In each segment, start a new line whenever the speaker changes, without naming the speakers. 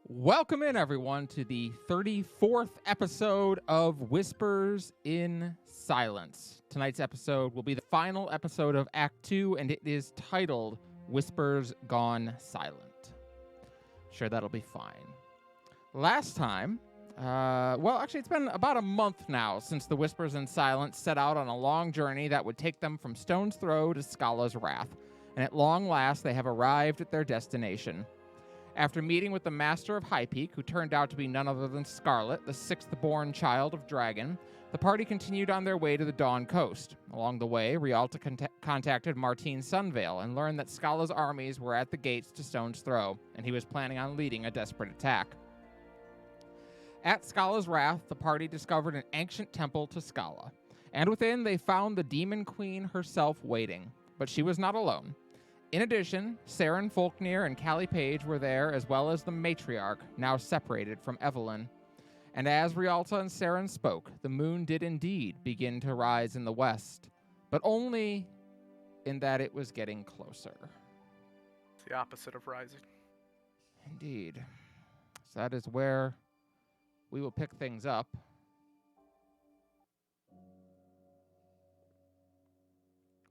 Welcome in, everyone, to the 34th episode of Whispers in Silence. Tonight's episode will be the final episode of Act 2, and it is titled Whispers Gone Silent. Sure, that'll be fine. Last time, it's been about a month now since the Whispers in Silence set out on a long journey that would take them from Stone's Throw to Skala's Wrath, and at long last they have arrived at their destination. After meeting with the Master of High Peak, who turned out to be none other than Scarlet, the sixth-born child of Dragon, the party continued on their way to the Dawn Coast. Along the way, Rialta contacted Martine Sunvale and learned that Skala's armies were at the gates to Stone's Throw, and he was planning on leading a desperate attack. At Skala's Wrath, the party discovered an ancient temple to Skala, and within they found the Demon Queen herself waiting, but she was not alone. In addition, Saren Folknir and Callie Page were there, as well as the Matriarch, now separated from Evelyn. And as Rialta and Saren spoke, the moon did indeed begin to rise in the west, but only in that it was getting closer.
It's the opposite of rising.
Indeed. So that is where we will pick things up.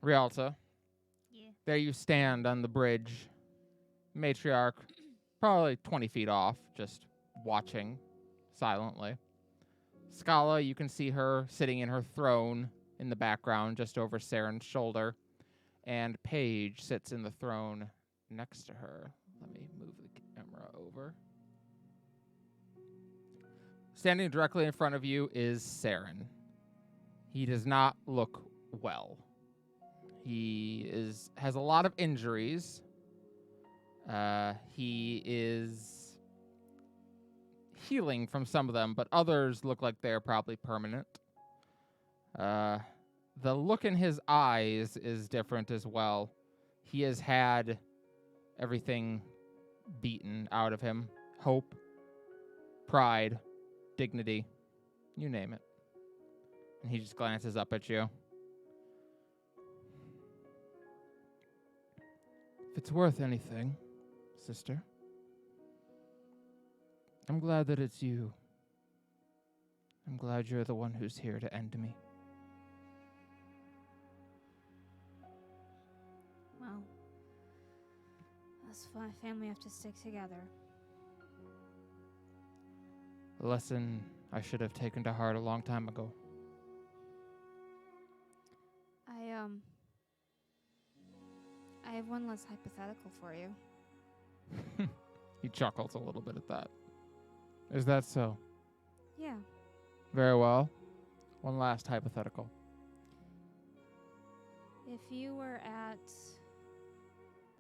Rialta. There you stand on the bridge. Matriarch, probably 20 feet off, just watching silently. Skala, you can see her sitting in her throne in the background, just over Saren's shoulder. And Paige sits in the throne next to her. Let me move the camera over. Standing directly in front of you is Saren. He does not look well. He has a lot of injuries. He is healing from some of them, but others look like they're probably permanent. The look in his eyes is different as well. He has had everything beaten out of him. Hope, pride, dignity, you name it. And he just glances up at you. If it's worth anything, sister, I'm glad that it's you. I'm glad you're the one who's here to end me.
Well, us family have to stick together.
A lesson I should have taken to heart a long time ago.
I have one less hypothetical for you.
He chuckles a little bit at that. Is that so?
Yeah.
Very well. One last hypothetical.
If you were at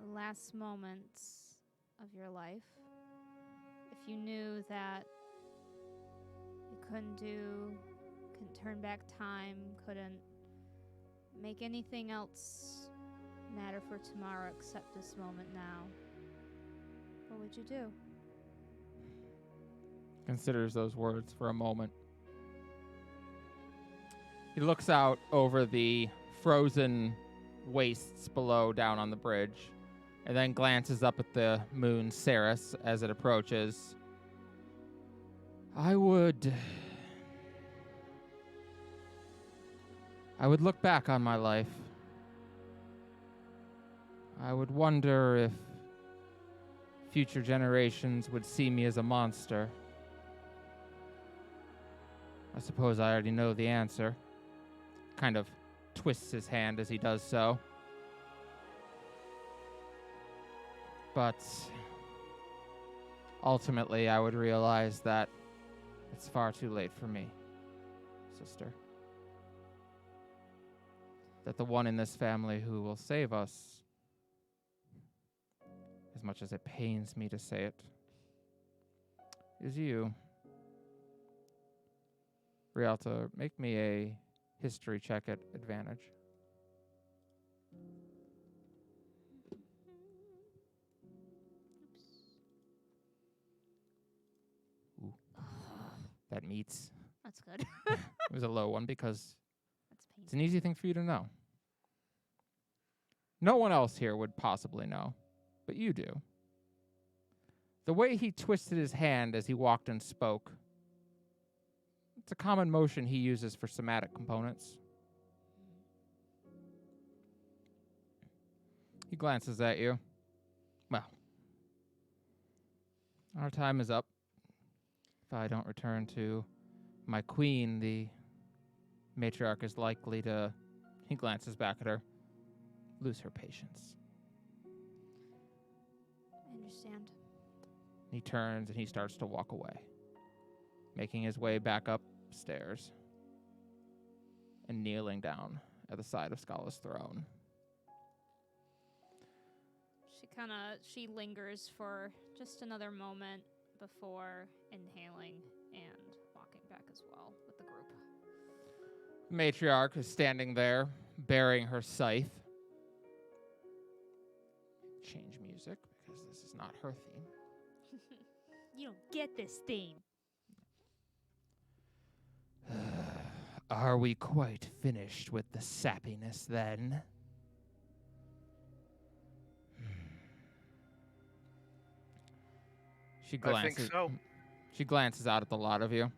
the last moments of your life, if you knew that you couldn't turn back time, couldn't make anything else matter for tomorrow except this moment now, what would you do?
Considers those words for a moment. He looks out over the frozen wastes below down on the bridge, and then glances up at the moon Ceres as it approaches. I would look back on my life. I would wonder if future generations would see me as a monster. I suppose I already know the answer. Kind of twists his hand as he does so. But ultimately, I would realize that it's far too late for me, sister. That the one in this family who will save us, as much as it pains me to say it, is you. Rialta, make me a history check at advantage. Ooh. That meets.
That's good.
It was a low one because
That's
it's an easy thing for you to know. No one else here would possibly know, but you do. The way he twisted his hand as he walked and spoke, it's a common motion he uses for somatic components. He glances at you. Well, our time is up. If I don't return to my queen, the matriarch is likely to, he glances back at her, lose her patience.
I understand.
He turns and he starts to walk away, making his way back upstairs and kneeling down at the side of Skala's throne.
She lingers for just another moment before inhaling and walking back as well with the group.
Matriarch is standing there, bearing her scythe. Change music, because this is not her theme.
You don't get this theme.
Are we quite finished with the sappiness, then? She glances.
I think so.
She glances out at the lot of you.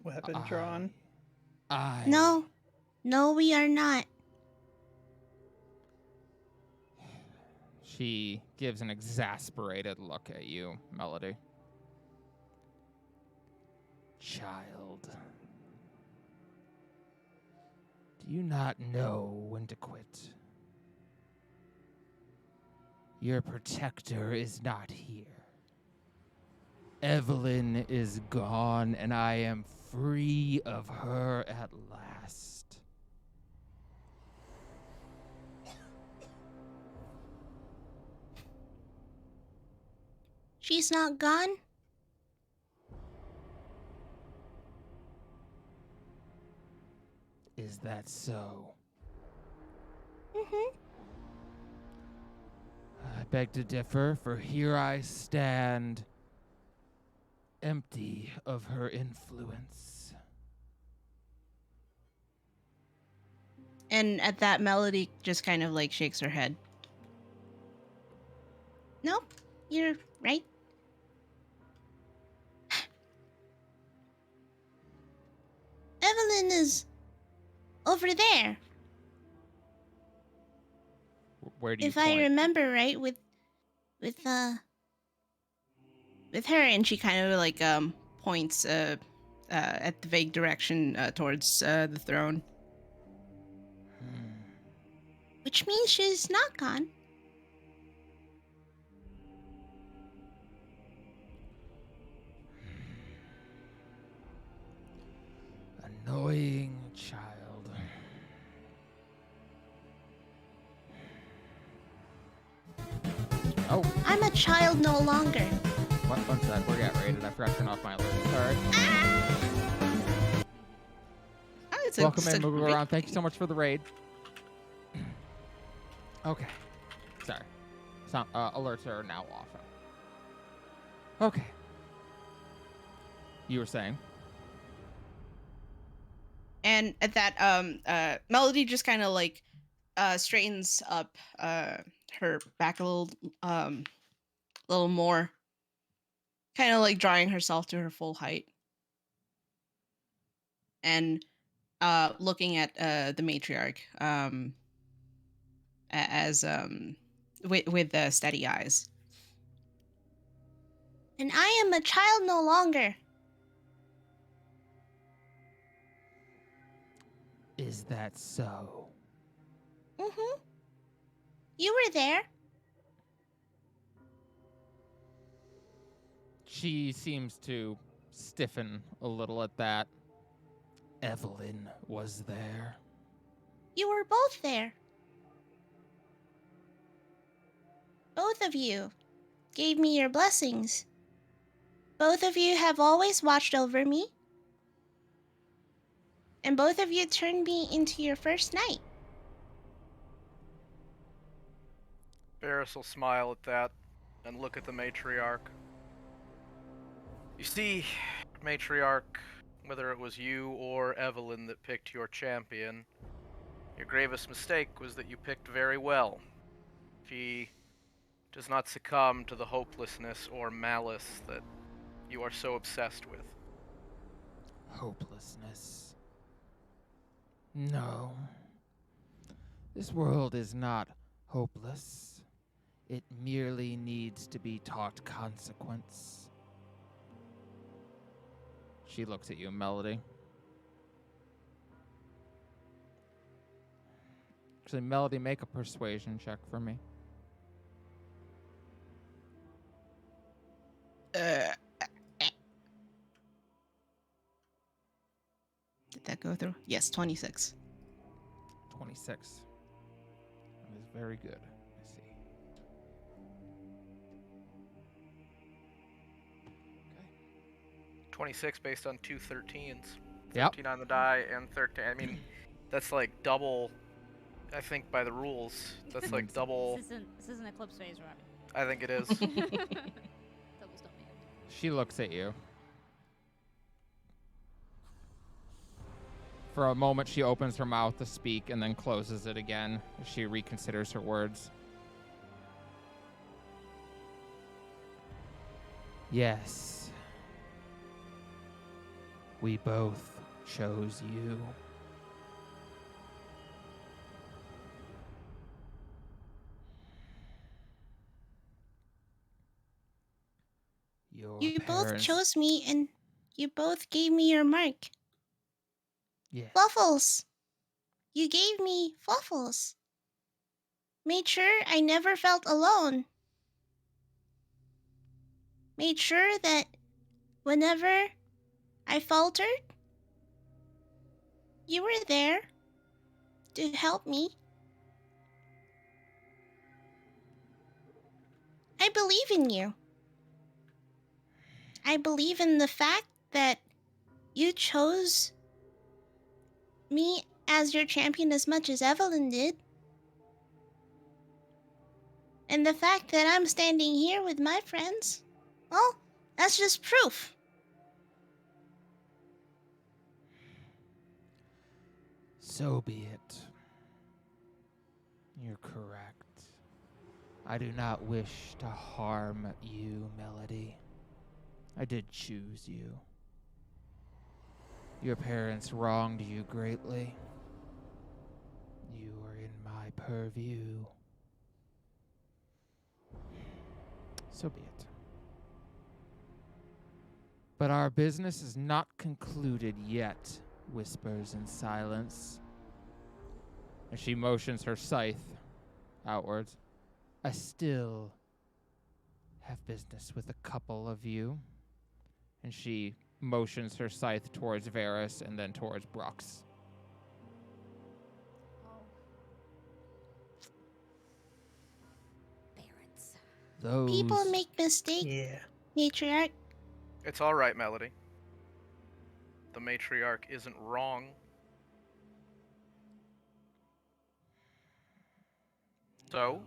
Weapon drawn.
No, we are not.
She gives an exasperated look at you, Melody. Child, do you not know when to quit? Your protector is not here. Evelyn is gone, and I am free of her at last.
She's not gone?
Is that so?
Mm-hmm.
I beg to differ, for here I stand, empty of her influence.
And at that, Melody just kind of like shakes her head. Nope, you're right. Evelyn is over there.
Where do you
If
point?
I remember right, with her, and she kind of like points at the vague direction towards the throne. Which means she's not gone.
Annoying child. Oh,
I'm a child no longer.
one sec, we're getting raided. I forgot to turn off my alert. Sorry. Welcome in, moving around. Thank you so much for the raid. Okay. Sorry. Alerts are now off. Okay. You were saying?
And at that, Melody just kind of like straightens up her back a little more, kind of like drawing herself to her full height, and looking at the matriarch as with steady eyes. And I am a child no longer.
Is that so?
Mm-hmm. You were there.
She seems to stiffen a little at that. Evelyn was there.
You were both there. Both of you gave me your blessings. Both of you have always watched over me. And both of you turned me into your first knight.
Barris will smile at that and look at the matriarch. You see, matriarch, whether it was you or Evelyn that picked your champion, your gravest mistake was that you picked very well. She does not succumb to the hopelessness or malice that you are so obsessed with.
Hopelessness. No. This world is not hopeless. It merely needs to be taught consequence. She looks at you, Melody. Actually, Melody, make a persuasion check for me.
Did that go through? Yes, 26.
26. That is very good. I see. Okay.
26 based on 2 13s.
Yep.
13 on the die and 13. I mean, that's like double. I think by the rules, that's like double.
This isn't Eclipse phase, Robbie.
I think it is.
Doubles don't matter.
She looks at you. For a moment, she opens her mouth to speak and then closes it again as she reconsiders her words. Yes. We both chose you. Your
You both
parents-
chose me and you both gave me your mark.
Yes.
Fluffles! You gave me Fluffles. Made sure I never felt alone. Made sure that whenever I faltered, you were there to help me. I believe in you. I believe in the fact that you chose me as your champion as much as Evelyn did. And the fact that I'm standing here with my friends, well, that's just proof.
So be it. You're correct. I do not wish to harm you, Melody. I did choose you. Your parents wronged you greatly. You are in my purview. So be it. But our business is not concluded yet, whispers in silence. As she motions her scythe outwards. I still have business with a couple of you. And she motions her scythe towards Varys and then towards Brooks.
Oh. Parents.
Those
People make mistakes,
Yeah.
matriarch.
It's all right, Melody. The matriarch isn't wrong. So,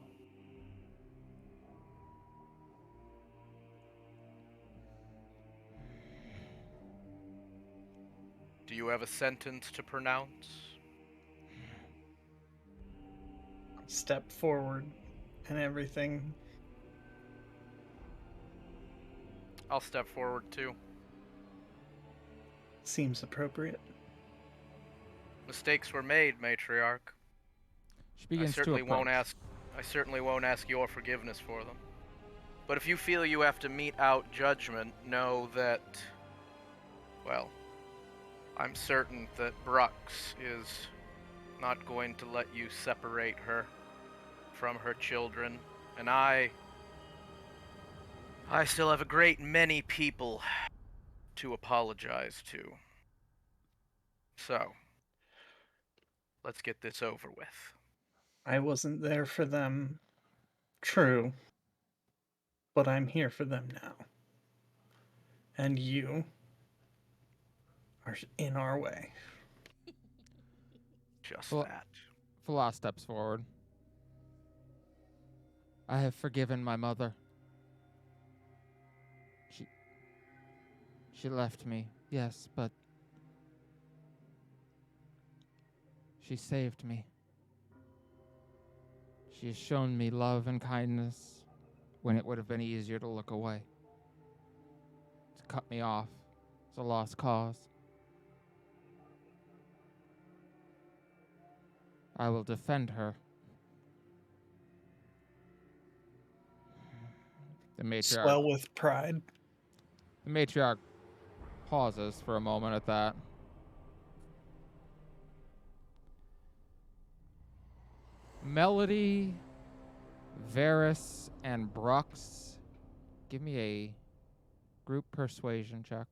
do you have a sentence to pronounce?
Step forward and everything.
I'll step forward too.
Seems appropriate.
Mistakes were made, matriarch.
she begins
I certainly
to
won't
approach.
ask your forgiveness for them. But if you feel you have to mete out judgment, know that, well, I'm certain that Brooks is not going to let you separate her from her children, and I still have a great many people to apologize to. So, let's get this over with.
I wasn't there for them. True. But I'm here for them now. And you are in our way.
Just
Well,
that.
Fala steps forward. I have forgiven my mother. She left me, yes, but she saved me. She has shown me love and kindness when it would have been easier to look away. To cut me off as a lost cause. I will defend her. The matriarch.
Swell with pride.
The matriarch pauses for a moment at that. Melody, Varys, and Brux, give me a group persuasion check.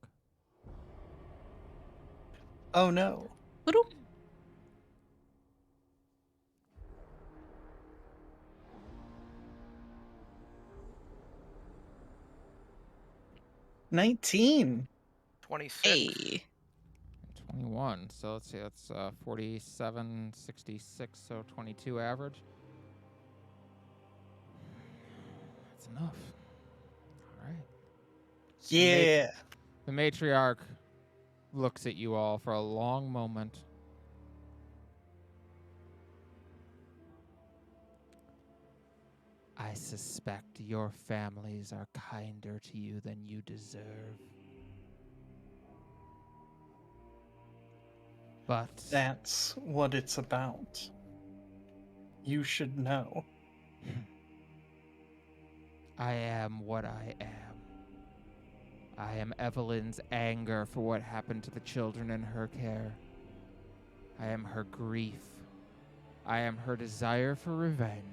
Oh no.
Boop.
19.
26.
Hey.
21. So let's see, that's 47, 66, so 22 average. That's enough. All right.
Yeah.
The matriarch looks at you all for a long moment. I suspect your families are kinder to you than you deserve. But
That's what it's about. You should know.
I am what I am. I am Evelyn's anger for what happened to the children in her care. I am her grief. I am her desire for revenge.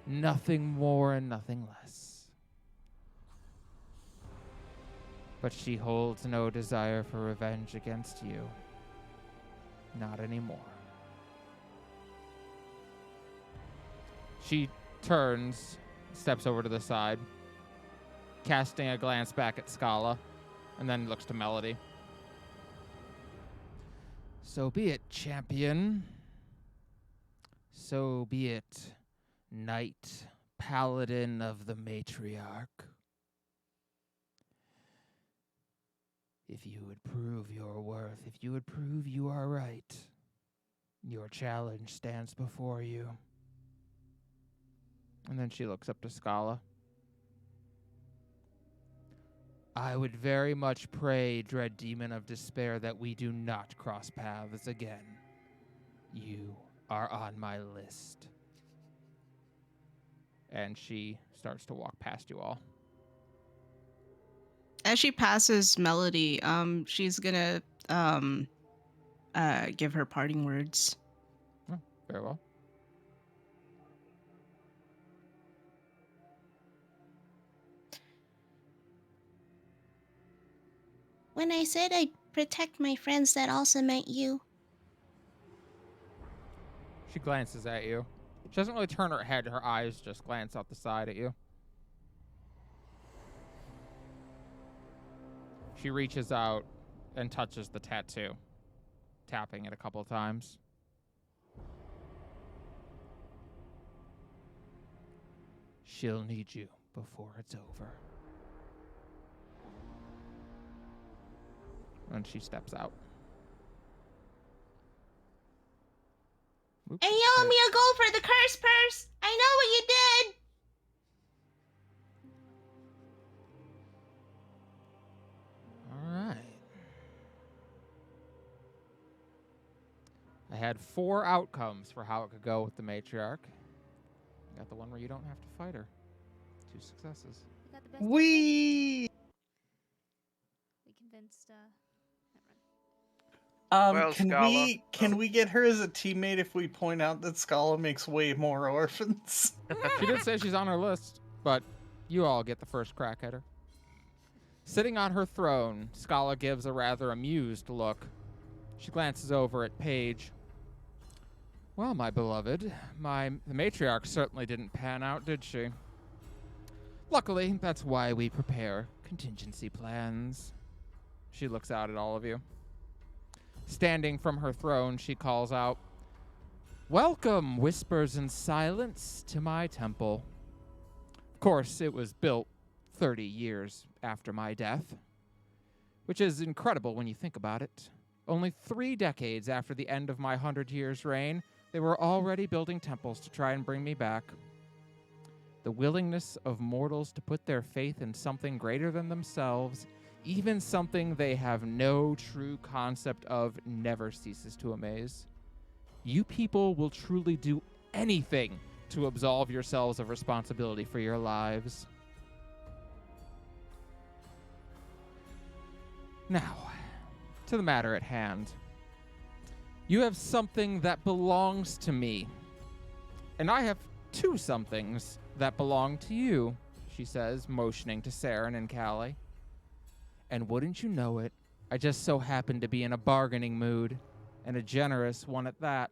Nothing more and nothing less. But she holds no desire for revenge against you. Not anymore. She turns, steps over to the side, casting a glance back at Skala, and then looks to Melody. So be it, champion. So be it, knight, paladin of the matriarch. If you would prove your worth, if you would prove you are right, your challenge stands before you. And then she looks up to Skala. I would very much pray, dread demon of despair, that we do not cross paths again. You are on my list. And she starts to walk past you all.
As she passes Melody, she's gonna give her parting words.
Oh, very well.
When I said I'd protect my friends, that also meant you.
She glances at you. She doesn't really turn her head. Her eyes just glance out the side at you. She reaches out and touches the tattoo, tapping it a couple of times. She'll need you before it's over. And she steps out. Oops.
And you owe me a gold for the curse purse. I know what you did.
All right. I had 4 outcomes for how it could go with the matriarch. Got the one where you don't have to fight her. 2 successes.
We got the best.
We
We convinced. Never mind.
Well,
can
Skala,
we get her as a teammate if we point out that Skala makes way more orphans?
She did say she's on her list, but you all get the first crack at her. Sitting on her throne, Skala gives a rather amused look. She glances over at Paige. Well, my beloved, the matriarch certainly didn't pan out, did she? Luckily, that's why we prepare contingency plans. She looks out at all of you. Standing from her throne, she calls out, Welcome, whispers and silence, to my temple. Of course, it was built 30 years after my death, which is incredible when you think about it. Only 3 decades after the end of my 100 years' reign, they were already building temples to try and bring me back. The willingness of mortals to put their faith in something greater than themselves, even something they have no true concept of, never ceases to amaze. You people will truly do anything to absolve yourselves of responsibility for your lives. Now, to the matter at hand. You have something that belongs to me, and I have two somethings that belong to you, she says, motioning to Saren and Callie. And wouldn't you know it, I just so happen to be in a bargaining mood, and a generous one at that.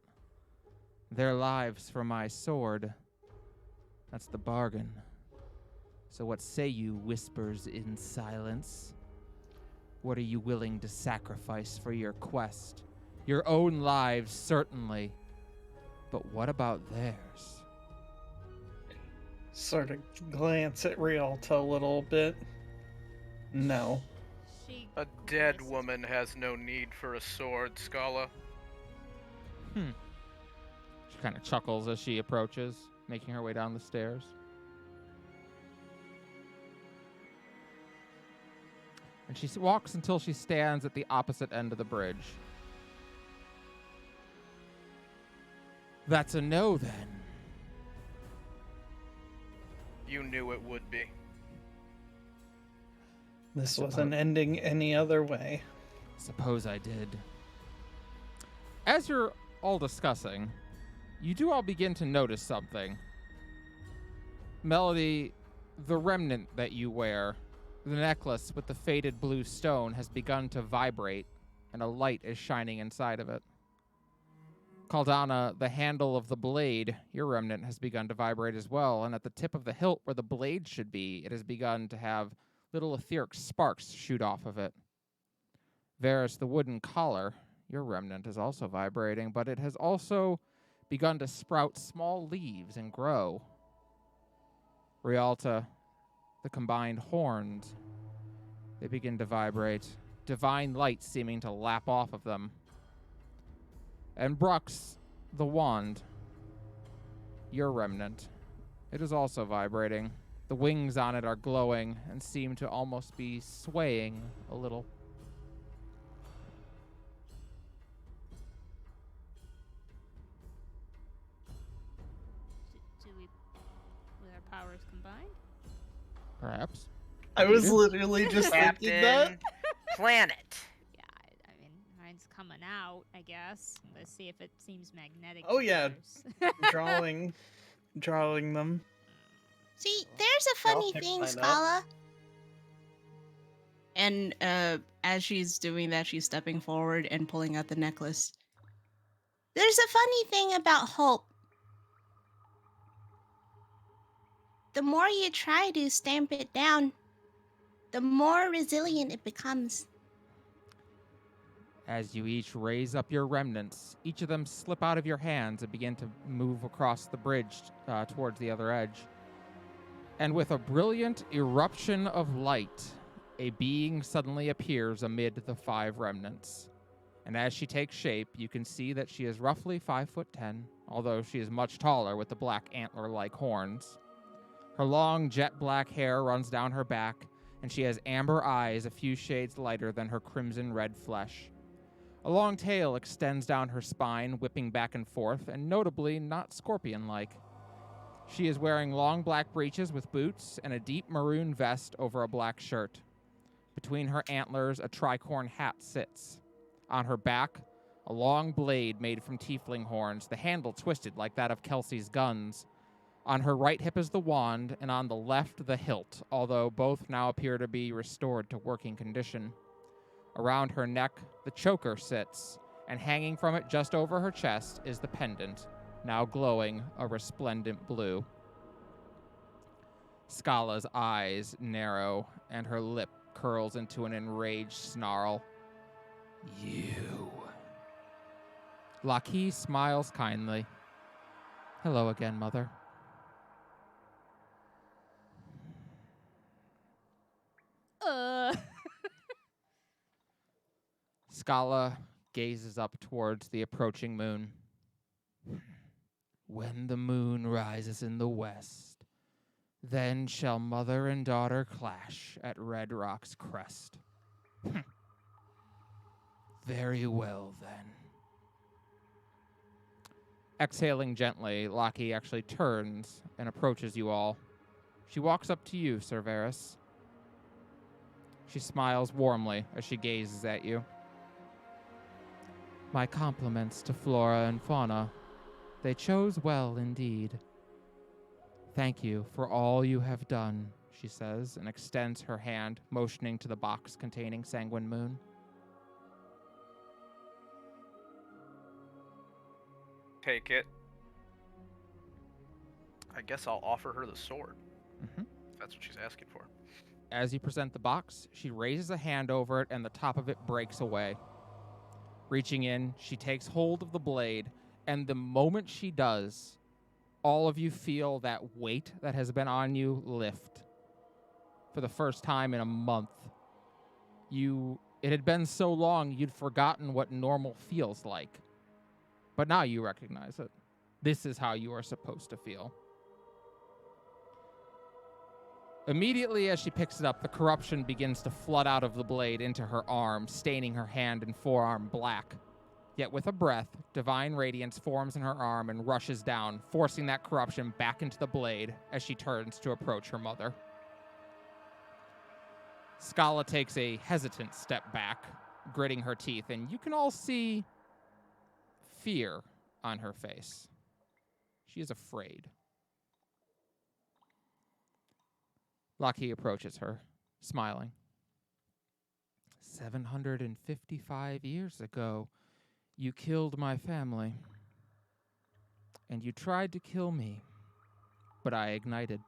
Their lives for my sword. That's the bargain. So what say you, whispers in silence? What are you willing to sacrifice for your quest? Your own lives, certainly. But what about theirs?
Sort of glance at Rialta a little bit. No.
She
A dead
grazes-
woman has no need for a sword, Skala.
She kind of chuckles as she approaches, making her way down the stairs. And she walks until she stands at the opposite end of the bridge. That's a no, then.
You knew it would be.
This
I
wasn't
suppose-
ending any other way.
Suppose I did. As you're all discussing, you do all begin to notice something. Melody, the remnant that you wear, the necklace with the faded blue stone, has begun to vibrate, and a light is shining inside of it. Caldana, the handle of the blade, your remnant, has begun to vibrate as well, and at the tip of the hilt where the blade should be, it has begun to have little etheric sparks shoot off of it. Varus, the wooden collar, your remnant, is also vibrating, but it has also begun to sprout small leaves and grow. Rialta, the combined horns, they begin to vibrate, divine light seeming to lap off of them. And Brux, the wand, your remnant, it is also vibrating. The wings on it are glowing and seem to almost be swaying a little.
Do we, with our powers combined?
Perhaps.
I was
Yeah.
literally just thinking that.
Planet.
Yeah, I mean, mine's coming out, I guess. Let's see if it seems magnetic.
Oh,
to
yeah.
yours.
Drawing them.
See, there's a
I'll
funny
pick
thing,
mine up.
Skala.
And as she's doing that, she's stepping forward and pulling out the necklace.
There's a funny thing about hope. The more you try to stamp it down, the more resilient it becomes.
As you each raise up your remnants, each of them slip out of your hands and begin to move across the bridge towards the other edge. And with a brilliant eruption of light, a being suddenly appears amid the 5 remnants. And as she takes shape, you can see that she is roughly 5'10", although she is much taller with the black antler-like horns. Her long jet black hair runs down her back, and she has amber eyes a few shades lighter than her crimson red flesh. A long tail extends down her spine, whipping back and forth, and notably not scorpion-like. She is wearing long black breeches with boots and a deep maroon vest over a black shirt. Between her antlers, a tricorn hat sits. On her back, a long blade made from tiefling horns, the handle twisted like that of Kelsey's guns. On her right hip is the wand, and on the left the hilt, although both now appear to be restored to working condition. Around her neck, the choker sits, and hanging from it just over her chest is the pendant, now glowing a resplendent blue. Skala's eyes narrow, and her lip curls into an enraged snarl. You. Laki smiles kindly. Hello again, Mother. Skala gazes up towards the approaching moon. When the moon rises in the west, Then shall mother and daughter clash at Red Rock's crest. Very well, then. Exhaling gently, Lockie actually turns and approaches you all. She walks up to you, Sir Varys. She smiles warmly as she gazes at you. My compliments to Flora and Fauna. They chose well indeed. Thank you for all you have done, she says, and extends her hand, motioning to the box containing Sanguine Moon.
Take it. I guess I'll offer her the sword.
Mm-hmm.
If that's what she's asking for.
As you present the box, she raises a hand over it and the top of it breaks away. Reaching in, she takes hold of the blade, and the moment she does, all of you feel that weight that has been on you lift. For the first time in a month. It had been so long you'd forgotten what normal feels like. But now you recognize it. This is how you are supposed to feel. Immediately as she picks it up, the corruption begins to flood out of the blade into her arm, staining her hand and forearm black. Yet with a breath, divine radiance forms in her arm and rushes down, forcing that corruption back into the blade as she turns to approach her mother. Skala takes a hesitant step back, gritting her teeth, and you can all see fear on her face. She is afraid. Lockie approaches her, smiling. 755 years ago, you killed my family. And you tried to kill me, but I ignited,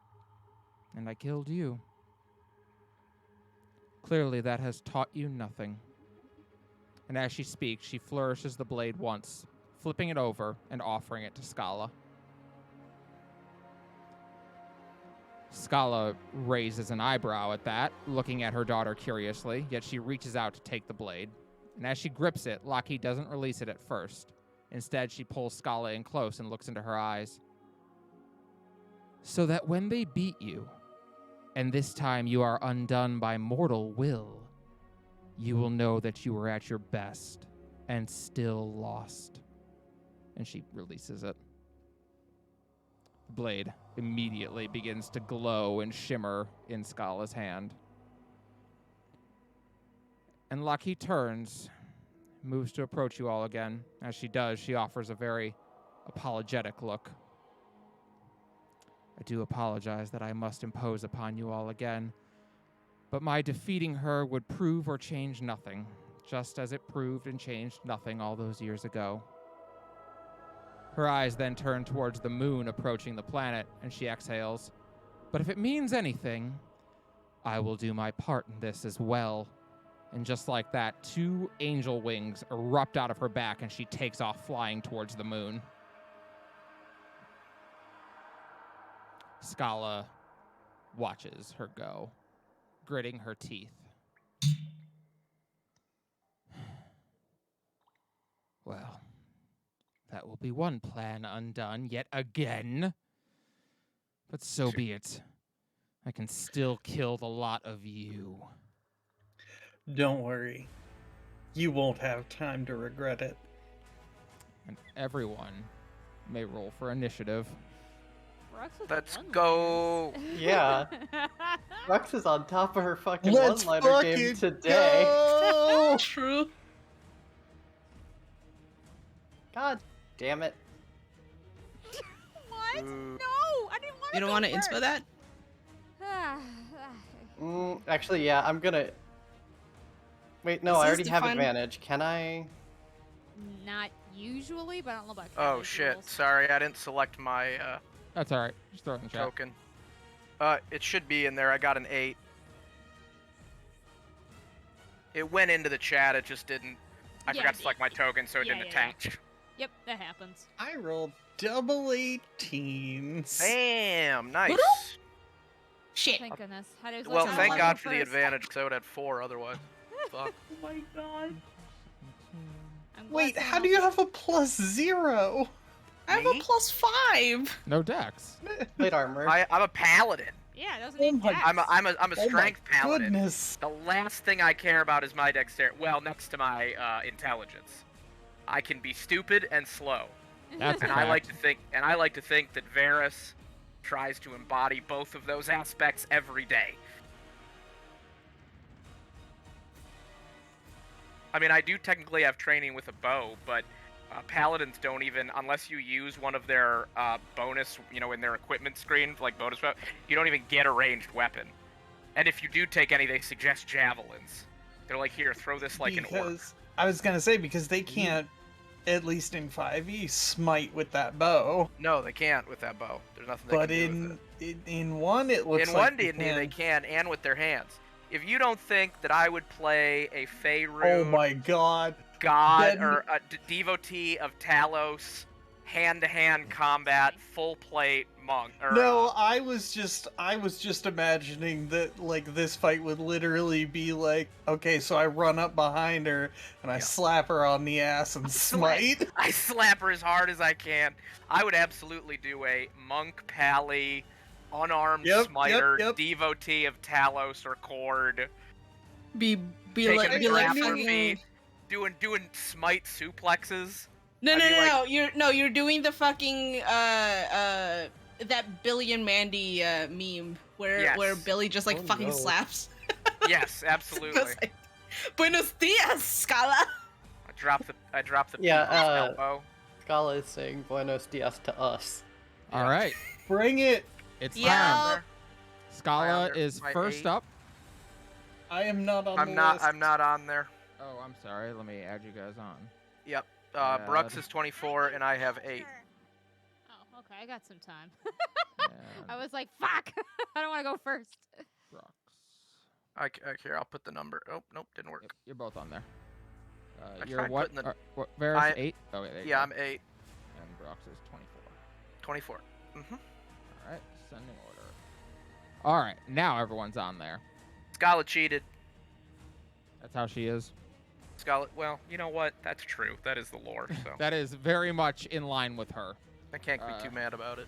and I killed you. Clearly that has taught you nothing. And as she speaks, she flourishes the blade once, flipping it over and offering it to Skala. Skala raises an eyebrow at that, looking at her daughter curiously, yet she reaches out to take the blade. And as she grips it, Lockie doesn't release it at first. Instead, she pulls Skala in close and looks into her eyes. So that when they beat you, and this time you are undone by mortal will, you will know that you were at your best and still lost. And she releases it. The blade immediately begins to glow and shimmer in Skala's hand. And Lockie turns, moves to approach you all again. As she does, she offers a very apologetic look. I do apologize that I must impose upon you all again, but my defeating her would prove or change nothing, just as it proved and changed nothing all those years ago. Her eyes then turn towards the moon approaching the planet, and she exhales. But if it means anything, I will do my part in this as well. And just like that, 2 angel wings erupt out of her back, and she takes off flying towards the moon. Skala watches her go, gritting her teeth. Well, that will be one plan undone yet again. But so be it. I can still kill the lot of you.
Don't worry. You won't have time to regret it.
And everyone may roll for initiative.
Rux with
Let's
one
go.
Yeah. Rux is on top of her fucking
Let's
one-liner game
fucking
today.
go!
True.
God damn it.
What?
Ooh.
No, I didn't want to.
You don't want to inspo that?
Actually, yeah, I'm gonna... Wait, no,
Is
I
this
already
the
have
fun-
advantage. Can I...
Not usually, but I don't know about.
Oh
Kelly's
shit!
rules.
Sorry, I didn't select my
That's all right. Just throw it in the chat.
token. It should be in there. I got an 8. It went into the chat. It just didn't. I
Yeah,
forgot to select my token, so it
yeah,
didn't
yeah, yeah.
attach.
Yep, that happens.
I rolled double 18s.
Bam! Nice.
Shit.
Thank goodness. How does
Well,
that
thank
sound?
God for the
First.
advantage, because I would have had 4 otherwise. Fuck.
Oh my god.
I'm glad
Wait,
someone
how do you
else-
have a +0?
I have a
Me?
+5.
No dex.
Plate armor.
I'm a paladin.
Yeah, it doesn't
Oh
need
my-
dex.
I'm a
Oh my
strength paladin.
goodness.
The last thing I care about is my dexterity. Well, next to my intelligence. I can be stupid and slow.
That's a
And I like
fact.
to think that Varys tries to embody both of those aspects every day. I mean, I do technically have training with a bow, but paladins don't even, unless you use one of their bonus, in their equipment screen, like bonus weapon, you don't even get a ranged weapon. And if you do take any, they suggest javelins. They're like, here, throw this like an orc.
Because I was gonna say, because they can't, at least in 5e, smite with that bow.
No, they can't with that bow. There's nothing they
But
can do with
in one, it
it.
looks
In
like
one D&D, they can, and with their hands. If you don't think that I would play a Faerun
Oh my god.
god
Then-
or a devotee of Talos, hand-to-hand combat, full plate monk. Or,
No, I was just imagining that like this fight would literally be like, okay, so I run up behind her and I
Yeah.
slap her on the ass and smite.
I slap her as hard as I can. I would absolutely do a monk pally, unarmed
Yep,
smiter,
yep.
devotee of Talos or Cord,
Be
taking
like
the
be like
grappler
fucking.
feet, doing smite suplexes.
No,
I'd
no,
be
no,
like-
no. You're doing the fucking that Billy and Mandy meme where
Yes.
Billy just like
Oh,
fucking
no.
slaps.
Yes, absolutely.
Goes like, Buenos dias, Skala.
I drop the
Yeah,
people's elbow.
Skala is saying Buenos dias to us.
All right,
Bring it.
it's
Yeah.
time. Scala
Under
is
my
first
8.
up.
I am not on
I'm
the
not.
list.
I'm not on there.
Oh, I'm sorry. Let me add you guys on.
Yep.
Add.
Brooks is 24, and I have 8.
Oh, okay, I got some time.
And
I was like, fuck, I don't want to go first.
Brooks.
Here, I'll put the number. Oh, nope, didn't work.
Yep, you're both on there.
I
You're
tried
what?
putting the-
What? Varys
I-
8. Oh, wait, there you
Yeah,
go.
I'm 8.
And Brooks is 24.
24. Mm-hmm.
All right, sending order. All right, now everyone's on there.
Skala cheated.
That's how she is.
Skala. Well, you know what? That's true. That is the lore. So
That is very much in line with her.
I can't be too mad about it.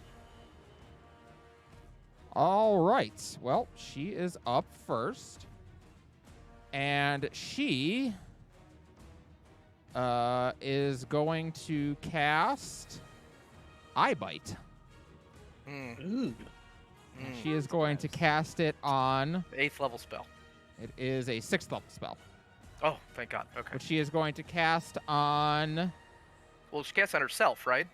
All right. Well, she is up first. And she is going to cast Eye Bite.
Mm,
Ooh.
mm.
She is going to cast it on.
8th level spell.
It is a 6th level spell,
Oh, thank God. Okay.
which she is going to cast on
Well, she casts on herself, right?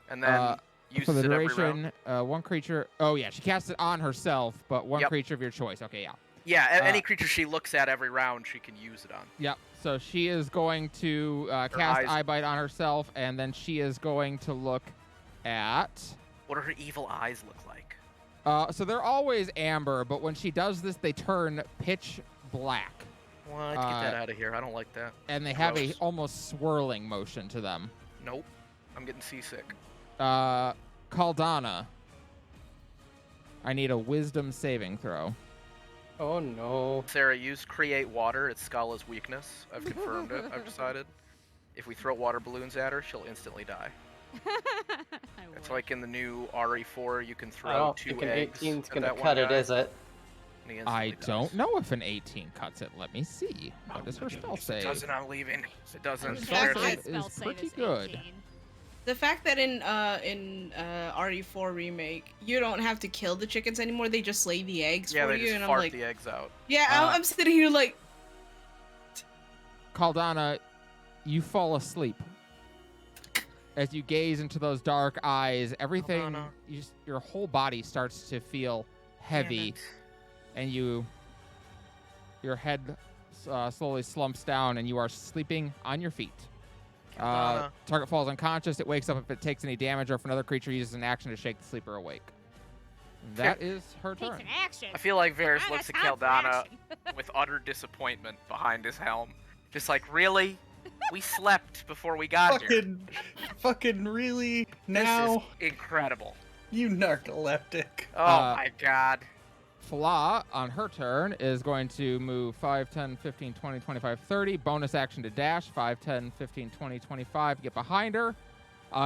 And then
for
uses
the
it every round.
duration. One creature. Oh yeah, she casts it on herself, but one
Yep.
creature of your choice. Okay, yeah.
Yeah, any
uh,
creature she looks at every round, she can use it on.
Yep. So she is going to cast
eyes-
Eye Bite on herself, and then she is going to look at.
What do her evil eyes look like?
So they're always amber, but when she does this, they turn pitch black,
What? Get that out of here. I don't like that.
and they have a
Gross.
almost swirling motion to them.
Nope. I'm getting seasick.
Caldana, I need a Wisdom saving throw.
Oh no.
Sarah, use create water. It's Skala's weakness. I've confirmed it. I've decided. If we throw water balloons at her, she'll instantly die. It's like in the new RE4, you can
I
throw
don't
2
think an
eggs
18's
at
gonna
that one
cut it,
guy,
is it?
and he
I
instantly
don't
dies.
know if an 18 cuts it. Let me see. What does her spell
If
say?
it doesn't, I'm leaving. If it doesn't,
Her
spell
Sarah,
spell
save
save
spell
is
save
pretty
is
good.
18.
The fact that in RE4 remake you don't have to kill the chickens anymore, they just lay the eggs
yeah,
for
they
you,
just
and I'm
fart
like,
the eggs out.
yeah,
Uh,
I'm sitting here like,
Caldana, you fall asleep. As you gaze into those dark eyes, everything,
Caldana.
your whole body starts to feel heavy, and your head slowly slumps down, and you are sleeping on your feet.
Caldana.
Target falls unconscious. It wakes up if it takes any damage, or if another creature uses an action to shake the sleeper awake. That is her
Takes
turn.
an action.
I feel like Varys
I
looks at
got time for
Caldana
action.
with utter disappointment behind his helm. Just like, really? We slept before we got here.
Fucking really? Now?
This is incredible.
You narcoleptic.
Oh
Uh,
my God.
Fla, on her turn, is going to move 5, 10, 15, 20, 25, 30. Bonus action to dash. 5, 10, 15, 20, 25. Get behind her.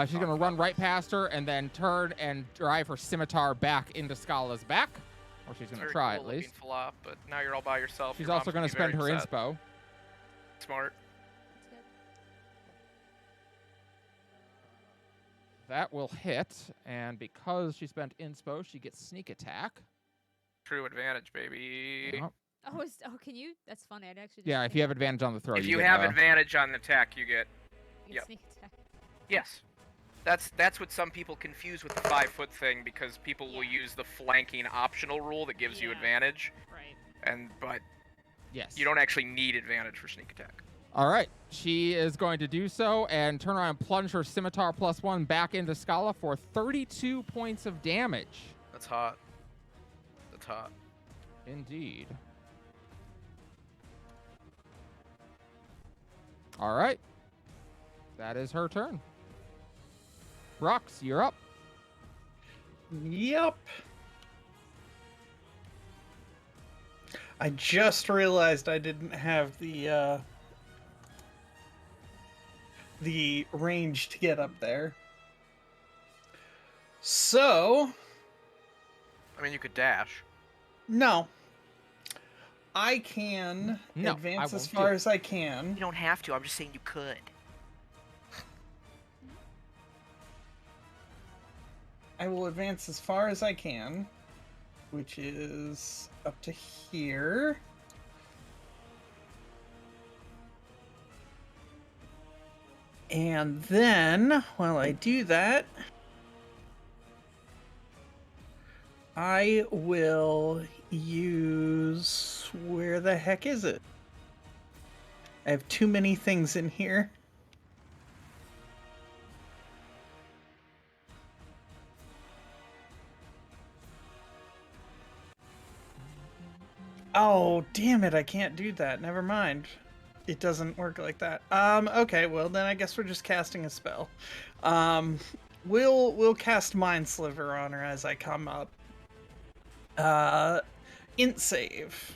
She's going to run right past her and then turn and drive her scimitar back into Skala's back. Or she's going to
Very
try
cool
at least.
looking flop, but now you're all by yourself.
She's
Your
also
mom's
going to
gonna be
spend her
very upset.
inspo.
Smart.
That's good.
That will hit, and because she spent inspo, she gets sneak attack.
True advantage, baby.
Yep.
Can you? That's funny. I'd actually.
Yeah, if you have advantage on the throw,
If you
get,
have advantage on the attack, you get. Yep.
Sneak attack.
Yes. That's what some people confuse with the 5-foot thing, because people will use the flanking optional rule that gives you
Yeah.
advantage.
Right.
But
yes,
you don't actually need advantage for sneak attack.
All right, she is going to do so and turn around and plunge her scimitar +1 back into Skala for 32 points of damage.
That's hot. That's hot.
Indeed. All right. That is her turn. Brooks, you're up.
Yep. I just realized I didn't have the range to get up there. So,
I mean, you could dash.
no. I can
No,
advance
I
as
won't
far
do it.
as I can.
You don't have to. I'm just saying you could.
I will advance as far as I can, which is up to here. And then, while I do that, I will use... Where the heck is it? I have too many things in here. Oh, damn it, I can't do that. Never mind. It doesn't work like that. Okay, well then I guess we're just casting a spell. We'll cast Mind Sliver on her as I come up. Int save.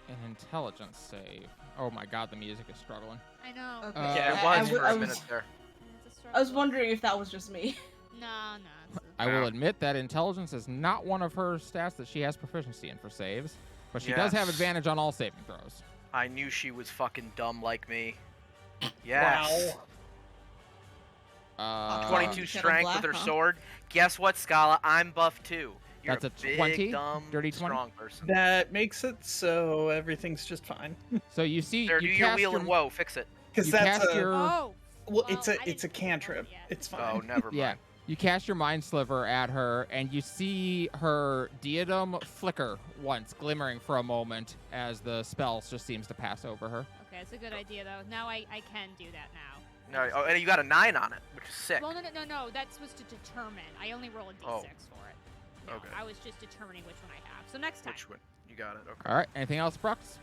An intelligence save. Oh my god, the music is struggling.
I know.
Okay.
Yeah,
I-
it was
I
for a
was-
minute there.
It's a
I was
struggle.
wondering if that was just me.
No.
I will admit that intelligence is not one of her stats that she has proficiency in for saves, but she does have
Yes.
advantage on all saving throws.
I knew she was fucking dumb like me. Yes.
Wow.
22
Kettle
strength
black,
with her
huh?
sword. Guess what, Scala? I'm buff too. You're
That's a
big,
20?
dumb,
Dirty 20?
strong person.
That makes it so everything's just fine.
So you see,
There, do
you
your
cast
wheel
your,
and woe. Fix it.
Because
you
that's
cast
a...
your
Oh.
Well,
I
it's a
didn't
cantrip.
roll yet.
It's
Oh,
fine.
never mind.
yeah. You cast your mind sliver at her, and you see her diadem flicker once, glimmering for a moment as the spell just seems to pass over her.
Okay, it's a good idea though. Now I can do that now.
No, oh, and you got a 9 on it, which is sick.
Well, no. That's supposed to determine. I only roll a d6
Oh.
for it. No,
Okay.
I was just determining which one I have. So next time.
Which one? You got it. Okay.
All right. Anything else, Brooks?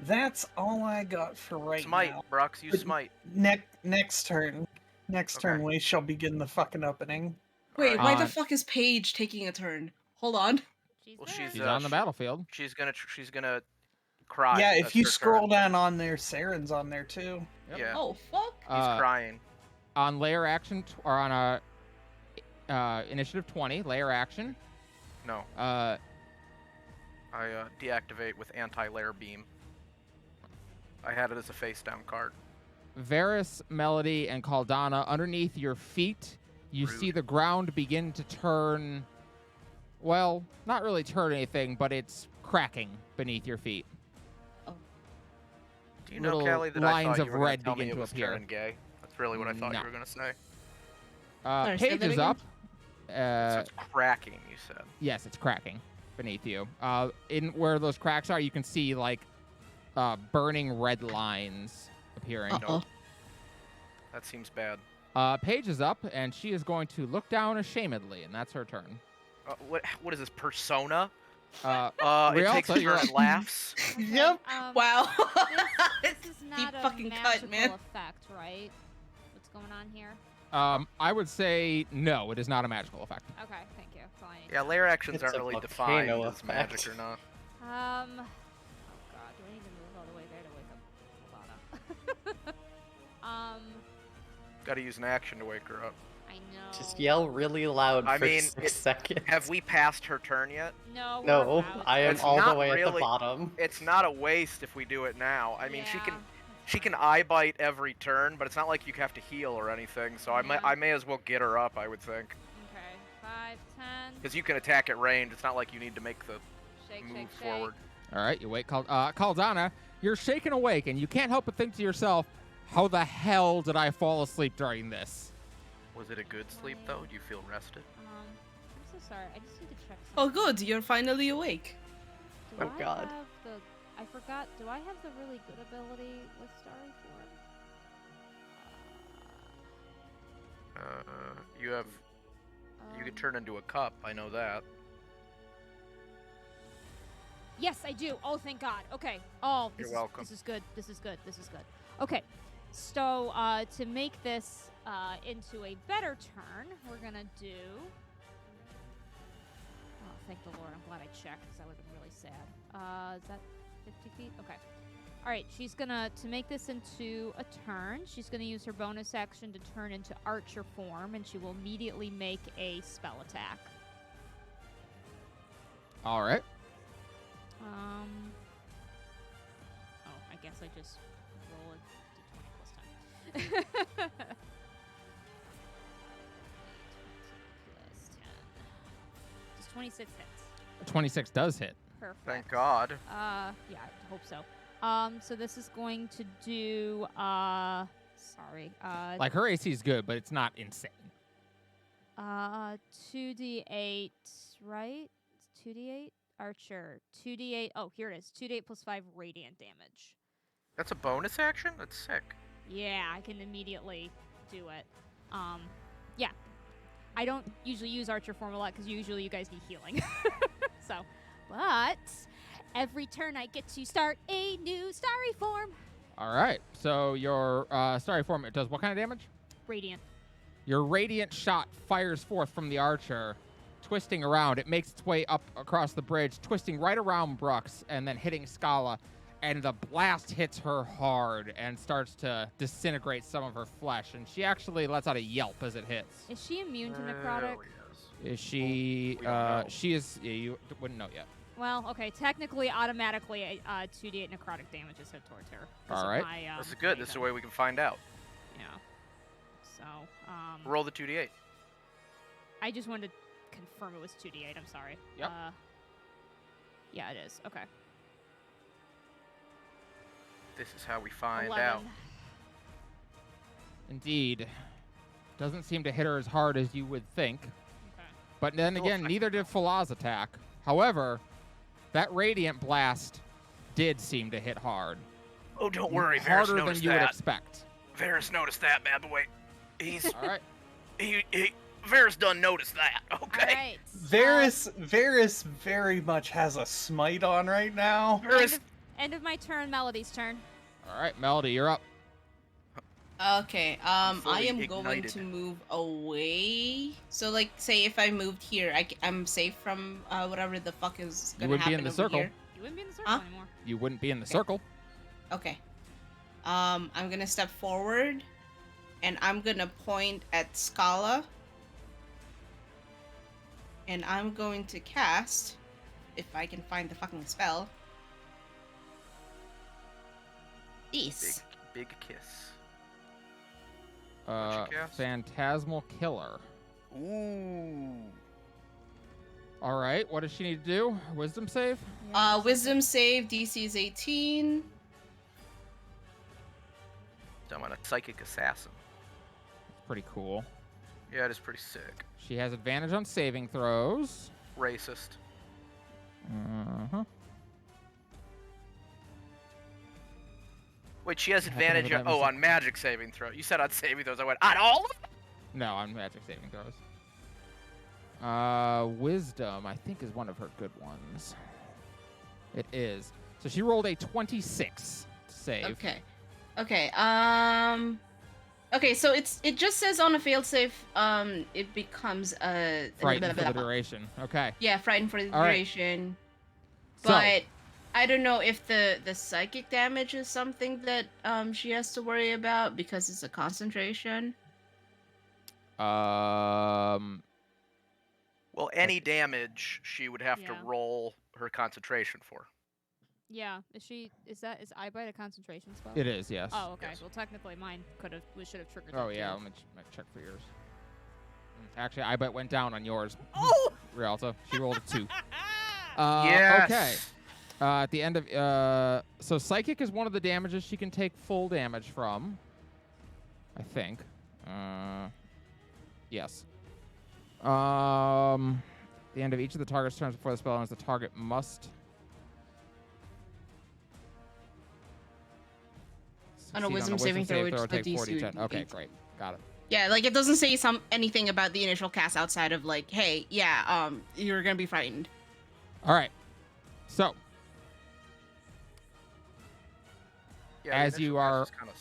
That's all I got for right
Smite,
now.
Brux. You
But-
smite.
Next turn. Next turn,
Okay.
we shall begin the fucking opening.
Wait,
Alright.
why the fuck is Paige taking a turn? Hold on.
She's
Well,
there.
she's,
She's
Uh,
on the
sh-
battlefield.
She's gonna cry.
Yeah, if
That's
you
her
scroll
turn.
down on there, Saren's on there too.
Yep.
Yeah.
Oh, fuck.
He's crying.
On layer action, or on a initiative 20, layer action,
No,
uh,
I deactivate with anti-layer beam. I had it as a face down card.
Varus, Melody, and Caldana, underneath your feet, you
Rude.
see the ground begin to turn, well, not really turn anything, but it's cracking beneath your feet.
Do you know,
Little
Kelly, that
lines
I thought
of
you were gonna
red
tell me
begin
it
to
was
appear.
turning gay? That's really what I thought
No.
you were gonna say.
Sorry, say
Page
that
is
again?
up.
So it's cracking, you said.
Yes, it's cracking beneath you. In where those cracks are, you can see like burning red lines appearing.
Uh-oh.
That seems bad.
Paige is up, and she is going to look down ashamedly, and that's her turn.
What is this, Persona?
Uh,
It takes
Rialta,
a
you're
turn and
up.
laughs.
Okay,
Yep. Wow.
This is not
Deep
a
fucking cut,
magical
man.
effect, right? What's going on here?
I would say no, it is not a magical effect.
Okay, thank you. That's all I need.
Yeah, layer actions
It's
aren't
a
really
volcano
defined as
effect.
magic or not.
Oh god, do I need to move all the way there to wake up Lana?
Gotta use an action to wake her up.
I No.
Just yell really loud
I
for
mean,
6 seconds.
Have we passed her turn yet?
No, we're
No,
about
I am
It's
all the
not
way at the
really-
bottom.
It's not a waste if we do it now. I mean,
Yeah,
she
that's
can
fine.
eye bite every turn, but it's not like you have to heal or anything. So
Yeah.
I may as well get her up. I would think,
Okay, 5, 10.
because you can attack at range. It's not like you need to make the
Shake,
move
shake,
forward.
All right, you wake Caldana. You're shaken awake, and you can't help but think to yourself, how the hell did I fall asleep during this?
Was it a good sleep though? Do you feel rested?
I'm so sorry. I just need to check something.
Oh, good. You're finally awake.
Do
Oh,
I
God.
have the... I forgot. Do I have the really good ability with Starry Form?
You have. You can turn into a cup. I know that.
Yes, I do. Oh, thank God. Okay. Oh,
You're welcome.
This is good. This is good. This is good. Okay. So, to make this into a better turn, we're gonna do. Oh, thank the Lord. I'm glad I checked because I would have been really sad. Is that 50 feet? Okay. All right. She's gonna to make this into a turn. She's gonna use her bonus action to turn into archer form, and she will immediately make a spell attack.
All right.
Oh, I guess I just roll a d20 plus 10. 20 plus 10. Does 26 hits?
26 does hit.
Perfect.
Thank God.
Yeah, I hope so. So this is going to do, sorry,
Like, her AC is good, but it's not insane.
2d8, right? It's 2d8? Archer. 2d8. Oh, here it is. 2d8 plus 5 radiant damage.
That's a bonus action? That's sick.
Yeah, I can immediately do it. Yeah. I don't usually use Archer form a lot because usually you guys need healing. So, but every turn I get to start a new starry form.
All right. So your starry form, it does what kind of damage?
Radiant.
Your radiant shot fires forth from the archer, twisting around. It makes its way up across the bridge, twisting right around Brooks and then hitting Skala. And the blast hits her hard and starts to disintegrate some of her flesh. And she actually lets out a yelp as it hits.
Is she immune to necrotic?
Yes.
Is she?
we don't know.
She is. Yeah, you wouldn't know yet.
Well, okay. Technically, automatically, 2d8 necrotic damage is hit towards her. 'cause
All
of
right.
my,
This is good. This is the way we can find out.
Yeah. So,
Roll the 2d8.
I just wanted to confirm it was 2d8. I'm sorry.
Yep.
Yeah, it is. Okay.
This is how we find
11.
out.
Indeed. Doesn't seem to hit her as hard as you would think.
Okay.
But then
Still
again,
effective,
neither did Falah's attack. However, that radiant blast did seem to hit hard.
Oh, don't worry. Varys
Harder than
noticed
you would
that.
expect.
Varys noticed that, bad boy. He's
All right.
Varys done noticed that. Okay.
All right.
Varys very much has a smite on right now.
Varys.
End of my turn. Melody's turn.
All right, Melody, you're up.
Okay, I
fully
am going
ignited.
to move away. So, like, say if I moved here, I'm safe from whatever the fuck is
You
gonna
wouldn't be
happen
in the
over
circle.
here.
You wouldn't be in the circle
Huh?
anymore.
You wouldn't be in the
Okay.
circle.
Okay. I'm gonna step forward, and I'm gonna point at Skala, and I'm going to cast, if I can find the fucking spell. This.
Big kiss.
Uh,
What'd you cast?
Phantasmal Killer.
Ooh.
All right, what does she need to do? Wisdom save?
Wisdom save, DC is 18.
I'm on a psychic assassin.
Pretty cool.
Yeah, it is pretty sick.
She has advantage on saving throws.
Racist.
Uh-huh.
Wait, she has
Happened
advantage
with that
on magic saving throw. You said on saving throws. I went on all of them.
No, on magic saving throws. Wisdom, I think, is one of her good ones. It is. So she rolled a 26 to save.
Okay. Okay. Okay, so it just says on a failsafe, it becomes a
Frightened for the duration. Okay.
Yeah, frightened for the
All right.
duration.
So-
But I don't know if the psychic damage is something that she has to worry about because it's a concentration.
Well, any damage she would have to
Yeah.
roll her concentration for.
Yeah. Is eyebite a concentration spell?
It is, yes.
Oh, okay.
Yes.
Well, technically mine should have triggered.
Oh
it
yeah,
too.
let me check for yours. Actually, I bet went down on yours.
Oh.
Rialto. She rolled a 2.
Yes.
Okay. At the end of so psychic is one of the damages she can take full damage from. I think. Yes. At the end of each of the target's turns before the spell ends, the target must
On a
succeed
wisdom saving throw, which the
take
DC
40
would
10.
be
Okay,
18.
great. Got it.
Yeah, like it doesn't say anything about the initial cast outside of like, hey, yeah, you're gonna be frightened.
All right. So,
Yeah, the
As you
initial cast
are-
is kinda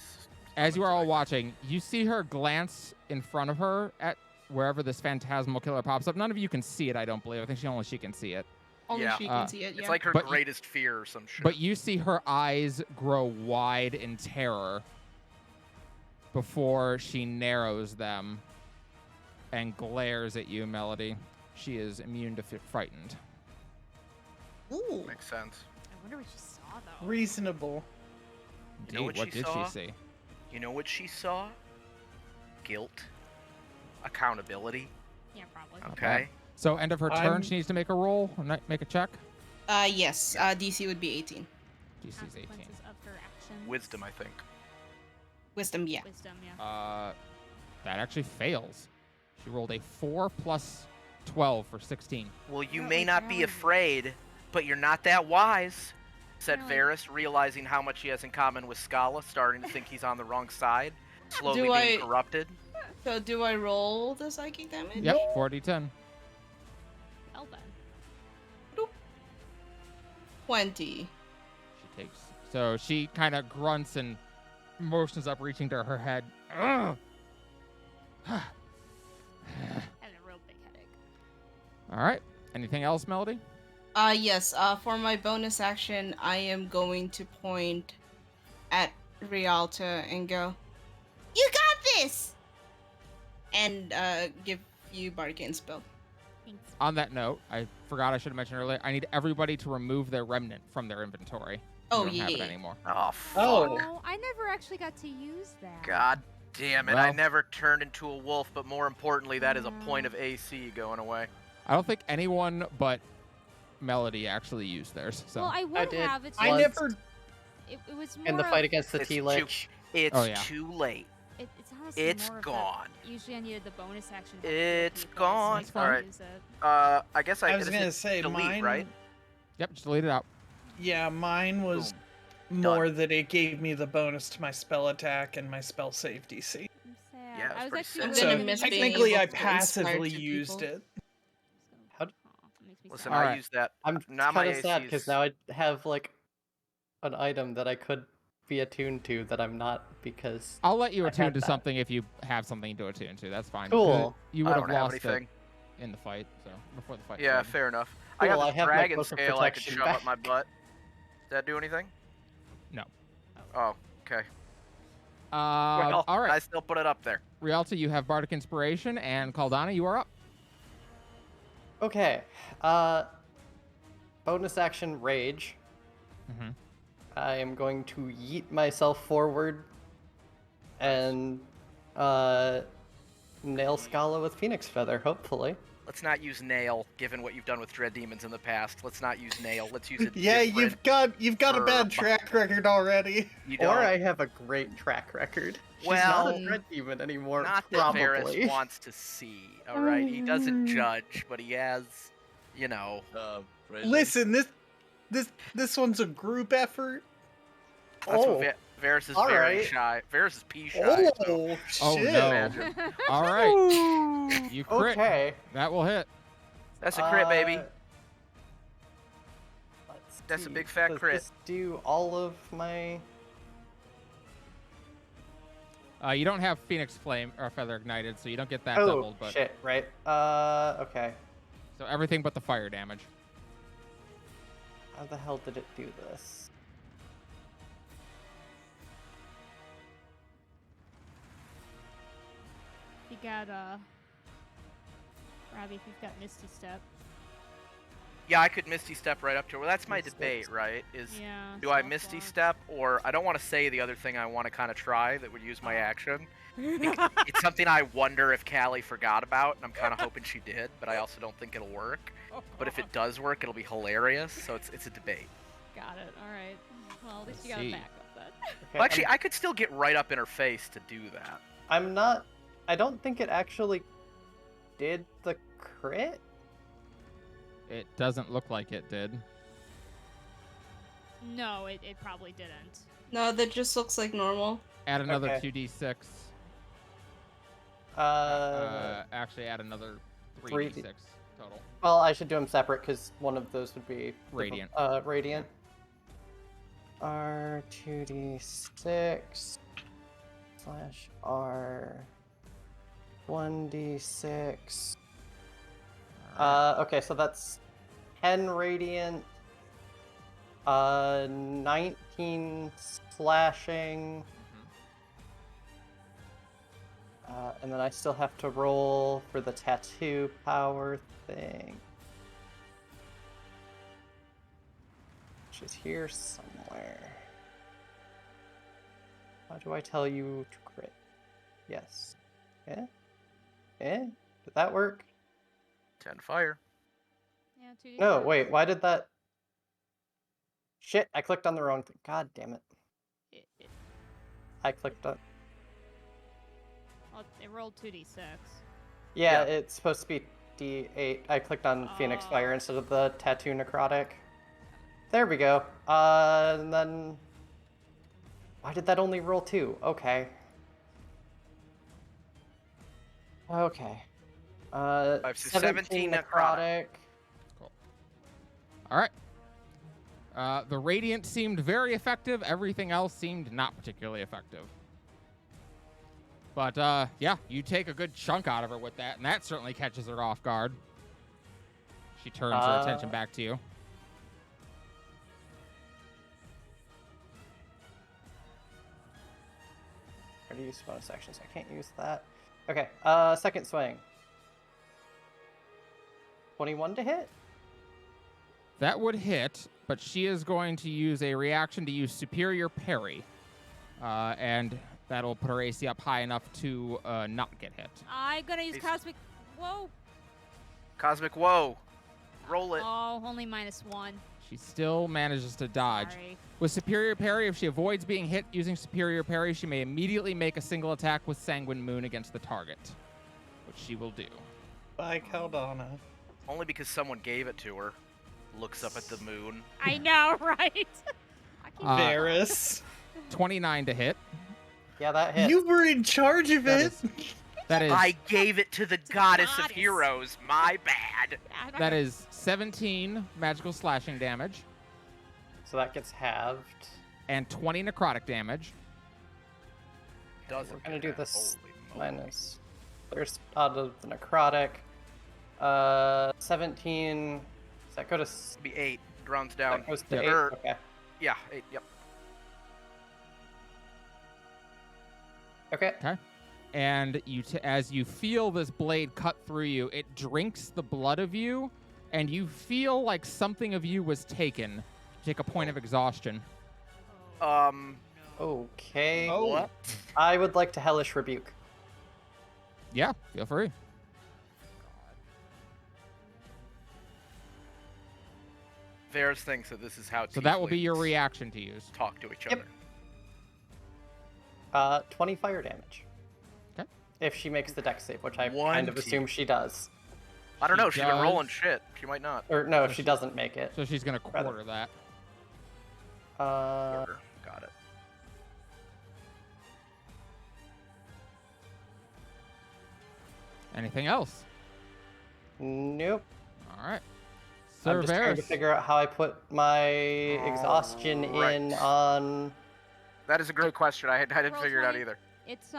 as you are all
stomach-like.
watching, you see her glance in front of her at wherever this phantasmal killer pops up. None of you can see it, I don't believe. I think only she can see it.
Only
Yeah.
she can see it. Yeah.
It's like her
But y-
greatest fear or some shit.
But you see her eyes grow wide in terror before she narrows them and glares at you, Melody. She is immune to frightened.
Ooh.
Makes sense.
I wonder what she saw though.
Reasonable.
You know
Indeed,
what
what
she
did
saw?
she see?
You know what she saw? Guilt. Accountability.
Yeah, probably.
Not
Okay.
bad. So end of her turn,
I'm-
she needs to make a roll, or make a check.
Yes. DC would be 18.
DC's 18.
Consequences of her actions.
Wisdom, I think.
Wisdom, yeah.
Wisdom, yeah.
That actually fails. She rolled a 4 plus 12 for 16.
Well, you
No,
may
it's
not be
really-
afraid, but you're not that wise, said
Really?
Varys, realizing how much he has in common with Skala, starting to think he's on the wrong side, slowly
Do
being
I-
corrupted.
So do I roll the psychic damage?
Yep, 4d10.
Well then.
20.
She takes. So she kind of grunts and motions up, reaching to her head. Ugh.
Had a real big headache.
All right. Anything else, Melody?
Yes. For my bonus action, I am going to point at Rialta and go,
You got this!
and give you Bardic spell.
Thanks.
On that note, I forgot I should have mentioned earlier. I need everybody to remove their remnant from their inventory.
Oh,
We don't have it
yeah.
anymore.
Oh, fuck.
Oh.
Oh, I never actually got to use that.
God damn it. I
Well-
never turned into a wolf, but more importantly, that is a point of AC going away.
I don't think anyone but Melody actually used theirs. So
Well, I would
did.
have. It's
I
Was-
just-
never.
It was more
In the
of-
fight against the
It's
T-Lich.
It's
Oh, yeah.
too late.
It's honestly
It's
more of
gone.
Usually I needed the bonus action. to
It's
heal people, so
gone.
I couldn't
Alright.
use it.
I guess
I was
it
gonna
is
say
delete,
mine.
right?
yep, just delete it out.
Yeah, mine was
Boom.
more
Done.
that it gave me the bonus to my spell attack and my spell save DC.
I'm sad.
Yeah, it was
I was
pretty
actually
sad.
I'm
really
gonna
gonna
miss
use
being
Technically,
able
I
to inspire
passively
two
used
people.
it.
How-
Makes me
Listen,
sad.
I
Alright.
use that.
I'm
Now my
kind of sad
AC
because
is-
now I have like an item that I could be attuned to that I'm not because
I'll let you
I
attune
had
to
that.
something if you have something to attune to. That's fine.
Cool.
because You would
I
have
don't have
lost it
anything.
in the fight, so before the fight.
Yeah,
started.
fair enough. I
Cool,
got
I
this
have my
dragon
cloak of
scale I could
protection
shove up my
back.
butt. Does that do anything?
No.
Oh, okay.
All
I
right.
still put it up there.
Rialta, you have Bardic Inspiration, and Caldana, you are up.
okay. Bonus action rage.
Mm-hmm.
I am going to yeet myself forward and nail Skala with Phoenix Feather, hopefully.
Let's not use nail, given what you've done with dread demons in the past. Let's not use nail. Let's use it.
Yeah, you've got a bad
for-
track record already.
You don't.
Or I have a great track record. She's
Well,
not a dread demon anymore,
Not that
probably.
Varys wants to see. All right, he doesn't judge, but he has, you know.
Listen, this one's a group effort.
That's
Oh,
what Varys is
all
very
right.
shy. Varys is pea shy. so
Oh,
Oh,
shit!
no.
imagine.
All right. You crit.
Okay.
That will hit.
That's a crit, baby.
Let's
That's a
see,
big fat
does
crit.
this do all of my?
You don't have Phoenix Flame or Feather Ignited, so you don't get that
Oh
doubled. But
shit! Right. Okay.
so everything but the fire damage.
How the hell did it do this?
got Robbie, if you've got Misty Step.
Yeah, I could Misty Step right up to her. Well, that's my
Misty
debate,
Step.
right? Is
Yeah.
do I
stealth
Misty
walk.
Step, or I don't want to say the other thing I want to kind of try that would use my action. It's something I wonder if Callie forgot about, and I'm kind of hoping she did, but I also don't think it'll work. But if it does work, it'll be hilarious, so it's a debate.
Got it. All right. Well, at least
Let's
you got a
see.
backup then.
Okay,
Well, actually, I could still get right up in her face to do that.
I'm not. I don't think it actually did the crit.
It doesn't look like it did.
No, it probably didn't.
No, that just looks like normal.
Add another
Okay.
2d6. Actually, add another 3d6 total.
Well, I should do them separate because one of those would be
Radiant.
Radiant. R2d6 / R 1d6. Okay, so that's 10 radiant, 19 slashing, and then I still have to roll for the tattoo power thing, which is here somewhere. How do I tell you to crit? Yes. Yeah? Did that work?
10 fire.
Yeah, 2d6.
No, wait, why did that... Shit, I clicked on the wrong thing. God damn it. I clicked on...
Well, it rolled 2d6.
Yeah,
Yeah.
it's supposed to be D8. I clicked on Phoenix Fire instead of the Tattoo Necrotic. There we go. And then... Why did that only roll 2? Okay. Okay.
I've 17 necrotic.
Cool. All right. The radiant seemed very effective. Everything else seemed not particularly effective. But yeah, you take a good chunk out of her with that, and that certainly catches her off guard. She turns her attention back to you.
I already used bonus action, so I can't use that. Okay, second swing. 21 to hit?
That would hit, but she is going to use a reaction to use Superior Parry. And that'll put her AC up high enough to not get hit.
I'm gonna use
AC.
Cosmic. Whoa.
Cosmic Woe. Roll it.
Oh, only -1.
She still manages to dodge.
Sorry.
With Superior Parry, if she avoids being hit using Superior Parry, she may immediately make a single attack with Sanguine Moon against the target, which she will do.
Bye, Caldana.
Only because someone gave it to her. Looks up at the moon.
I know, right? I keep
Varys.
29 to hit.
Yeah, that hits.
You were in charge of
That
it.
is, that is
I gave it to the goddess of
goddess.
heroes. My bad.
I'm not
that
gonna-
is 17 magical slashing damage
So that gets halved.
and 20 necrotic damage.
Doesn't
We're gonna
get
do
that.
this
Holy moly.
minus... There's out of the necrotic. 17... Does that go to...
It'd be 8. Rounds down.
That goes to
Yeah.
8?
Or-
Okay.
Yeah, 8. Yep.
Okay.
And as you feel this blade cut through you, it drinks the blood of you, and you feel like something of you was taken. Take a point of exhaustion.
Okay.
Oh.
What?
I would like to Hellish Rebuke.
Yeah, feel free.
Varys thinks that this is how
So that will be your
tieflings
reaction to use.
talk to each
Yep.
other.
20 fire damage.
Okay.
If she makes the dex save, which I
One
kind of assume she does.
I don't
She
know. She's been rolling
does.
shit. She might not.
Or no, if she doesn't make it.
So she's going to
Rather.
quarter that.
Uh,
Order. Got it.
Anything else?
nope.
All right.
I'm just trying to
Cerberus.
figure out how I put my exhaustion in
Alright.
on...
That is a great question. I didn't
Roll
figure it out
20.
either.
It's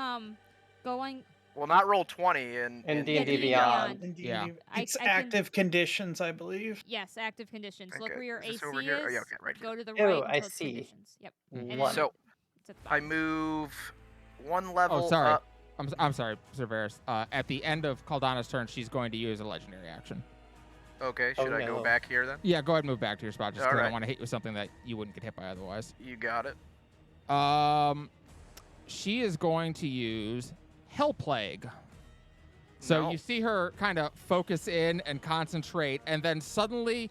going.
Well, not roll 20 in
In D&D
D&D
Beyond.
Indeed.
Yeah.
It's
I can-
active conditions, I believe.
Yes, active conditions. Look
Okay,
where your
is this
AC
over here? Oh,
is.
yeah, okay, right here.
Go to the
Oh,
right
I
until it's
see.
conditions. Yep.
Mhm.
And
One.
then
So
it's at the
I
bottom.
move one level
Oh, sorry.
up.
I'm sorry, Cerberus. At the end of Caldana's turn, she's going to use a legendary action.
Okay,
Oh,
should I go
no.
back here then?
Yeah, go ahead and move back to your spot, just because I
Alright.
don't want to hit you with something that you wouldn't get hit by otherwise.
You got it.
She is going to use Hell Plague. So
No.
you see her kind of focus in and concentrate, and then suddenly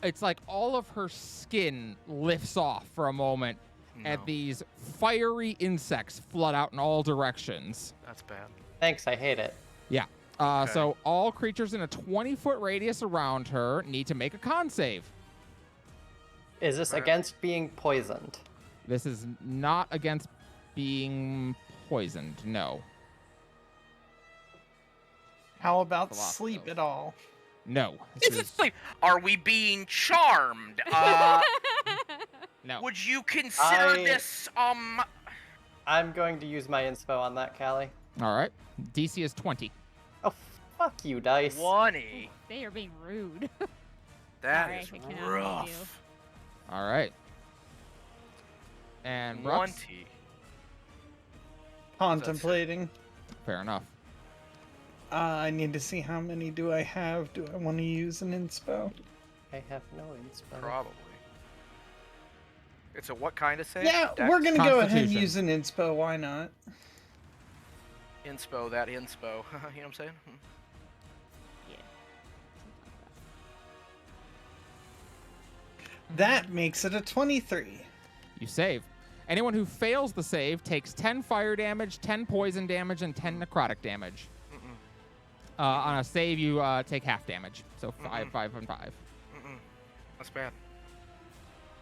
it's like all of her skin lifts off for a moment, and
No.
these fiery insects flood out in all directions.
That's bad.
Thanks, I hate it.
Yeah.
Okay.
So all creatures in a 20-foot radius around her need to make a con save.
Is this
Right.
against being poisoned?
This is not against being poisoned, no.
How about
A lot of
sleep
those.
at all?
No.
This is like, are we being charmed?
No.
Would you consider
I-
this,
I'm going to use my inspo on that, Callie.
All right. DC is 20.
Oh, fuck you, dice.
20?
They are being rude.
That
Sorry,
is
I cannot help you.
rough.
All right. And Brooks?
20.
Contemplating.
Fair enough.
I need to see how many do I have. Do I want to use an inspo?
I have no inspo.
Probably. It's a what kind of save?
Yeah,
Dex?
we're gonna go ahead and
Constitution.
use an inspo. Why not?
Inspo, that inspo. You know what I'm saying?
Yeah.
That makes it a 23.
You save. Anyone who fails the save takes 10 fire damage, 10 poison damage, and 10 necrotic damage.
Mm-mm.
On a save, you take half damage. So 5,
Mm-mm.
5, and 5.
Mm-mm. That's bad.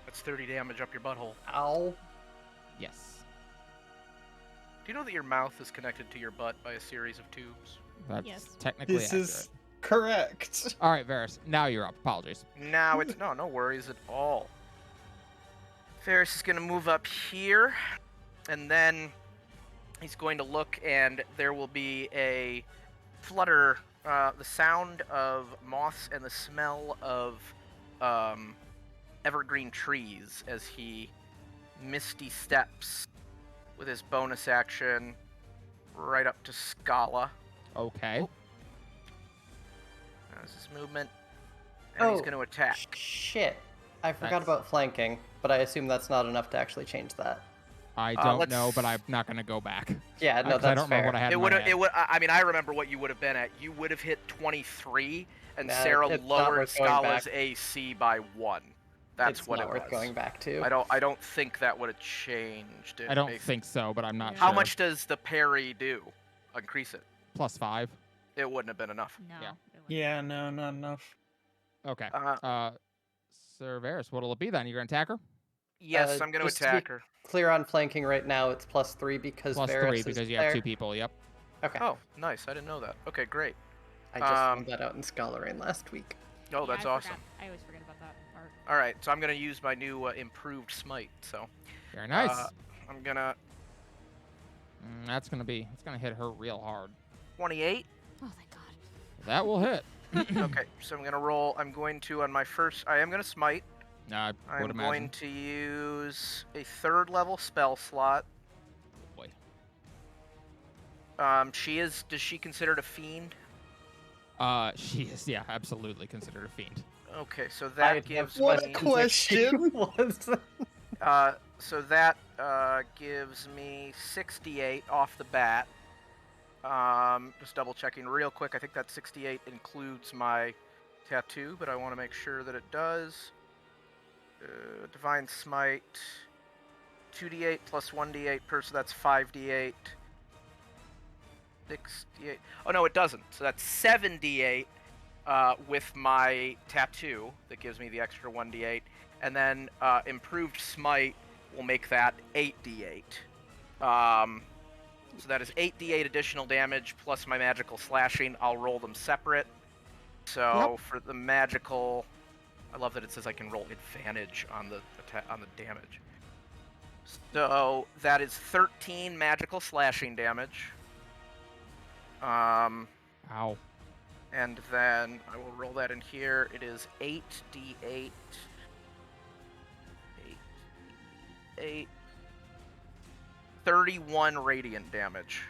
That's 30 damage up your butthole.
Ow.
Yes.
Do you know that your mouth is connected to your butt by a series of tubes?
That's
Yes.
technically
This
accurate.
is correct.
All right, Varys. Now you're up. Apologies.
Now it's no worries at all. Ferris is going to move up here, and then he's going to look, and there will be a flutter, the sound of moss and the smell of evergreen trees as he misty steps with his bonus action right up to Skala.
Okay.
That's his movement, and he's
Oh,
going to attack.
Shit. I forgot
That's-
about flanking, but I assume that's not enough to actually change that.
I don't know,
let's-
but I'm not going to go back.
Yeah, no,
'Cause I
that's
don't
fair.
remember what I had
It
in my
would have.
head.
It would. I mean, I remember what you would have been at. You would have hit 23, and
Nah,
Sarah
it's not
lowered
worth going
Skala's
back.
AC by 1. That's
It's
what
not
it
worth
was.
going back to.
I don't think that would have changed it.
I don't
based-
think so, but I'm not
Yeah.
sure.
How much does the parry do? Increase it.
+5.
It wouldn't have been enough.
No.
Yeah.
it wouldn't.
Yeah, no, not enough.
Okay.
Uh,
Sir Varys, what'll it be then? You're going to attack her?
yes, I'm going to
just to be
attack her.
Clear on flanking right now, it's +3 because
+3
Varys is
because you
there.
have 2 people. Yep.
Okay.
Oh, nice. I didn't know that. Okay, great.
I just
um,
found that out in Scholar Rain last week.
Oh,
Yeah,
that's
I
awesome.
forgot- I always forget about that part.
All right, so I'm going to use my new improved smite. So
Very nice.
I'm going to
That's going to hit her real hard.
28.
Oh, thank God.
That will hit.
Okay, so I'm going to roll. I'm going to on my first. I am going to smite.
I
I'm
would
going
imagine.
to use a 3rd level spell slot.
Boy.
She is. Does she considered a fiend?
She is, yeah, absolutely considered a fiend.
Okay, so
I
that
have
gives
What
no
a
me.
conviction she
question.
was.
So that gives me 68 off the bat. Just double checking real quick. I think that 68 includes my tattoo, but I want to make sure that it does. Divine Smite. 2d8 plus 1d8 per, so that's 5d8. 68. Oh no, it doesn't. So that's 7d8 with my tattoo that gives me the extra 1d8, and then improved smite will make that 8d8. So that is 8d8 additional damage plus my magical slashing. I'll roll them separate. So for the magical, I love that it says I can roll advantage on the damage. So that is 13 magical slashing damage.
Ow.
And then I will roll that in here. It is 8d8. 8. 31 radiant damage.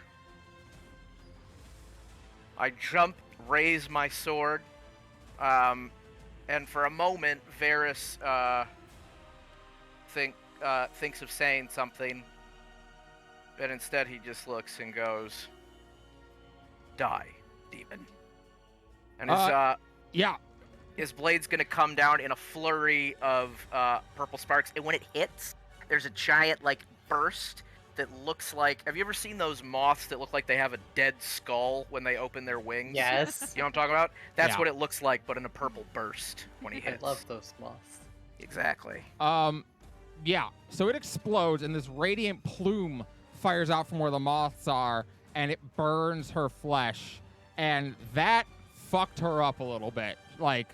I jump, raise my sword, and for a moment, Varys thinks of saying something, but instead he just looks and goes, "Die, demon." And
Yeah.
his blade's gonna come down in a flurry of purple sparks, and when it hits, there's a giant burst that looks like. Have you ever seen those moths that look like they have a dead skull when they open their wings?
Yes.
You know what I'm talking about? That's
Yeah.
what it looks like, but in a purple burst when he
I
hits.
love those moths.
Exactly.
Yeah. So it explodes, and this radiant plume fires out from where the moths are, and it burns her flesh, and that fucked her up a little bit. Like,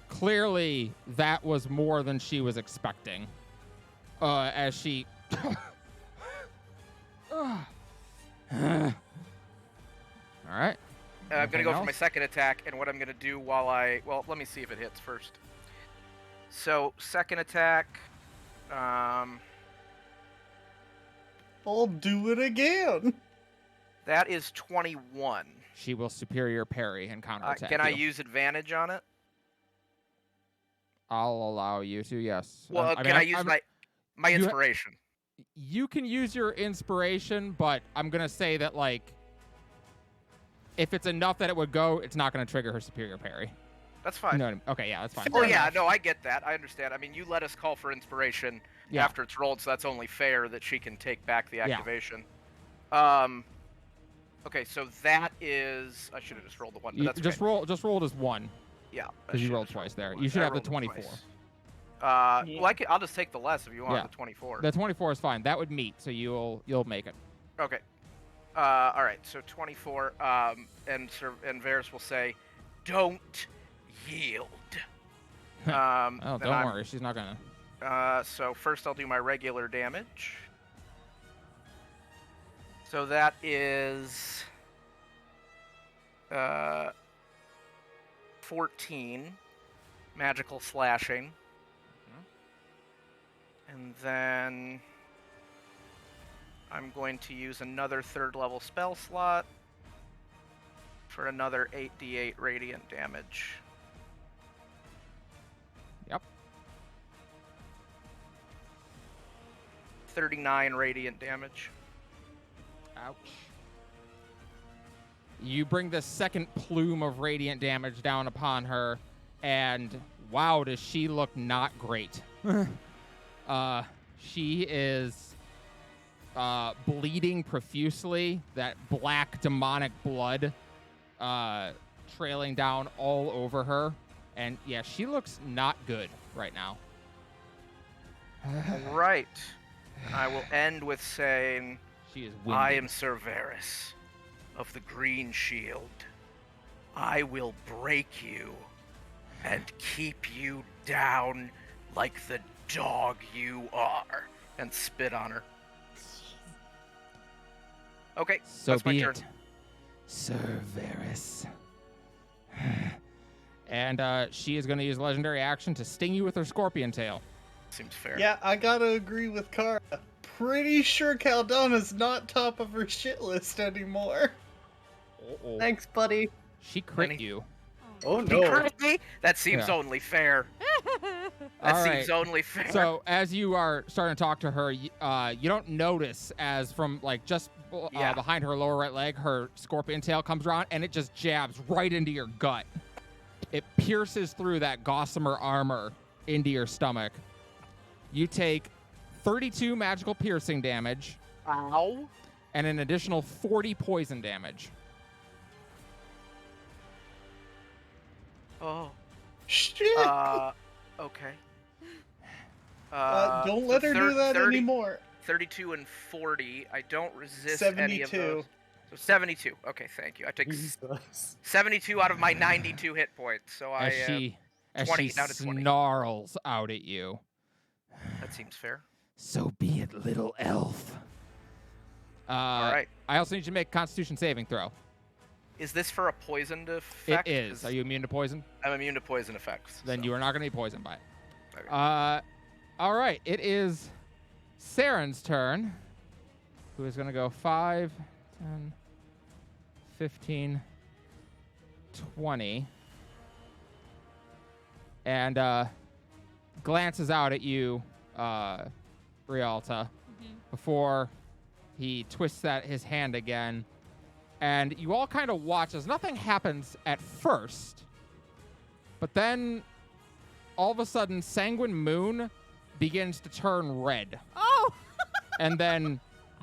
clearly, that was more than she was expecting. As she. All right.
I'm gonna
Anything
go for my
else?
second attack, and what I'm gonna do while let me see if it hits first. So second attack,
I'll do it again.
that is 21.
She will superior parry and counterattack.
Can I
you.
use advantage on it?
I'll allow you to. Yes.
Well, can I use my
you ha-
inspiration?
You can use your inspiration, but I'm gonna say that if it's enough that it would go, it's not gonna trigger her superior parry.
That's fine.
You know what I mean? Okay, yeah, that's fine.
Oh yeah, no, I get that. I understand. I mean, you let us call for inspiration
Yeah.
after it's rolled, so that's only fair that she can take back the
Yeah.
activation. Okay, so that is. I should have just rolled the one, but
You
that's
just
okay.
Just roll it as one,
Yeah.
because you rolled twice there. You should have the 24.
Well, I'll just take the less if you want
Yeah.
the 24.
The 24 is fine. That would meet, so you'll make it.
Okay. All right. So 24. And Varys will say, "Don't yield."
Oh,
then
don't worry, she's not gonna.
So first I'll do my regular damage. So that is 14 magical slashing. And then I'm going to use another 3rd level spell slot for another 8d8 radiant damage.
Yep.
39 radiant damage.
Ouch. You bring the second plume of radiant damage down upon her, and wow, does she look not great. She is bleeding profusely, that black demonic blood trailing down all over her. And yeah, she looks not good right now.
All right. I will end with saying,
She is
I
winded.
am Sir Varys of the Green Shield. I will break you and keep you down like the dog you are. And spit on her. Okay,
So
that's my
be
turn.
it, Sir Varys. And she is going to use legendary action to sting you with her scorpion tail.
Seems fair.
Yeah, I gotta agree with Kara. Pretty sure Caldana's not top of her shit list anymore.
Uh-oh.
Thanks, buddy.
She crit
Any-
you.
Oh
He
no.
crit me? That seems
Yeah.
only fair. That
All
seems
right.
only fair.
So as you are starting to talk to her, you don't notice as from just
Yeah.
behind her lower right leg, her scorpion tail comes around and it just jabs right into your gut. It pierces through that gossamer armor into your stomach. You take 32 magical piercing damage
Ow.
and an additional 40 poison damage.
Oh.
Shit.
Okay.
Don't let her do that
30,
anymore.
32 and 40. I don't resist any of
72.
those. So 72. Okay, thank you. I took
Jesus.
72 out of my 92 hit points. So
As she
20 down to 20.
snarls out at you.
That seems fair.
So be it, little elf.
All right.
I also need you to make a Constitution saving throw.
Is this for a poisoned effect?
It is. Are you immune to poison?
I'm immune to poison effects.
Then
so.
you are not going to be poisoned by it.
Okay.
All right. It is Saren's turn, who is going to go 5, 10, 15, 20. And glances out at you, Rialta, before he twists his hand again. And you all kind of watch as nothing happens at first. But then, all of a sudden, Sanguine Moon begins to turn red.
Oh!
And then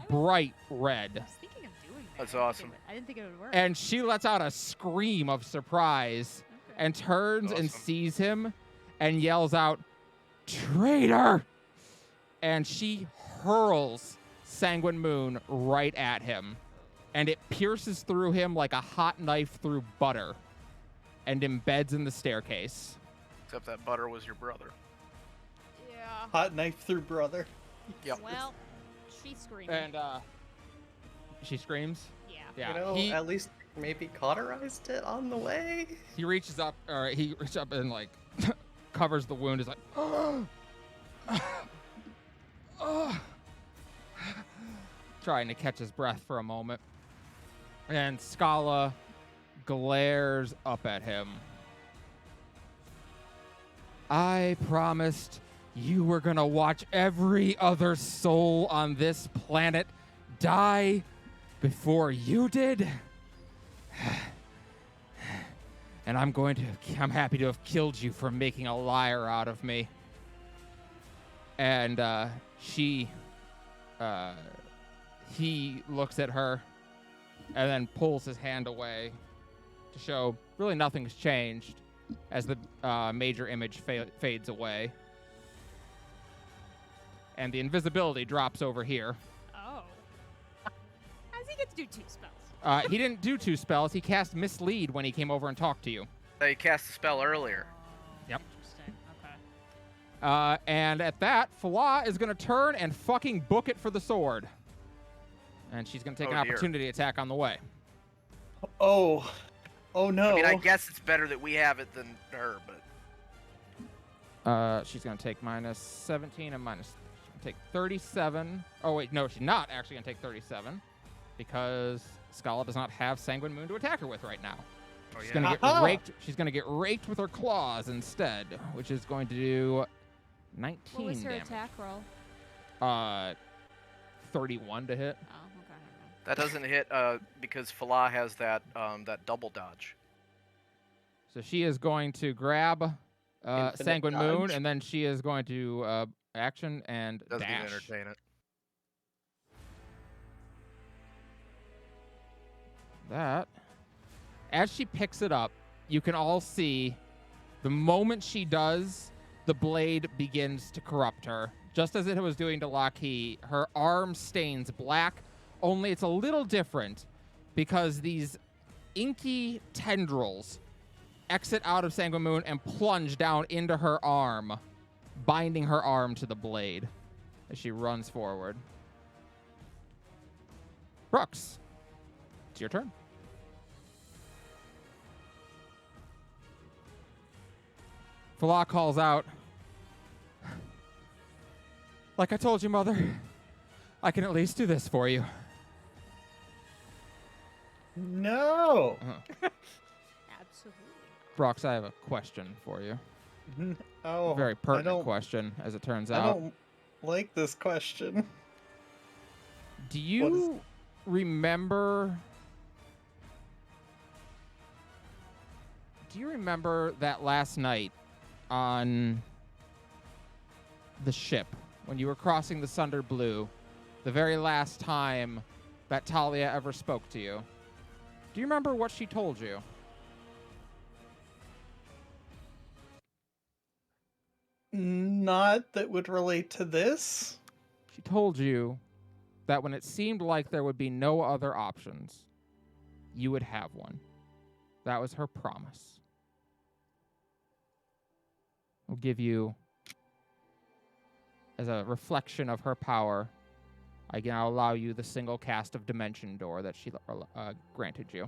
bright red.
I was thinking of doing that.
That's awesome.
I didn't think it would work.
And she lets out a scream of surprise and turns and
Awesome.
sees him and yells out, "Traitor!" And she hurls Sanguine Moon right at him. And it pierces through him like a hot knife through butter and embeds in the staircase.
Except that butter was your brother.
Yeah.
Hot knife through brother.
Yep.
Well, she's screaming.
And she screams.
Yeah.
Yeah.
You know,
he,
at least maybe cauterized it on the way.
he reaches up, and like covers the wound. Is like, trying to catch his breath for a moment. And Skala glares up at him. I promised you were gonna watch every other soul on this planet die before you did. And I'm happy to have killed you for making a liar out of me. And he looks at her and then pulls his hand away to show really nothing's changed as the major image fades away. And the invisibility drops over here.
Oh. How does he get to do 2 spells?
He didn't do 2 spells. He cast Mislead when he came over and talked to you.
They cast the spell earlier.
Yep.
Interesting. Okay.
And at that, Fala is going to turn and fucking book it for the sword. And she's going to take
Oh,
an
dear.
opportunity attack on the way.
Oh. Oh no.
I mean, I guess it's better that we have it than her, but
She's going to take minus 17 and minus... She's going to take 37. Oh, wait, no, she's not actually going to take 37 because Skala does not have Sanguine Moon to attack her with right now.
oh,
She's
yeah.
going to get
Aha!
raked. She's going to get raked with her claws instead, which is going to do 19
What was her
damage.
attack roll?
31 to hit.
Oh, okay. Never mind.
That doesn't hit because Fala has that double dodge.
So she is going to grab
Infinite
Sanguine Moon,
dodge.
and then she is going to action and
Doesn't even
dash.
entertain it.
That. As she picks it up, you can all see the moment she does, the blade begins to corrupt her. Just as it was doing to Lockheed, her arm stains black, only it's a little different because these inky tendrils exit out of Sanguine Moon and plunge down into her arm, binding her arm to the blade as she runs forward. Brooks, it's your turn. Fala calls out, "Like I told you, Mother, I can at least do this for you."
No.
Absolutely.
Brox, I have a question for you.
Oh.
A very
I
pertinent
don't,
question, as it turns
I
out.
don't like this question.
Do you remember... Do you remember that last night on the ship when you were crossing the Sunder Blue, the very last time that Talia ever spoke to you? Do you remember what she told you?
Not that would relate to this.
She told you that when it seemed like there would be no other options, you would have one. That was her promise. I'll give you, as a reflection of her power, I can now allow you the single cast of Dimension Door that she granted you.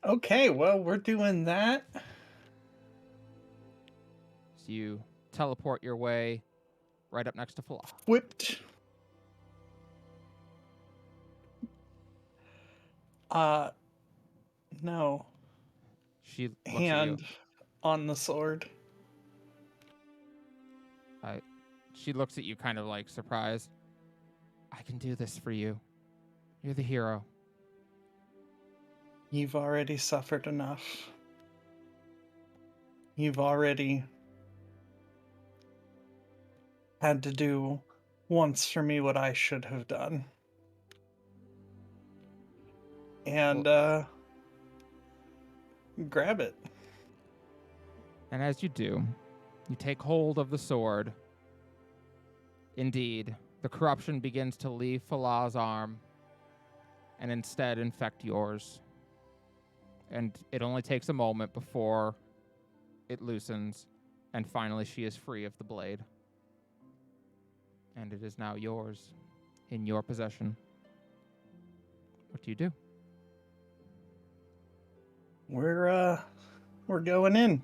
Okay, well, we're doing that.
So you teleport your way right up next to Fala.
Whipped. No.
She looks
Hand
at
on the sword.
you. She looks at you kind of like surprised. I can do this for you. You're the hero.
You've already suffered enough. You've already had to do once for me what I should have done. And, grab it.
And as you do, you take hold of the sword. Indeed, the corruption begins to leave Falah's arm and instead infect yours. And it only takes a moment before it loosens, and finally she is free of the blade. And it is now yours, in your possession. What do you do?
We're going in.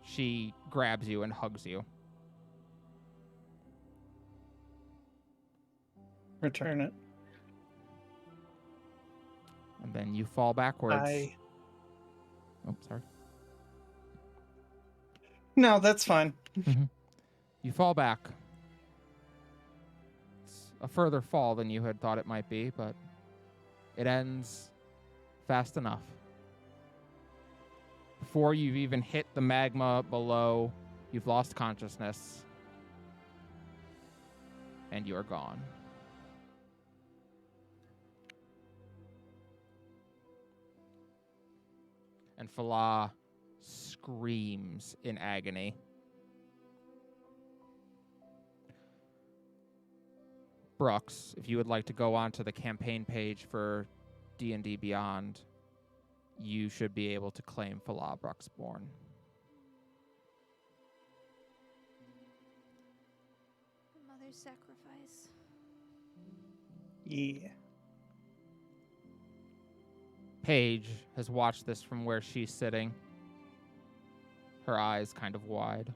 She grabs you and hugs you.
Return it.
And then you fall backwards. Oh, sorry.
No, that's fine.
You fall back. It's a further fall than you had thought it might be, but it ends fast enough. Before you've even hit the magma below, you've lost consciousness. And you are gone. And Falah screams in agony. Brooks, if you would like to go onto the campaign page for D&D Beyond, you should be able to claim Falah Bruxborn.
Mother's sacrifice.
Yeah.
Paige has watched this from where she's sitting, her eyes kind of wide.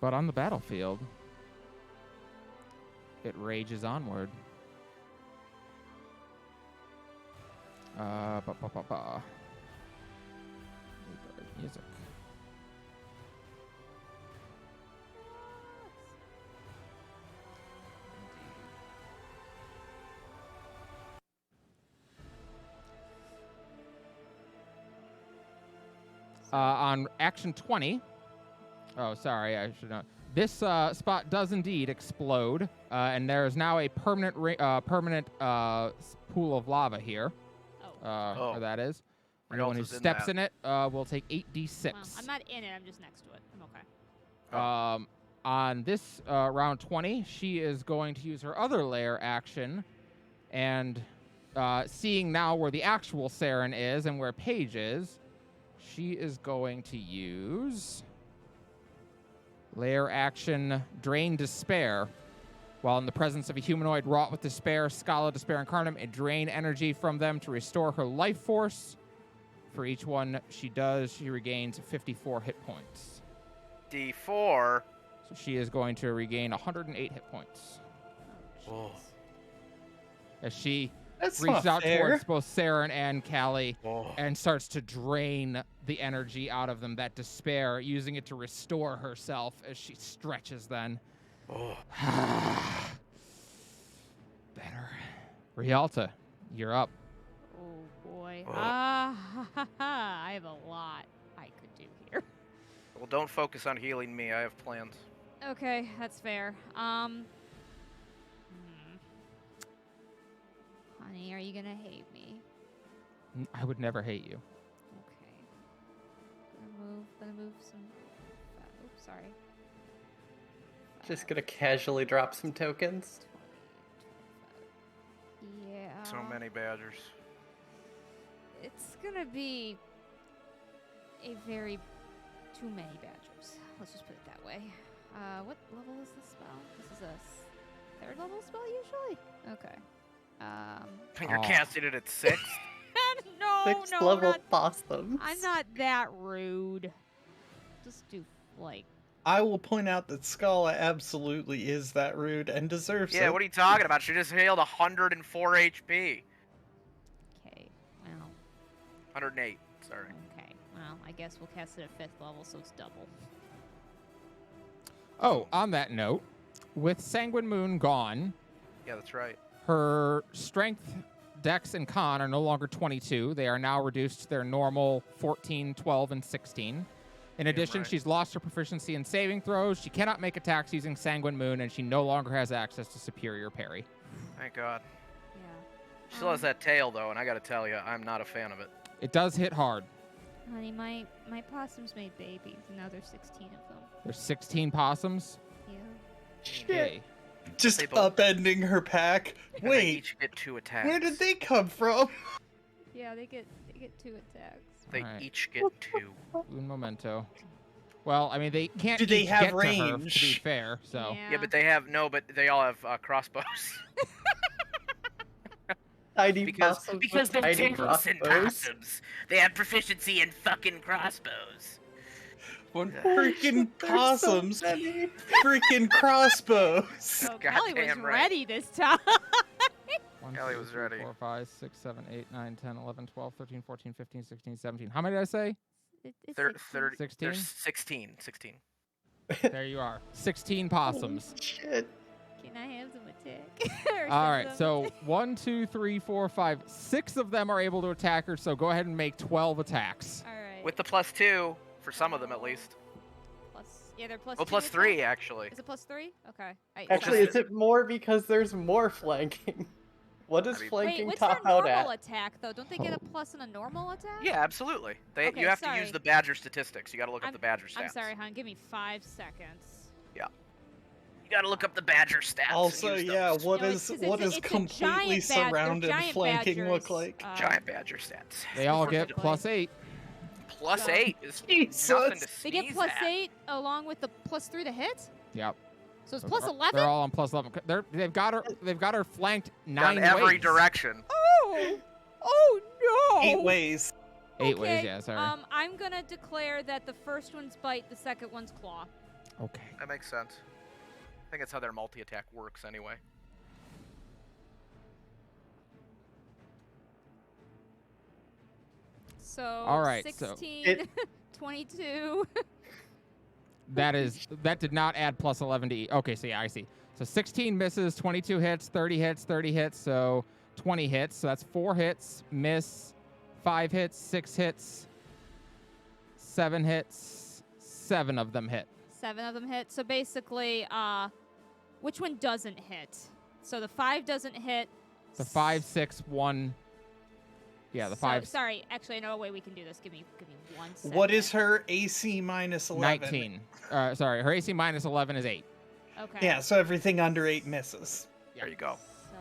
But on the battlefield, it rages onward. Music. On action 20. Oh, sorry, I should not. This spot does indeed explode, and there is now a permanent pool of lava here. Where that is. Anyone who steps in it will take 8d6.
Well, I'm not in it. I'm just next to it. I'm okay.
On this round 20, she is going to use her other lair action, and seeing now where the actual Saren is and where Paige is, she is going to use lair action Drain Despair. While in the presence of a humanoid wrought with despair, Skala, Despair Incarnate, and drain energy from them to restore her life force. For each one she does, she regains 54 hit points.
D4.
So she is going to regain 108 hit points.
Oh.
As she
That's
reaches
not
out
fair.
towards both Saren and Callie
Oh.
and starts to drain the energy out of them, that despair, using it to restore herself as she stretches then.
Oh.
Better. Rialta, you're up.
Oh boy.
Oh.
I have a lot I could do here.
Well, don't focus on healing me. I have plans.
Okay, that's fair. Honey, are you gonna hate me?
I would never hate you.
Okay. Gonna move some. Oops, sorry.
Just gonna casually drop some tokens.
20, 25. Yeah.
So many badgers.
It's gonna be a very too many badgers. Let's just put it that way. What level is this spell? This is a third level spell usually. Okay.
You're
Oh.
casting it at 6?
No,
Sixth
not,
level boss them.
I'm not that rude. Just do like.
I will point out that Skala absolutely is that rude and deserves it.
Yeah, what are you talking about? She just healed 104 HP.
Okay, well,
108, sorry.
okay. Well, I guess we'll cast it at 5th level, so it's double.
Oh, on that note, with Sanguine Moon gone,
Yeah, that's right.
her strength, dex, and con are no longer 22. They are now reduced to their normal 14, 12, and 16. In addition,
right.
she's lost her proficiency in saving throws. She cannot make attacks using Sanguine Moon, and she no longer has access to Superior Parry.
Thank God.
Yeah.
She still has that tail, though, and I gotta tell you, I'm not a fan of it.
It does hit hard.
Honey, my possums made babies, and now there's 16 of them.
There's 16 possums.
Yeah.
Okay.
Just
They both-
upending her pack.
And they
Wait,
each get 2 attacks.
where did they come from?
Yeah, they get 2 attacks.
They
Alright.
each get 2.
Un momento. Well, I mean, they can't
Do they
each
have
get to her, to be
range?
fair, so.
Yeah, but they have but they all have crossbows.
Tiny
because
possums
because
with
they're
tiny
tails and
crossbows.
possums. They have proficiency in fucking crossbows.
One freaking
There's so
possums,
many.
freaking crossbows.
So Kelly was
Goddamn right.
ready this time.
1,
Kelly
2,
was
3,
ready.
4, 5, 6, 7, 8, 9, 10, 11, 12, 13, 14, 15, 16, 17. How many did I say?
It's
Thir-
16.
30
16?
There's 16.
There you are. 16 possums.
Shit.
Can I have some attack? Or
All right,
some-
so 1, 2, 3, 4, 5, 6 of them are able to attack her, so go ahead and make 12 attacks.
All right.
With the +2 for some of them at least.
Yeah, they're plus.
Well,
2
+3
attack?
actually.
Is it +3? Okay.
Actually,
just-
is it more because there's more flanking? What does
I mean-
flanking
Wait, what's their
top out
normal
at?
attack though? Don't they get a plus in a normal attack?
Yeah, absolutely.
Okay,
you have to
sorry.
use the Badger statistics. You got to look up the Badger stats.
I'm sorry, hon. Give me 5 seconds.
You got to look up the Badger stats. and
Also,
use
yeah,
those.
what
No,
is
it's
what does
a
completely
giant they're
surrounded
giant
flanking look
badgers,
like?
Giant Badger stats.
They all get
Specifically.
+8.
+8 is
Jesus.
nothing to
They get
sneeze
plus
at.
8 along with the +3 to hit.
Yep.
So it's
So
plus
they're-
11.
They're all on +11. They've got her flanked 9
Down every
ways.
direction.
Oh! Oh no!
8 ways.
8 ways,
Okay,
yeah, sorry.
I'm gonna declare that the first one's bite, the second one's claw.
Okay.
That makes sense. I think that's how their multi-attack works anyway.
So
All right, so
16, 22.
That did not add +11 to E. Okay, so yeah, I see. So 16 misses, 22 hits, 30 hits, 30 hits, so 20 hits. So that's 4 hits, miss, 5 hits, 6 hits, 7 hits, 7 of them hit.
7 of them hit. So basically, which one doesn't hit? So the 5 doesn't hit.
The 5, 6, 1. Yeah, the
So-
5.
Sorry, actually, I know a way we can do this. Give me 1 second.
What is her AC minus 11?
19. Sorry, her AC minus 11 is 8.
Okay.
Yeah, so everything under 8 misses.
There you go.
So,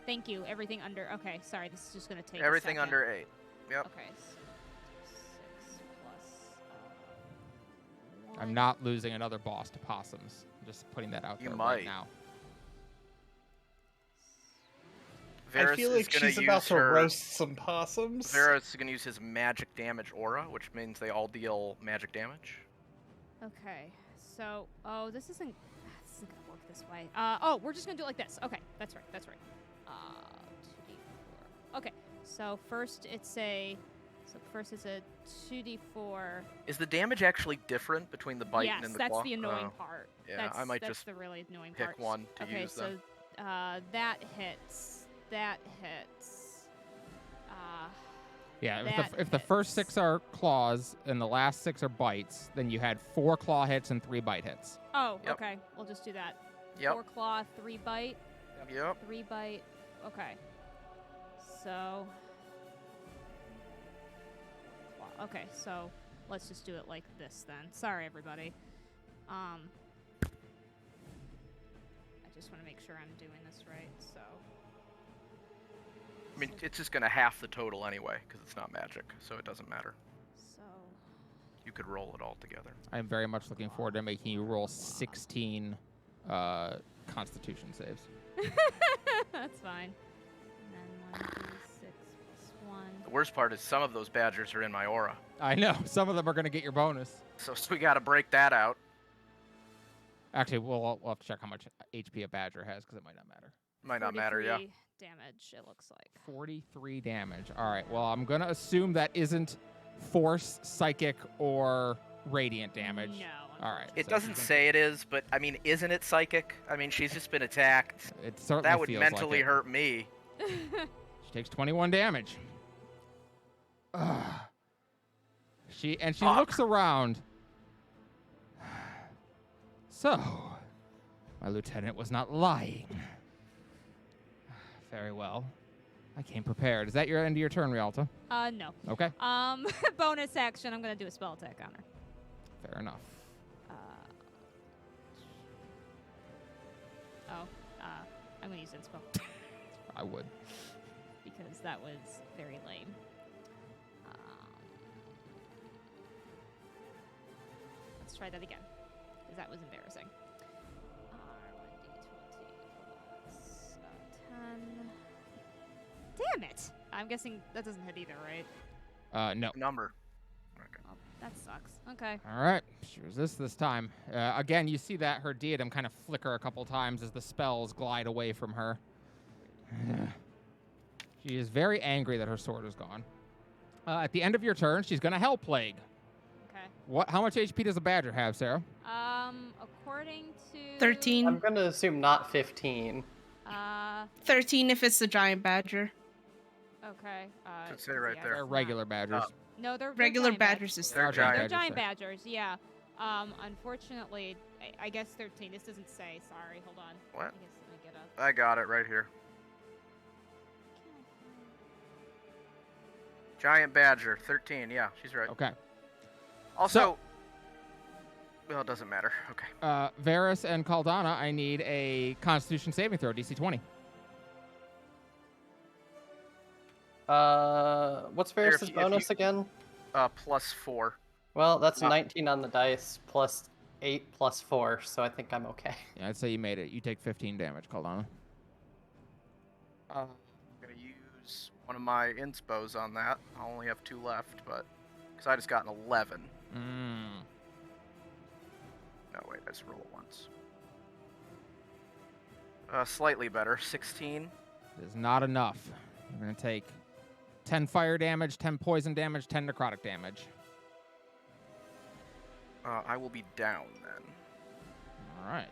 thank you. Everything under. Okay, sorry. This is just gonna take.
Everything
a second.
under 8. Yep.
Okay. 6 plus.
I'm
1.
not losing another boss to possums. I'm just putting that out
You
there
might.
right now.
Varus
I feel
is
like
gonna
she's about
use
to
her-
roast some possums.
Varus is going to use his magic damage aura, which means they all deal magic damage.
Okay. So, this isn't gonna work this way. We're just gonna do it like this. Okay, that's right. 2d4. Okay. So first it's a 2d4.
Is the damage actually different between the bite
Yes,
and the
that's
claw?
the annoying
Oh,
part.
yeah, I might
that's
just
the really annoying
pick
part.
one to
Okay,
use
so
then.
that hits. That hits.
Yeah,
That
if the first
hits.
6 are claws and the last 6 are bites, then you had 4 claw hits and 3 bite hits.
Oh,
Yep.
okay. We'll just do that.
Yep.
4 claw, 3 bite.
Yep.
3 bite. Okay. So. Okay, so let's just do it like this then. Sorry, everybody. I just want to make sure I'm doing this right. So.
I mean, it's just going to half the total anyway, because it's not magic, so it doesn't matter.
So.
You could roll it all together.
I'm very much looking forward to making you roll 16 Constitution saves.
That's fine. And then 1d6 plus 1.
The worst part is some of those badgers are in my aura,
I know some of them are going to get your bonus.
so we got to break that out.
Actually, we'll have to check how much HP a badger has because it might not matter.
Might not matter, yeah.
43 damage, it looks like.
43 damage. All right. Well, I'm gonna assume that isn't force, psychic, or radiant damage.
No.
All right.
It
so
doesn't
she's
say it is, but I mean, isn't it psychic? I mean, she's just been attacked.
It certainly
That would
feels
mentally
like it.
hurt me.
She takes 21 damage. Ugh. She
Fuck.
looks around. So, my lieutenant was not lying. Very well. I came prepared. Is that your end of your turn, Rialto?
No.
Okay.
Bonus action, I'm gonna do a spell attack on her.
Fair enough.
I'm gonna use inspo
I would.
because that was very lame. Let's try that again, because that was embarrassing. 1d20 plus 10. Damn it! I'm guessing that doesn't hit either, right?
No.
Number. Okay.
Well, that sucks. Okay.
All right. She resists this time. Again, you see that her diadem kind of flicker a couple times as the spells glide away from her. She is very angry that her sword is gone. At the end of your turn, she's going to Hell Plague.
Okay.
How much HP does a badger have, Sarah?
According to
13.
I'm gonna assume not 15.
13 if it's the giant badger.
Okay.
Should say right
yeah,
there.
They're
it's
regular badgers.
No, they're
Regular
giant
badgers is
They're
13.
giant.
They're
badgers,
giant
sorry.
badgers, yeah. Unfortunately, I guess 13. This doesn't say. Sorry, hold on.
What?
I guess let me get up.
I got it right here. Giant badger, 13. Yeah, she's right.
Okay.
Also, well, it doesn't matter. Okay.
Varys and Caldana, I need a Constitution saving throw, DC 20.
What's
Here,
Varys' bonus again?
+4.
Well, that's 19 on the dice plus 8 plus 4, so I think I'm okay.
Yeah, I'd say you made it. You take 15 damage, Caldana.
I'm gonna use one of my inspos on that. I only have 2 left, but because I just got an 11. No, wait, I just roll it once. Slightly better, 16.
It is not enough. You're going to take 10 fire damage, 10 poison damage, 10 necrotic damage.
I will be down then.
All right.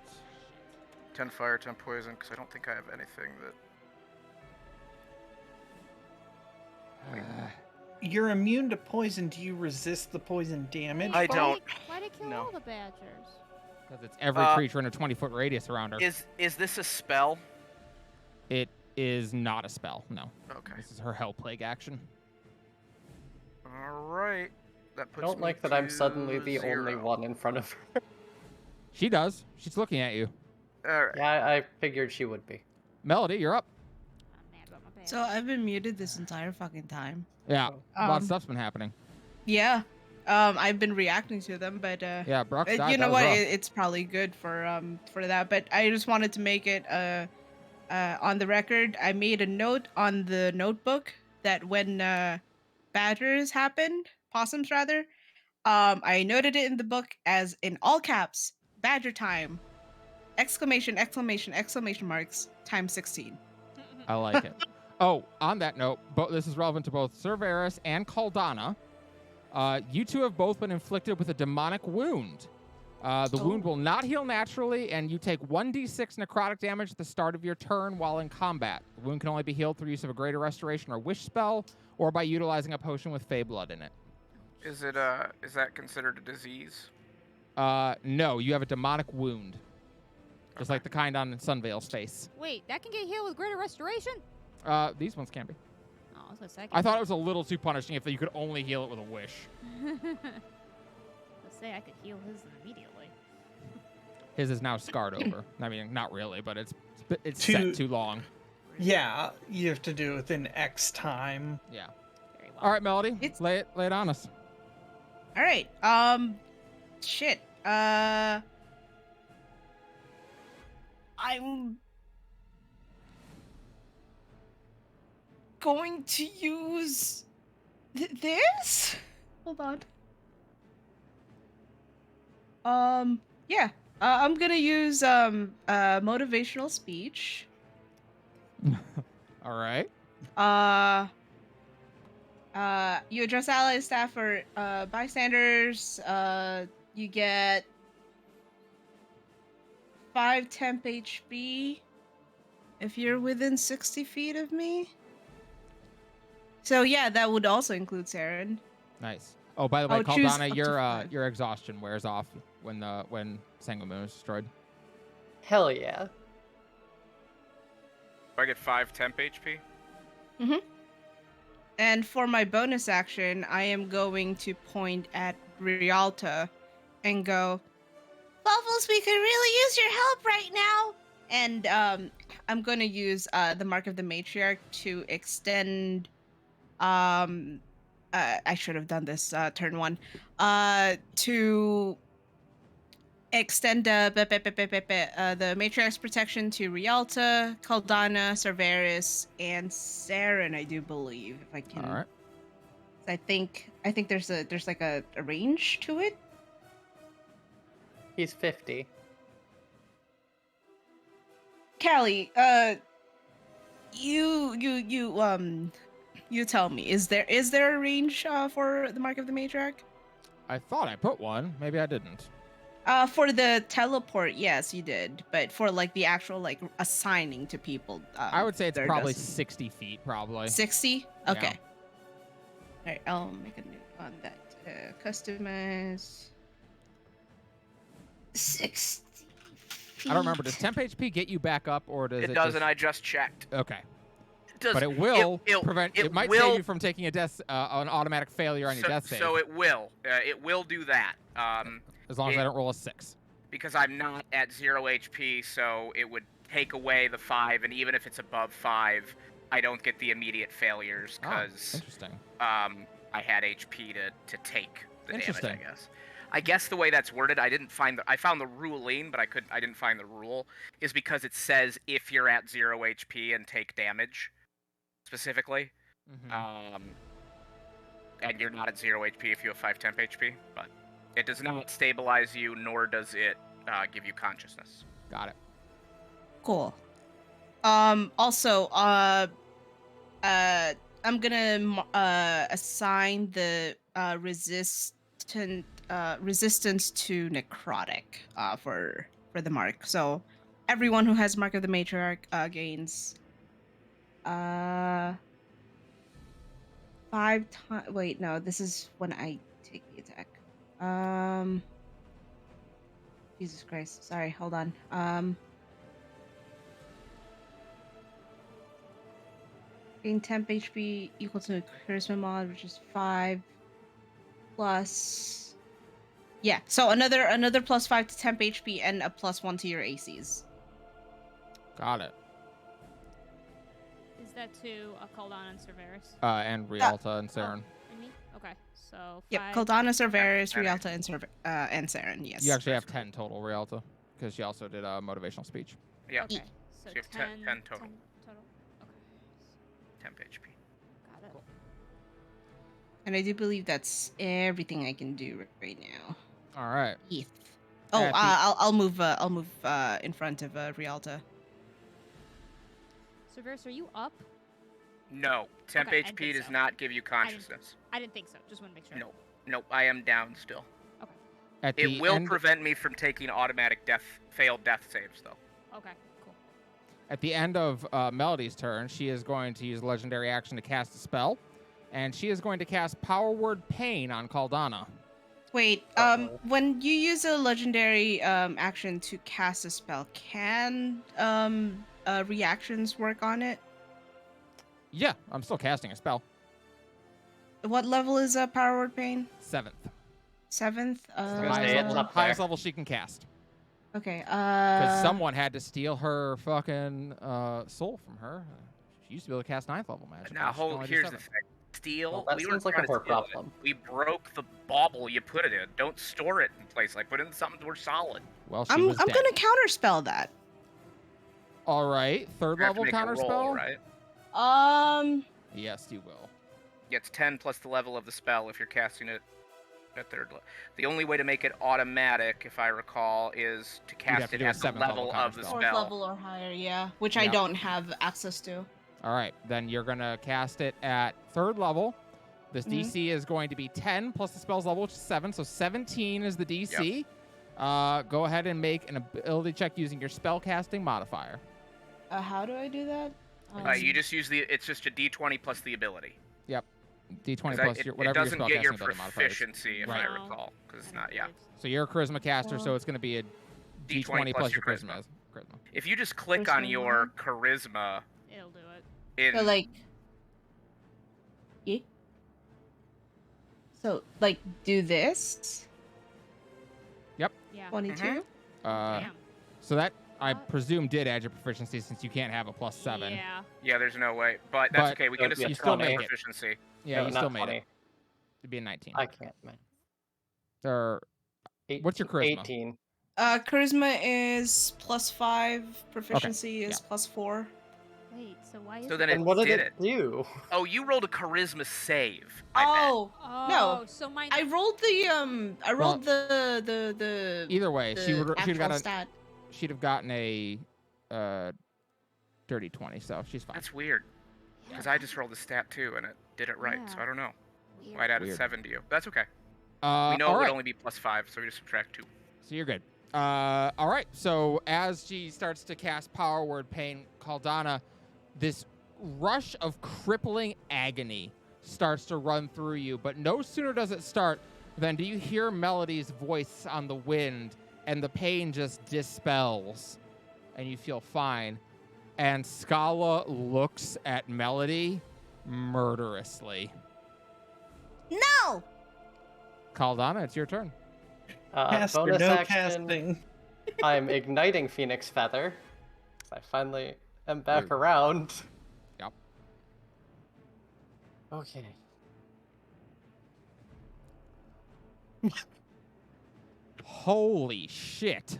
10 fire, 10 poison, because I don't think I have anything that.
You're immune to poison. Do you resist the poison damage?
I don't.
Why'd it kill
No.
all the badgers?
Because it's every creature in a 20-foot radius around her.
Is this a spell?
It is not a spell, no.
Okay.
This is her Hell Plague action.
All right. That
I
puts
don't
me
like that I'm
to
suddenly the
0.
only one in front of her.
She does. She's looking at you.
All right.
Yeah, I figured she would be.
Melody, you're up.
I'm mad about my badgers.
So I've been muted this entire fucking time.
Yeah, a lot of
Um,
stuff's been happening.
Yeah. I've been reacting to them, but
Yeah, Brock's died.
you know
that
what?
was rough.
It's probably good for that. But I just wanted to make it on the record. I made a note on the notebook that when badgers happened, possums rather, I noted it in the book as in all caps, badger time, exclamation, exclamation, exclamation marks, times 16.
I like it. Oh, on that note, this is relevant to both Sir Varys and Caldana. You two have both been inflicted with a demonic wound. The wound will not heal naturally, and you take 1d6 necrotic damage at the start of your turn while in combat. The wound can only be healed through use of a greater restoration or wish spell, or by utilizing a potion with fey blood in it.
Is that considered a disease?
No, you have a demonic wound. Just like the kind on Sunveil's face.
Wait, that can get healed with greater restoration?
These ones can be.
Oh, I was gonna say.
I thought it was a little too punishing if you could only heal it with a wish.
Let's say I could heal his immediately.
His is now scarred over. I mean, not really, but it's
Too-
set too long.
Yeah, you have to do it within X time.
Yeah.
Very well.
All right, Melody,
It's-
lay it on us.
All right. Shit. I'm going to use this. Hold on. Yeah. I'm gonna use motivational speech.
All right.
You address allies, staff, or bystanders. You get 5 temp HP if you're within 60 feet of me. So yeah, that would also include Saren.
Nice. Oh, by the way,
I'll choose
Caldana,
up to 5.
your exhaustion wears off when Sanguimoon is destroyed.
Hell yeah.
Do I get 5 temp HP?
And for my bonus action, I am going to point at Rialta and go, Bubbles, we could really use your help right now. And I'm going to use the Mark of the Matriarch to extend. I should have done this turn 1. To extend the Matriarch's protection to Rialta, Caldana, Cerberus, and Saren, I do believe, if I can.
All right.
I think there's like a range to it.
He's 50.
Callie, you tell me, is there a range for the Mark of the Matriarch?
I thought I put one. Maybe I didn't.
For the teleport, yes, you did. But for like the actual like assigning to people,
I would say it's
there
probably
doesn't.
60 feet, probably.
60? Okay.
Yeah.
All right, I'll make a note on that. Customize 60 feet.
I don't remember. Does temp HP get you back up, or does it?
It doesn't.
Just...
I just checked.
Okay.
It does.
But it will prevent. It might
will,
save you from taking a death, an automatic failure on your death save.
So it will. It will do that.
As long as I don't roll a 6.
Because I'm not at 0 HP, so it would take away the 5, and even if it's above 5, I don't get the immediate failures because
interesting.
I had HP to take the damage.
Interesting.
I guess the way that's worded, I found the ruling, but I didn't find the rule, is because it says if you're at 0 HP and take damage, specifically, and you're not at 0 HP if you have 5 temp HP, but it does not stabilize you, nor does it give you consciousness.
Got it.
Cool. Also, I'm gonna assign the resistance to necrotic for the mark. So everyone who has Mark of the Matriarch gains 5 times. Wait, no, this is when I take the attack. Jesus Christ. Sorry, hold on. Gain temp HP equal to charisma mod, which is 5 plus. Yeah, so another plus 5 to temp HP and a +1 to your ACs.
Got it.
Is that to Caldana and Cerberus?
And Rialta and Saren.
And me? Okay, so
Yep,
5.
Caldana, Cerberus, Rialta, and Saren. Yes.
You actually have 10 total, Rialta, because she also did a motivational speech.
Yeah.
Okay, so
So you have
10
10 total.
10 total. Okay.
Temp HP.
Got it.
Cool.
And I do believe that's everything I can do right now.
All right.
Yes. Oh,
At the-
I'll move in front of Rialta.
Cerberus, are you up?
No, temp
Okay, I didn't
HP
think
does
so.
not give you consciousness.
I didn't think so. Just want to make sure.
Nope, I am down still.
At
It
the
will
end,
prevent me from taking automatic failed death saves, though.
Okay, cool.
At the end of Melody's turn, she is going to use a legendary action to cast a spell, and she is going to cast Power Word Pain on Caldana.
Wait, when you use a legendary action to cast a spell, can reactions work on it?
Yeah, I'm still casting a spell.
What level is Power Word Pain?
7th.
7th.
it's up
Highest
there.
level she can cast.
Okay.
Because someone had to steal her fucking soul from her. She used to be able to cast 9th level magic.
Now,
She can only do
here's the
7th.
thing. Steal.
Well, that
we
sounds
were
like a
trying to
more
steal it.
problem.
We broke the bauble you put it in. Don't store it in place. Like, put it in something we're solid.
Well, she
I'm
was dead.
gonna counterspell that.
All right, third
You have to
level
make a
counterspell.
roll, right?
Yes, you will.
Yeah, it's 10 plus the level of the spell if you're casting it
At third level. The only way to make it automatic, if I recall, is to
have
cast
to
it
do a
at the
7th level
level of the
counterspell.
Fourth
spell.
level or higher, yeah. Which I
Yep.
don't have access to.
All right, then you're going to cast it at 3rd level. This
Mhm.
DC is going to be 10 plus the spell's level, which is 7, so 17 is the DC. Go ahead and make an ability check using your spellcasting modifier.
How do I do that?
You just use it's just a D20 plus the ability.
Yep. D20
'Cause
plus
it
whatever your
doesn't get your
spellcasting ability modifier is.
proficiency, if
Right.
I recall, because it's not. Yeah.
So you're a charisma caster, so
Oh.
it's going to be a
D20
D20 plus your charisma.
If you just click on
Charisma
your charisma
It'll do it.
in
So like, yeah. So like, do this.
Yeah.
22.
Damn.
So that, I presume, did add your proficiency since you can't have a +7.
Yeah.
there's no way, but that's
But
okay. We
So
can
it'd
just
be a
still
20.
make it.
proficiency.
Yeah,
No,
you
not
still made
20.
it. It'd be a 19.
I can't, man.
Or what's your charisma?
18.
Charisma is +5. Proficiency is
yeah.
+4.
Wait, so why is
So
it?
then
And
it
what did
did
it do?
Oh, you rolled a charisma save. I
Oh,
Oh,
no.
so mine.
I rolled the I rolled the
Either way,
the
she'd have
actual
gotten
stat.
she'd have gotten a dirty 20, so she's
bet.
fine.
That's weird, because I just rolled a stat too, and it did it right. So
Yeah.
I don't know.
Weird.
Why'd add a
Weird.
7 to you? That's okay. We
All
know it would
right.
only be +5, so we just subtract 2.
So you're good. All right. So as she starts to cast Power Word Pain, Caldana, this rush of crippling agony starts to run through you. But no sooner does it start than do you hear Melody's voice on the wind, and the pain just dispels, and you feel fine. And Skala looks at Melody murderously.
No.
Caldana, it's your turn.
Caster,
Bonus
no
action.
casting.
I'm igniting Phoenix Feather. I finally am back
Rude.
around.
Yep.
Okay.
Holy shit.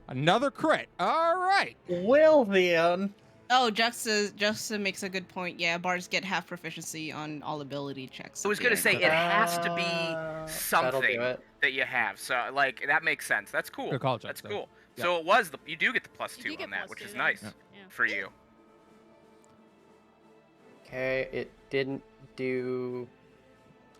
Another crit. All right.
Well then.
Oh, Juxta makes a good point. Yeah, bards get half proficiency on all ability checks.
I was
at the
gonna
end.
say it has to
That'll
be
do
something
it.
that you have. So like that makes sense. That's cool.
Good call,
That's
Justin.
cool.
Yep.
So it was you do get the
You
+2
do
on
get
that,
+2
which is
then.
nice
Yeah.
for you.
Okay, it didn't do.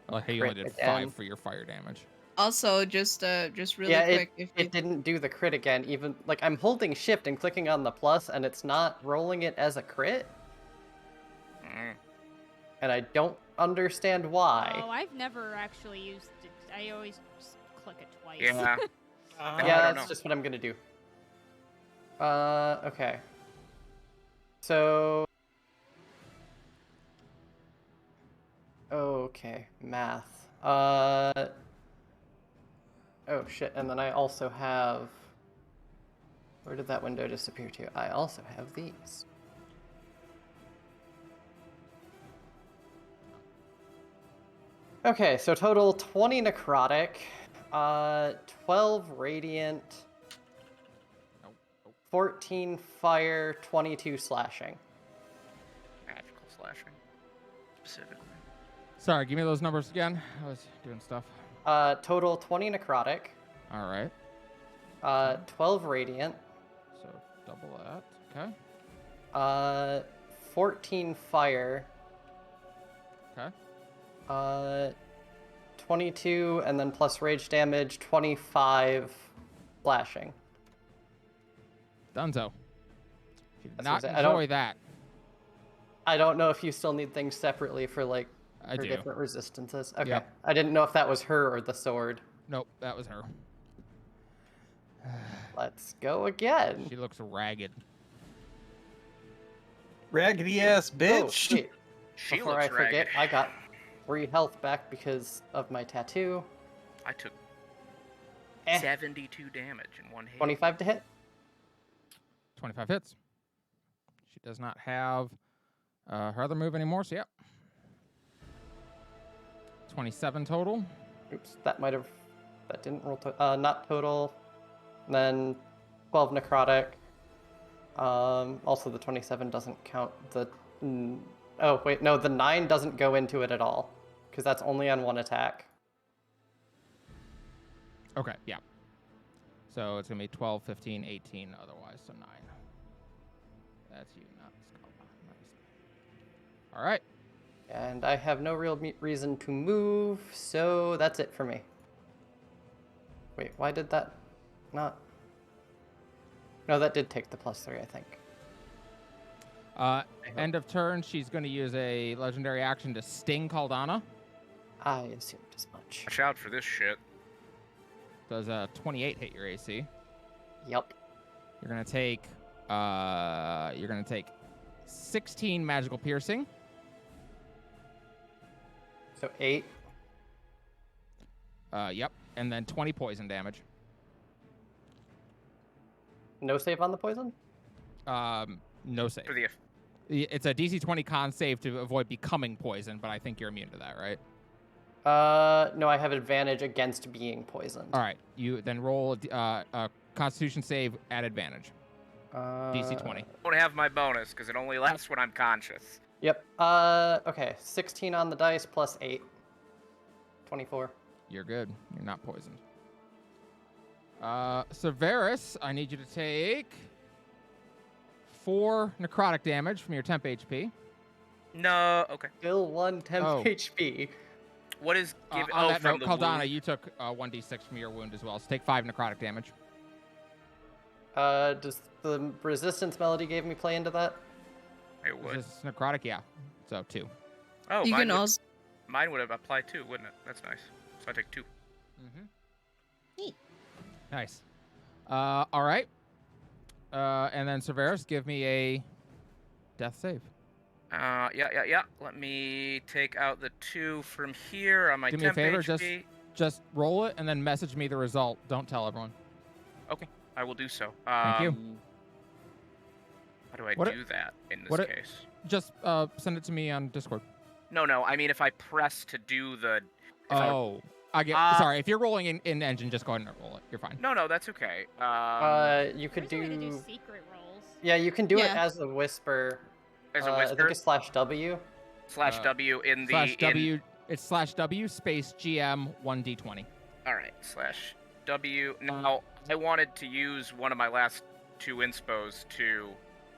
I like how you only
Crit
did
again.
5 for your fire damage.
Also, just really
Yeah,
quick, if you
it didn't do the crit again. Even like I'm holding shift and clicking on the plus, and it's not rolling it as a crit,
Mm.
and I don't understand why.
Oh, I've never actually used it. I always just click it twice.
Yeah.
Yeah,
I don't
that's
know.
just what I'm gonna do. Okay. So. Okay, math. Oh shit, and then I also have. Where did that window disappear to? I also have these. Okay, so total 20 necrotic, 12 radiant,
Nope.
14 fire, 22 slashing.
Magical slashing, specifically.
Sorry, give me those numbers again. I was doing stuff.
Total 20 necrotic,
All right.
12 radiant,
So double that. Okay.
14 fire,
Okay.
22, and then plus rage damage, 25 slashing.
Dunzo. If you did
That's
not
what I don't-
enjoy that,
I don't know if you still need things separately for like
I
for
do.
different resistances. Okay.
Yep.
I didn't know if that was her or the sword.
Nope, that was her.
Let's go again.
She looks ragged.
Raggedy ass
Oh,
bitch.
wait.
She
Before
looks
I forget,
ragged.
I got 3 health back because of my tattoo.
I took
Eh.
72 damage in one hit.
25 to hit.
25 hits. She does not have her other move anymore, so yep. 27 total.
Oops, that didn't roll. Not total. And then 12 necrotic. Also, the 27 doesn't count. Oh wait, no, the 9 doesn't go into it at all, because that's only on one attack.
Okay, yeah. So it's going to be 12, 15, 18 otherwise, so 9. That's you, not Skala. Nice. All right.
And I have no real reason to move, so that's it for me. Wait, why did that not... No, that did take the +3, I think.
End of turn, she's going to use a legendary action to sting Caldana.
I assumed as much.
Watch out for this shit.
Does a 28 hit your AC?
Yep.
You're going to take 16 magical piercing.
So 8.
Yep. And then 20 poison damage.
No save on the poison?
No save.
For the
It's a DC 20 con save to avoid becoming poisoned, but I think you're immune to that, right?
No, I have advantage against being poisoned.
All right. You then roll a Constitution save at advantage. DC 20.
I don't have my bonus because it only lasts when I'm conscious.
Yep. Okay. 16 on the dice plus 8. 24.
You're good. You're not poisoned. Severus, I need you to take 4 necrotic damage from your temp HP.
No, okay.
Still 1 temp HP.
What is give?
On that
from
note,
the
Caldana,
wound?
you took 1d6 from your wound as well, so take 5 necrotic damage.
Does the resistance melody gave me play into that?
It would.
Is this necrotic? Yeah. So 2.
Oh,
You
mine
can
would,
also.
mine would have applied too, wouldn't it? That's nice. So I take 2.
Mm-hmm.
Neat.
Nice. All right. And then Severus, give me a death save.
Yeah. Let me take out the 2 from here on my
Do me a
temp
favor,
HP.
just roll it and then message me the result. Don't tell everyone.
Okay, I will do so.
Thank you.
How do I
What
do that in this
what
case?
Just send it to me on Discord.
No, I mean if I press to do the. if
I get. Sorry, if you're rolling in engine, just go ahead and roll it. You're fine.
No, that's okay.
You could
There's a way to do
do...
secret rolls.
Yeah, you can do it
Yeah.
as a whisper.
As a
I
whisper,
think it's /W.
/W in the
/W. It's /W space GM 1d20.
All right, /W. Now I wanted to use one of my last 2 inspos to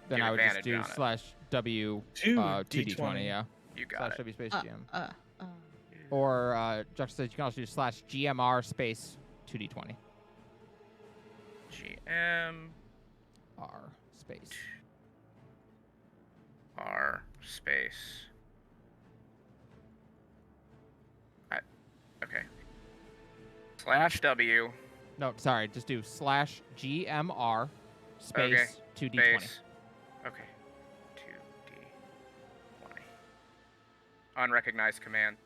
Then
give
I would just
advantage
do
on it.
/W
2d20.
2d20. Yeah.
You got it.
/W space GM.
Uh.
Or Juxta says you can also do /GMR space 2d20.
GM
R space.
R space. Okay. /W
No, sorry, just do /GMR space
Okay,
2d20.
space. Okay. 2d20. Unrecognized command.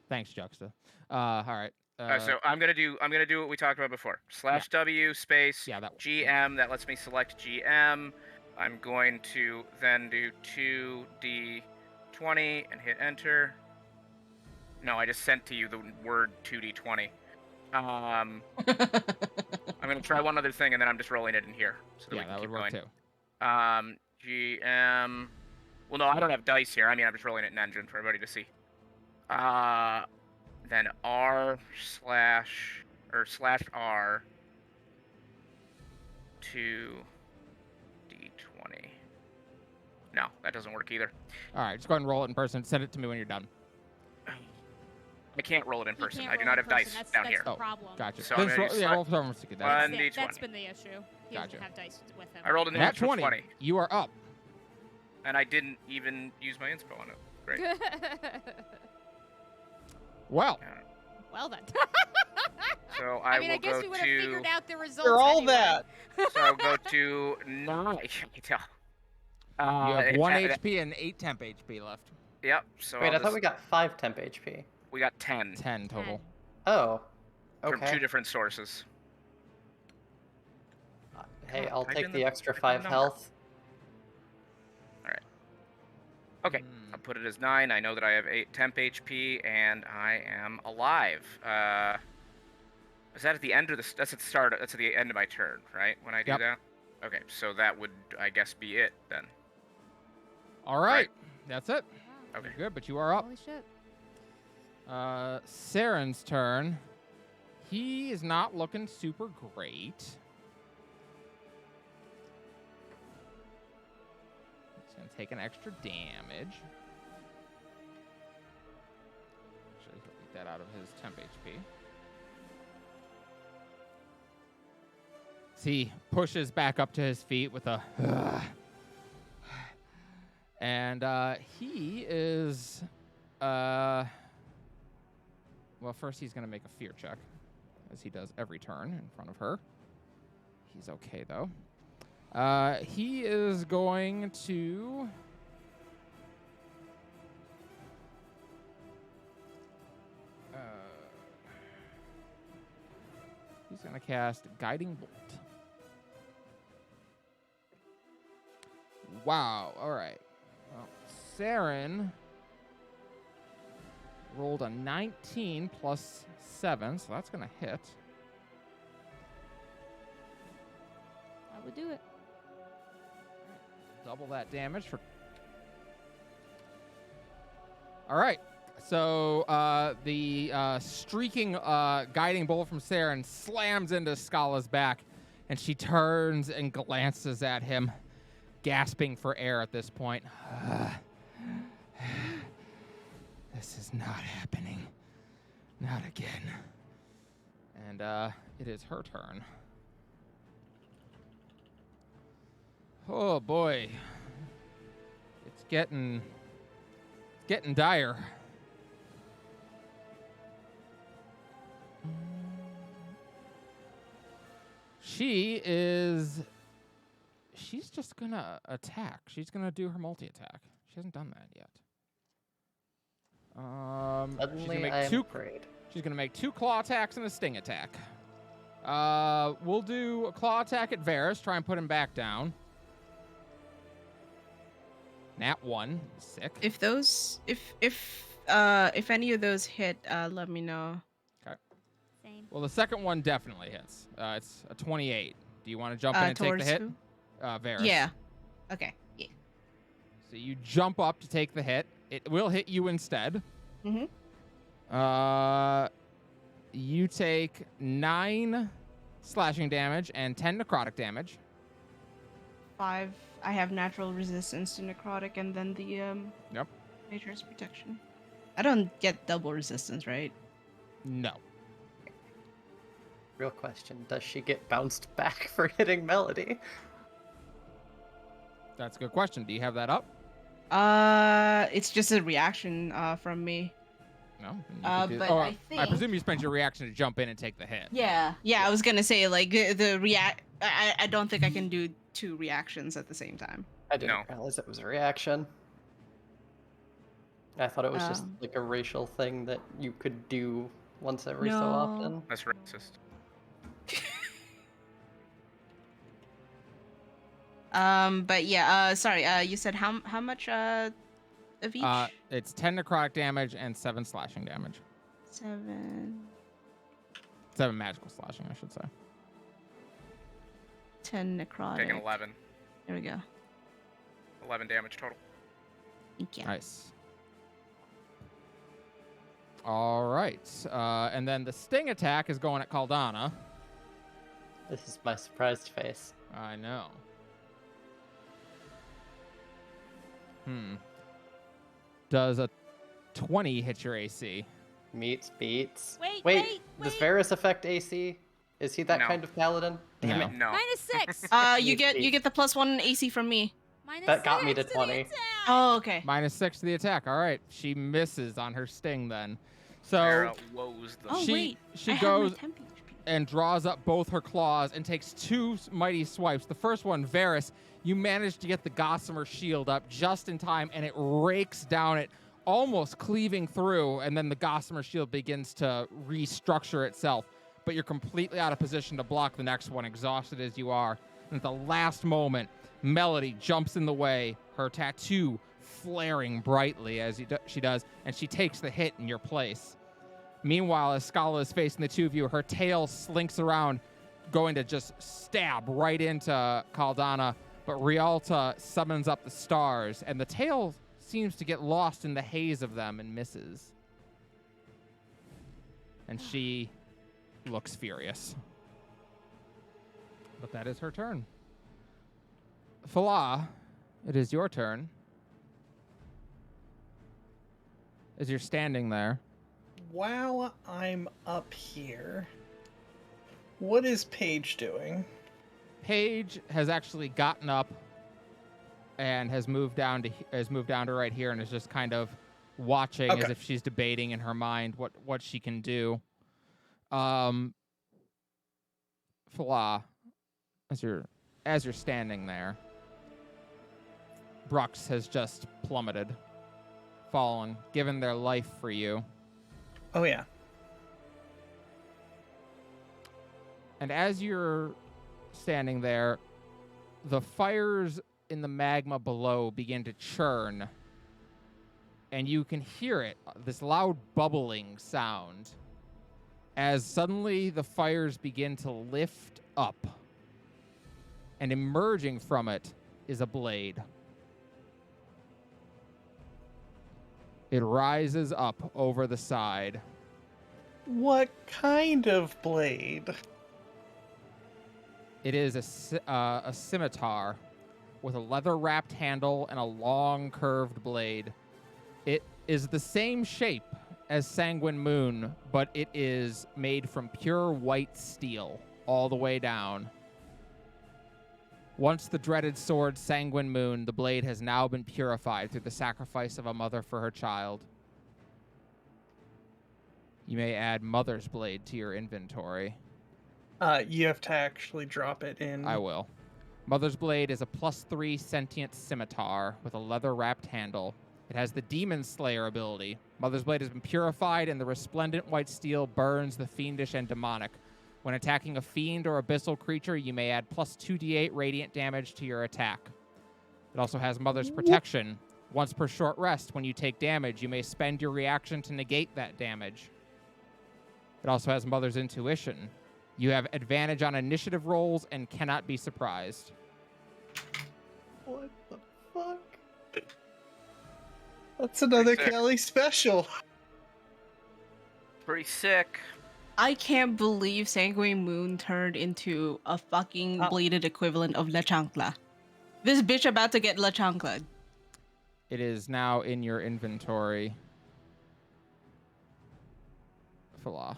Thanks, Juxta. All right.
So I'm gonna do what we talked about before. /W space
Yeah, that one.
GM. That lets me select GM. I'm going to then do 2d20 and hit enter. No, I just sent to you the word 2d20. I'm gonna try one other thing and then I'm just rolling it in here so that we
Yeah,
can
that
keep
would work
going.
too.
GM. Well, no, I don't have dice here. I mean, I'm just rolling it in engine for everybody to see. Then R/R 2d20. No, that doesn't work either.
All right, just go ahead and roll it in person. Send it to me when you're done.
I can't roll it in
You
person.
can't
I do
roll
not
in
have dice
person.
down
That's
here.
the
Oh,
problem.
Gotcha.
So
Then
I'm gonna
roll,
do
yeah, roll for
One
that.
That's
D20.
been the issue. He
Gotcha.
doesn't have dice with him.
I rolled a
Nat
natural
20.
20,
You are up.
and I didn't even use my inspo on it. Great.
Well,
Well then.
So
I
will
guess
go
we would have
to.
figured out the results.
You're all
anyway.
that.
So I'll go to 9.
you have 1
HP.
HP and 8 temp HP left.
Yep. So
Wait,
I'll
I thought
just-
we got 5 temp HP.
we got 10
10 total.
Oh.
from
Okay.
2 different sources.
Hey,
on,
I'll
type
take
in
the
the-
extra
type in
5
the
health.
Okay. I'll put it as 9. I know that I have 8 temp HP, and I am alive. Is that at the end of the? That's at the start. That's at the end of my turn, right? When I do
Yep.
that. Okay, so that would, I guess, be it then.
All right. That's it.
Wow.
Okay.
You're good, but you are up.
Holy shit.
Saren's turn. He is not looking super great. He's going to take an extra damage. Actually, he'll eat that out of his temp HP. He pushes back up to his feet with a... And he is... well, first he's going to make a fear check, as he does every turn in front of her. He's okay, though. He is going to... he's going to cast Guiding Bolt. Wow, all right. Well, Saren rolled a 19 plus 7, so that's going to hit.
I would do it.
Double that damage for... All right. So the streaking guiding bolt from Saren slams into Skala's back, and she turns and glances at him, gasping for air at this point. This is not happening. Not again. And it is her turn. Oh boy. It's getting dire. She's just gonna attack. She's gonna do her multi-attack. She hasn't done that yet.
Suddenly, I am afraid.
She's gonna make 2 claw attacks and a sting attack. We'll do a claw attack at Varys. Try and put him back down. Nat 1, sick.
If any of those hit, let me know.
Okay.
Same.
Well, the second one definitely hits. It's a 28. Do you want to jump in and take the
Towards
hit?
who?
Varys.
Yeah. Okay. Yeah.
So you jump up to take the hit. It will hit you instead.
Mhm.
You take 9 slashing damage and 10 necrotic damage.
5. I have natural resistance to necrotic, and then the
Yep.
nature's protection. I don't get double resistance, right?
No.
Real question, does she get bounced back for hitting Melody?
That's a good question. Do you have that up?
It's just a reaction from me.
No. Then you could
but
oh,
I think...
presume you spent your reaction to jump in and take the hit.
Yeah.
Yeah, I was gonna say like the react. I don't think I can do 2 reactions at the same time.
I didn't realize it was a reaction. I thought it was just like a racial thing that you could do once every so often.
That's racist.
But yeah, sorry. You said how much of each?
It's 10 necrotic damage and 7 slashing damage.
7.
7 magical slashing, I should say.
10 necrotic.
Taking 11.
There we go.
11 damage total.
Thank you.
Nice. All right. And then the sting attack is going at Caldana.
This is my surprised face.
I know. Does a 20 hit your AC?
Meets beats.
Wait.
Does Varys affect AC? Is he that
No.
kind of paladin? Damn
No.
it.
No.
-6.
You get the +1 AC from me.
That got me to
-6 the
20.
attack.
Oh, okay.
-6 to the attack. All right. She misses on her sting then. So
Sarah woes them.
Oh,
she
wait.
she
I
goes
have my temp HP.
and draws up both her claws and takes 2 mighty swipes. The first one, Varys, you manage to get the Gossamer shield up just in time, and it rakes down it, almost cleaving through, and then the Gossamer shield begins to restructure itself. But you're completely out of position to block the next one, exhausted as you are. And at the last moment, Melody jumps in the way, her tattoo flaring brightly as she does, and she takes the hit in your place. Meanwhile, as Skala is facing the two of you, her tail slinks around, going to just stab right into Caldana, but Rialta summons up the stars, and the tail seems to get lost in the haze of them and misses. And she looks furious. But that is her turn. Fala, it is your turn. As you're standing there.
While I'm up here, what is Paige doing?
Paige has actually gotten up and has moved down to right here and is just kind of watching as if she's debating in her mind what she can do. Fala, as you're standing there, Brux has just plummeted, fallen, given their life for you.
Oh yeah.
And as you're standing there, the fires in the magma below begin to churn, and you can hear it, this loud bubbling sound, as suddenly the fires begin to lift up, and emerging from it is a blade. It rises up over the side.
What kind of blade?
It is a scimitar with a leather-wrapped handle and a long, curved blade. It is the same shape as Sanguine Moon, but it is made from pure white steel all the way down. Once the dreaded sword Sanguine Moon, the blade has now been purified through the sacrifice of a mother for her child. You may add Mother's Blade to your inventory.
You have to actually drop it in.
I will. Mother's Blade is a +3 sentient scimitar with a leather-wrapped handle. It has the Demon Slayer ability. Mother's Blade has been purified, and the resplendent white steel burns the fiendish and demonic. When attacking a fiend or abyssal creature, you may add +2d8 radiant damage to your attack. It also has Mother's Protection. Once per short rest, when you take damage, you may spend your reaction to negate that damage. It also has Mother's Intuition. You have advantage on initiative rolls and cannot be surprised.
What the fuck? That's another
Pretty sick.
Kelly special.
Pretty sick.
I can't believe Sanguine Moon turned into a fucking bladed equivalent of La Chancla. This bitch about to get La Chancla.
It is now in your inventory. Fala.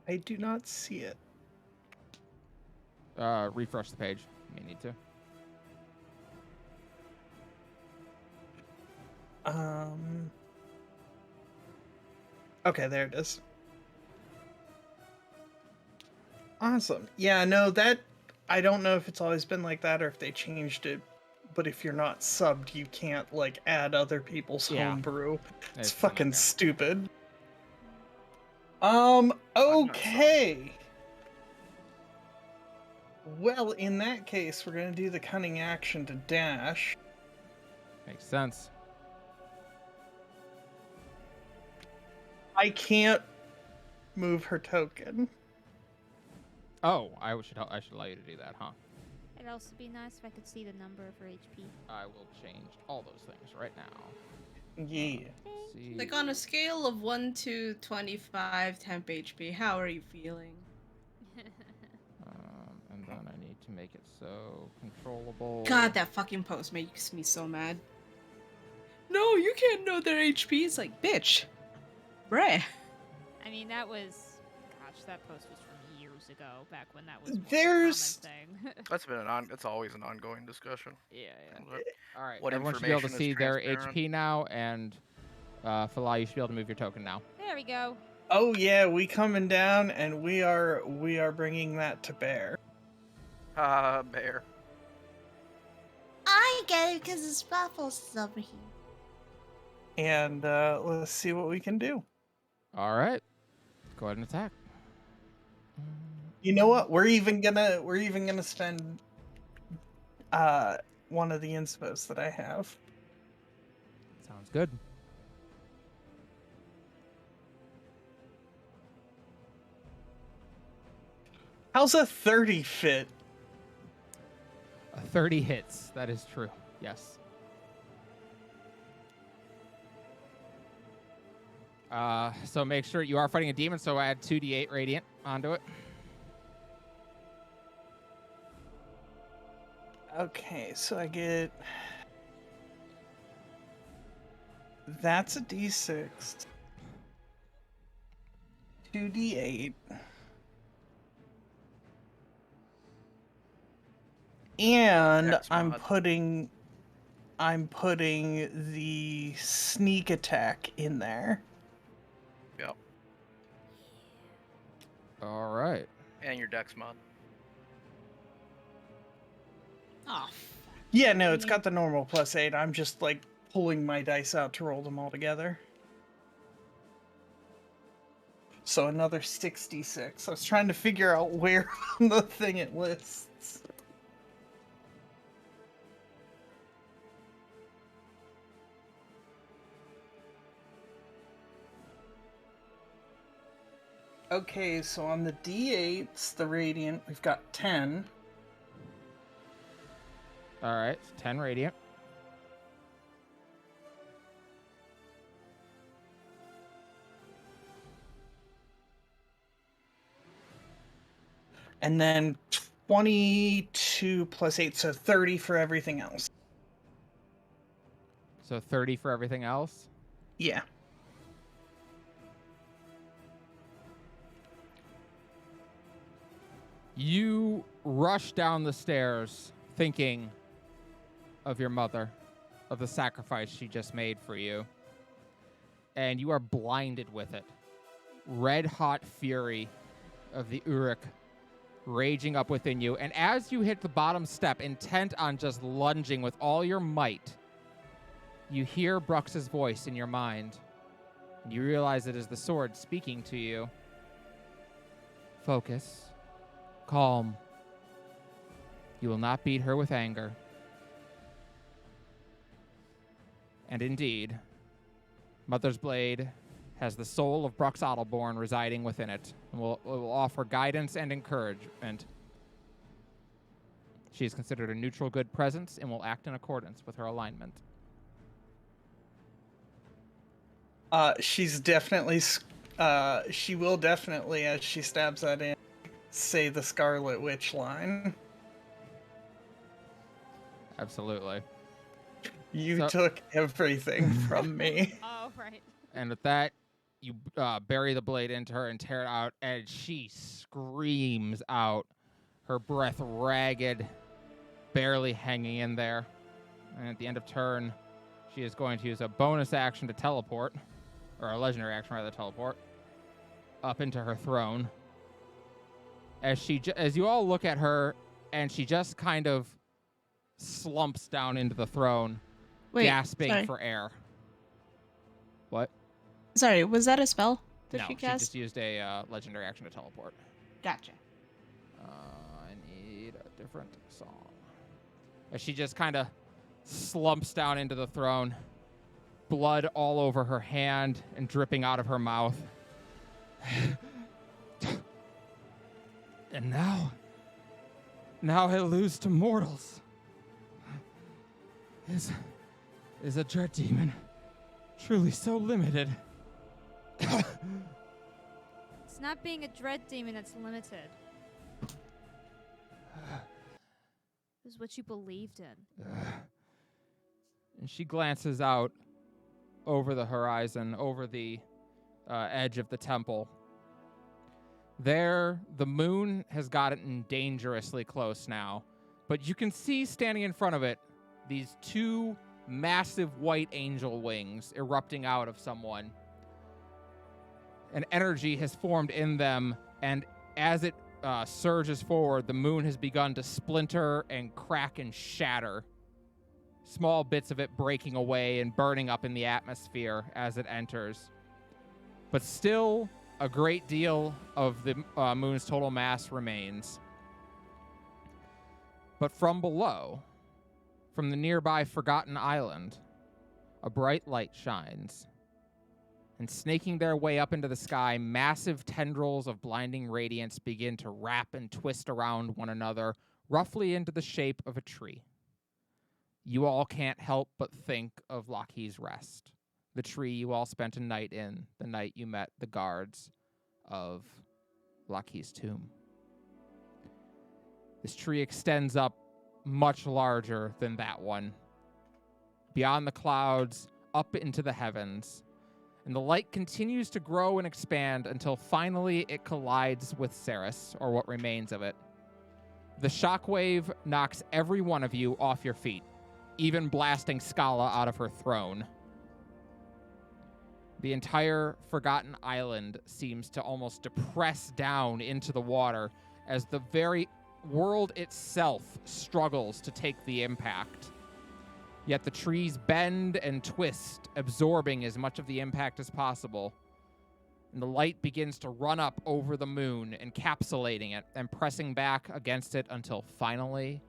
I do not see it.
Refresh the page. You may need to.
Okay, there it is. Awesome. Yeah, no, that... I don't know if it's always been like that or if they changed it, but if you're not subbed, you can't, like, add other people's homebrew. It's fucking stupid. Okay. Well, in that case, we're gonna do the cunning action to dash.
Makes sense.
I can't move her token.
Oh, I should allow you to do that, huh?
It'd also be nice if I could see the number of her HP.
I will change all those things right now.
Yeah.
See.
Like on a scale of 1 to 25 temp HP, how are you feeling?
And then I need to make it so controllable.
God, that fucking post makes me so mad. No, you can't know their HP. It's like, bitch. Bruh.
I mean, that was... Gosh, that post was from years ago, back when that was more
There's...
of a common thing.
That's been it's always an ongoing discussion.
Yeah.
What-
All right.
what
Everyone should be able to
information is
see their
transparent?
HP now, and Fala, you should be able to move your token now.
There we go.
Oh yeah, we coming down, and we are bringing that to bear.
Bear.
I get it because his Waffles is over here.
And let's see what we can do.
All right. Go ahead and attack.
You know what? We're even gonna spend one of the inspos that I have.
Sounds good.
How's a 30 fit?
A 30 hits. That is true. Yes. So make sure you are fighting a demon, so add 2d8 radiant onto it.
Okay, so I get... That's a d6. 2d8. And
Dex
I'm
mod.
putting the sneak attack in there.
Yep.
All right.
And your dex mod.
Oh,
Yeah, no, it's got the normal +8. I'm just like pulling my dice out to roll them all together. So another 66. I was trying to figure out where on the thing it lists. Okay, so on the D8s, the radiant, we've got 10.
All right. 10 radiant.
And then 22 plus 8, so 30 for everything else.
So 30 for everything else.
Yeah.
You rush down the stairs thinking of your mother, of the sacrifice she just made for you. And you are blinded with it. Red hot fury of the Uruk raging up within you. And as you hit the bottom step, intent on just lunging with all your might, you hear Brux's voice in your mind. And you realize it is the sword speaking to you. Focus. Calm. You will not beat her with anger. And indeed, Mother's Blade has the soul of Brux Otterborn residing within it, and will offer guidance and encouragement. She is considered a neutral good presence and will act in accordance with her alignment.
She's definitely, she will definitely, as she stabs that in, say the Scarlet Witch line.
Absolutely.
You took everything from me.
Oh, right.
And with that, you bury the blade into her and tear it out, and she screams out, her breath ragged, barely hanging in there. And at the end of turn, she is going to use a bonus action to teleport, or a legendary action rather, teleport, up into her throne. As you all look at her, and she just kind of slumps down into the throne, gasping for air. What?
Sorry, was that a spell that
No,
she
she
cast?
just used a legendary action to teleport.
Gotcha.
I need a different song. As she just kind of slumps down into the throne, blood all over her hand and dripping out of her mouth. And now I lose to mortals. Is a dread demon truly so limited?
It's not being a dread demon that's limited. This is what you believed in.
And she glances out over the horizon, over the edge of the temple. There, the moon has gotten dangerously close now, but you can see standing in front of it these two massive white angel wings erupting out of someone. An energy has formed in them, and as it surges forward, the moon has begun to splinter and crack and shatter. Small bits of it breaking away and burning up in the atmosphere as it enters. But still, a great deal of the moon's total mass remains. But from below, from the nearby Forgotten Island, a bright light shines. And snaking their way up into the sky, massive tendrils of blinding radiance begin to wrap and twist around one another, roughly into the shape of a tree. You all can't help but think of Lockheed's Rest, the tree you all spent a night in, the night you met the guards of Laki's tomb. This tree extends up much larger than that one, beyond the clouds, up into the heavens. And the light continues to grow and expand until finally it collides with Ceres, or what remains of it. The shockwave knocks every one of you off your feet, even blasting Skala out of her throne. The entire Forgotten Island seems to almost depress down into the water as the very world itself struggles to take the impact. Yet the trees bend and twist, absorbing as much of the impact as possible. And the light begins to run up over the moon, encapsulating it and pressing back against it until finally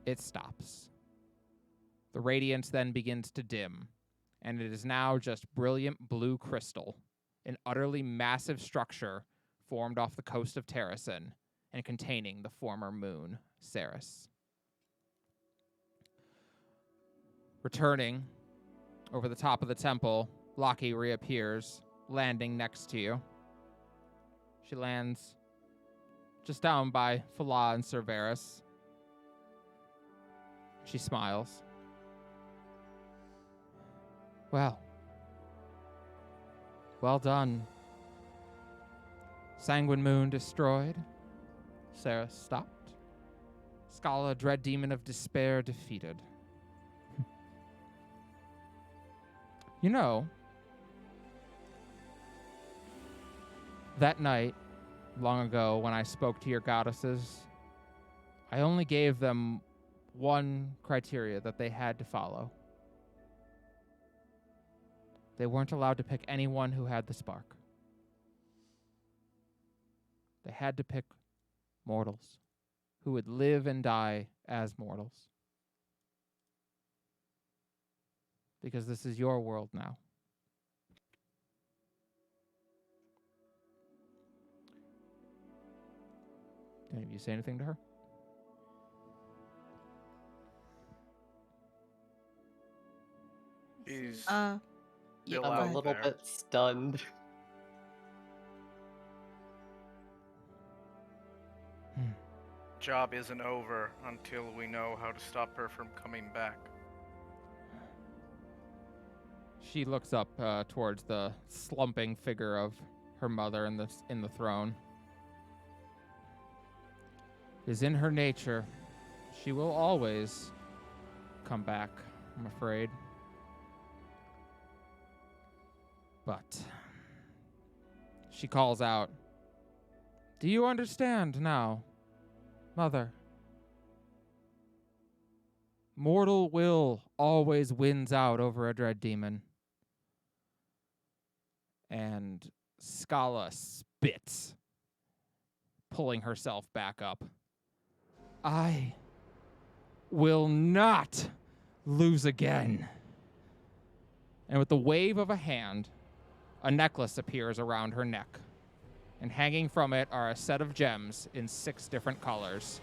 it stops. The radiance then begins to dim, and it is now just brilliant blue crystal, an utterly massive structure formed off the coast of Terrasen and containing the former moon, Ceres. Returning over the top of the temple, Laki reappears, landing next to you. She lands just down by Fala and Cerberus. She smiles. Well done. Sanguine Moon destroyed. Ceres stopped. Skala, dread demon of despair, defeated. You know, that night, long ago, when I spoke to your goddesses, I only gave them one criteria that they had to follow. They weren't allowed to pick anyone who had the spark. They had to pick mortals who would live and die as mortals. Because this is your world now. Did any of you say anything to her?
He's
Yeah,
still
go
I'm a
out
little
there.
bit stunned.
Job isn't over until we know how to stop her from coming back.
She looks up towards the slumping figure of her mother in the throne. It is in her nature. She will always come back, I'm afraid. But she calls out, "Do you understand now, Mother? Mortal will always wins out over a dread demon." And Skala spits, pulling herself back up. "I will not lose again." And with the wave of a hand, a necklace appears around her neck, and hanging from it are a set of gems in 6 different colors.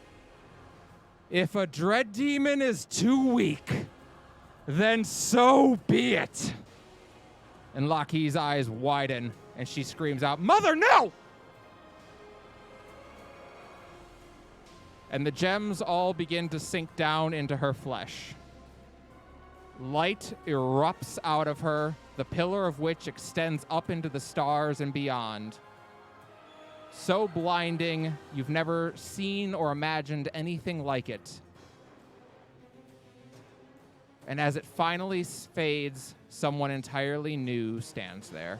If a dread demon is too weak, then so be it. And Laki's eyes widen, and she screams out, "Mother, no!" And the gems all begin to sink down into her flesh. Light erupts out of her, the pillar of which extends up into the stars and beyond. So blinding, you've never seen or imagined anything like it. And as it finally fades, someone entirely new stands there.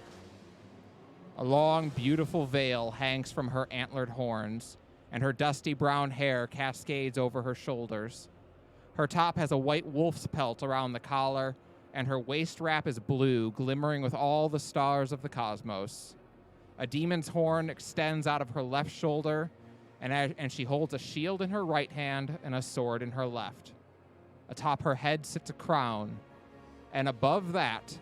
A long, beautiful veil hangs from her antlered horns, and her dusty brown hair cascades over her shoulders. Her top has a white wolf's pelt around the collar, and her waist wrap is blue, glimmering with all the stars of the cosmos. A demon's horn extends out of her left shoulder, and she holds a shield in her right hand and a sword in her left. Atop her head sits a crown, and above that,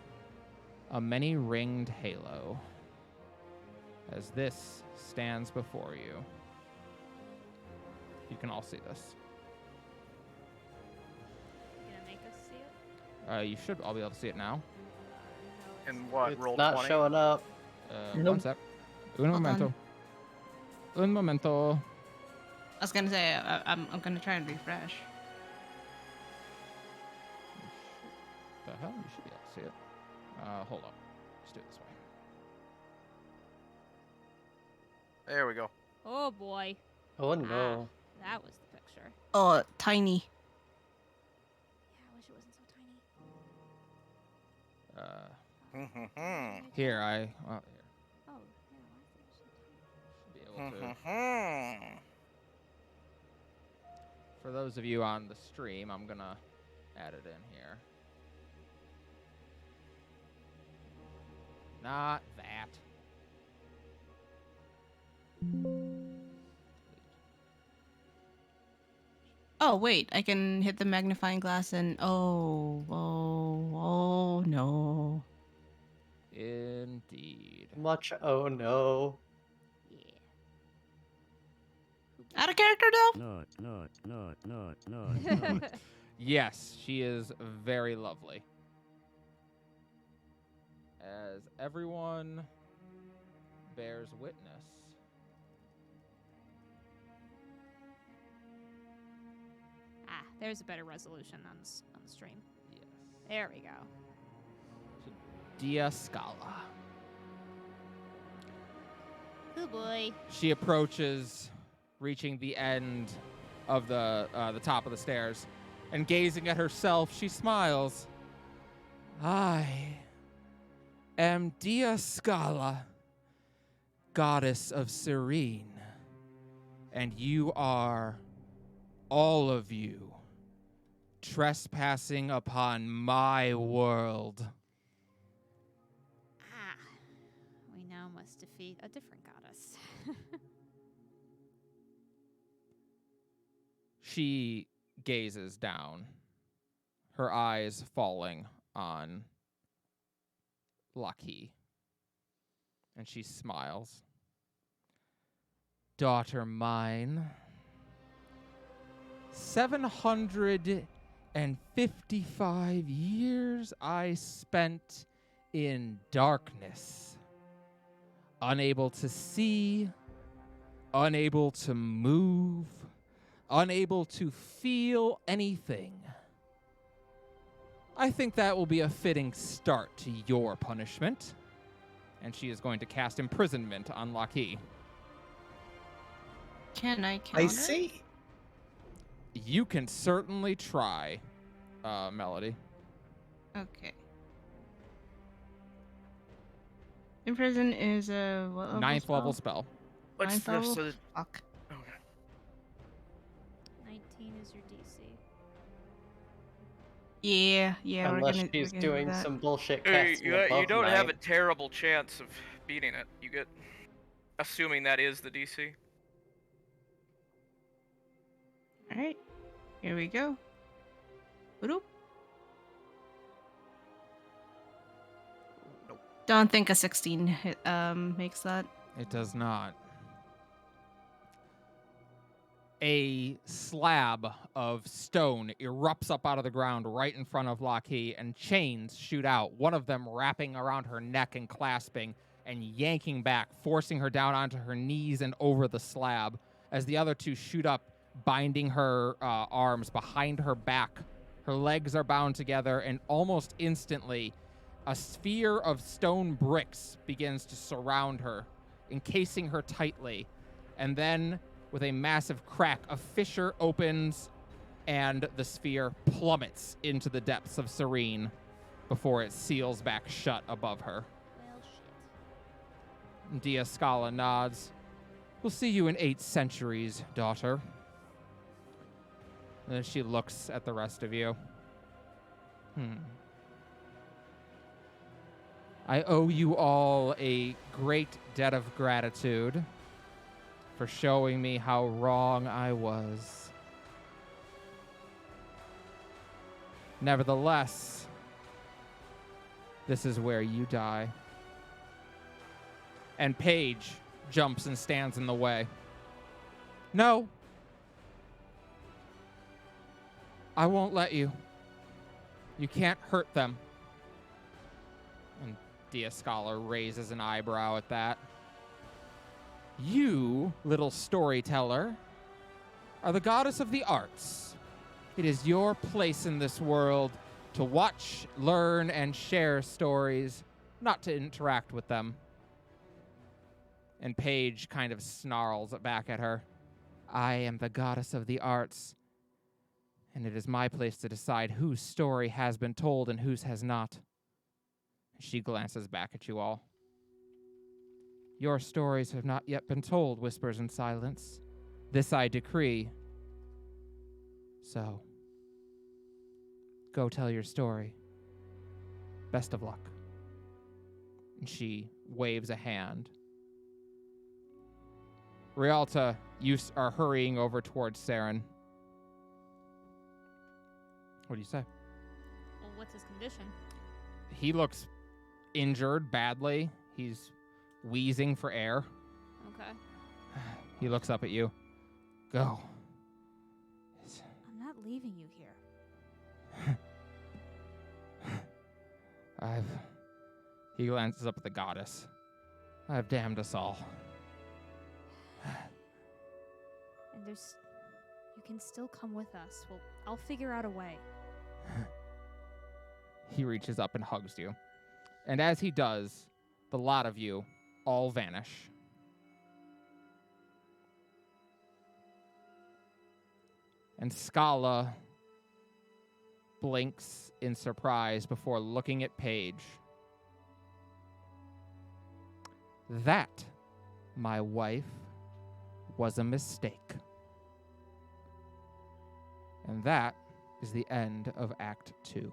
a many-ringed halo. As this stands before you. You can all see this.
You gonna make us see it?
You should all be able to see it now.
In what,
It's
roll
not
20?
showing up.
One
Nope.
sec. Un
Hold
momento. Un momento.
I was gonna say I'm gonna try and refresh.
The hell? You should be able to see it. Hold up. Let's do it this way.
There we go.
Oh boy.
Oh no.
That was the picture.
Oh, tiny.
Yeah, I wish it wasn't so tiny.
Mm-hmm.
Here, here.
Oh, yeah, why is it so tiny?
Should be able to.
Mm-hmm.
For those of you on the stream, I'm gonna add it in here. Not that.
Oh wait, I can hit the magnifying glass and oh no.
Indeed.
Much oh no.
Yeah.
Out of character though?
Yes, she is very lovely. As everyone bears witness.
There's a better resolution on the stream.
Yes.
There we go.
To Dia Skala.
Oh boy.
She approaches, reaching the end of the top of the stairs, and gazing at herself, she smiles. I am Dia Skala, goddess of Serene, and you are, all of you, trespassing upon my world.
We now must defeat a different goddess.
She gazes down, her eyes falling on Lucky, and she smiles. Daughter mine, 755 years I spent in darkness, unable to see, unable to move, unable to feel anything. I think that will be a fitting start to your punishment. And she is going to cast imprisonment on Lucky.
Can I counter?
I see.
You can certainly try, Melody.
Okay. Imprison is a what level
9th level
spell?
spell.
What's
Ninth
this?
level? Fuck.
19 is your DC.
Yeah, we're
Unless
gonna
she's
do
doing
that.
some bullshit
Hey,
casting
you
above
don't have a
9.
terrible chance of beating it. You get, assuming that is the DC.
All right, here we go. Boop. Don't think a 16 hit, makes that.
It does not. A slab of stone erupts up out of the ground right in front of Lockheed, and chains shoot out, one of them wrapping around her neck and clasping and yanking back, forcing her down onto her knees and over the slab, as the other two shoot up, binding her arms behind her back. Her legs are bound together, and almost instantly, a sphere of stone bricks begins to surround her, encasing her tightly. And then, with a massive crack, a fissure opens, and the sphere plummets into the depths of Serene before it seals back shut above her.
Well, shit.
Dia Skala nods. We'll see you in 8 centuries, daughter. And then she looks at the rest of you. I owe you all a great debt of gratitude for showing me how wrong I was. Nevertheless, this is where you die. And Paige jumps and stands in the way. No. I won't let you. You can't hurt them. And Dia Skala raises an eyebrow at that. You, little storyteller, are the goddess of the arts. It is your place in this world to watch, learn, and share stories, not to interact with them. And Paige kind of snarls back at her. I am the goddess of the arts, and it is my place to decide whose story has been told and whose has not. She glances back at you all. Your stories have not yet been told, Whispers in Silence. This I decree. So, go tell your story. Best of luck. And she waves a hand. Rialta, you are hurrying over towards Saren. What do you say?
Well, what's his condition?
He looks injured badly. He's wheezing for air.
Okay.
He looks up at you. Go.
I'm not leaving you here.
He glances up at the goddess. I've damned us all.
And you can still come with us. Well, I'll figure out a way.
He reaches up and hugs you. And as he does, the lot of you all vanish. And Skala blinks in surprise before looking at Paige. That, my wife, was a mistake. And that is the end of Act 2.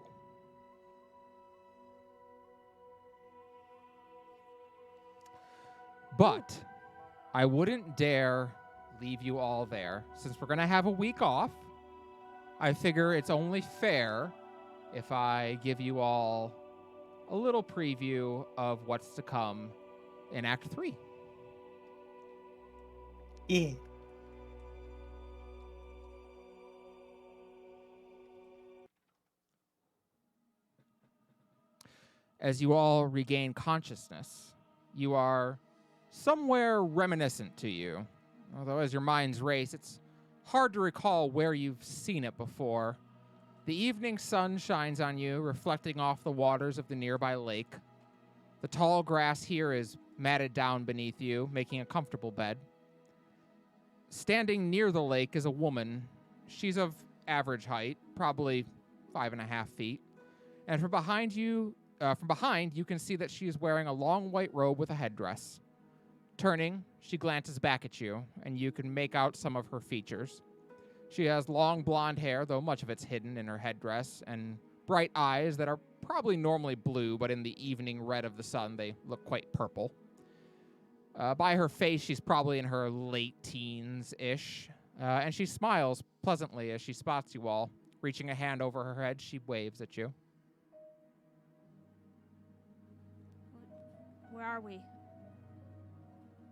But I wouldn't dare leave you all there. Since we're going to have a week off, I figure it's only fair if I give you all a little preview of what's to come in Act 3.
Yeah.
As you all regain consciousness, you are somewhere reminiscent to you. Although as your minds race, it's hard to recall where you've seen it before. The evening sun shines on you, reflecting off the waters of the nearby lake. The tall grass here is matted down beneath you, making a comfortable bed. Standing near the lake is a woman. She's of average height, probably 5.5 feet. And from behind, you can see that she is wearing a long white robe with a headdress. Turning, she glances back at you, and you can make out some of her features. She has long blonde hair, though much of it's hidden in her headdress, and bright eyes that are probably normally blue, but in the evening red of the sun, they look quite purple. By her face, she's probably in her late teens-ish, and she smiles pleasantly as she spots you all. Reaching a hand over her head, she waves at you.
Where are we?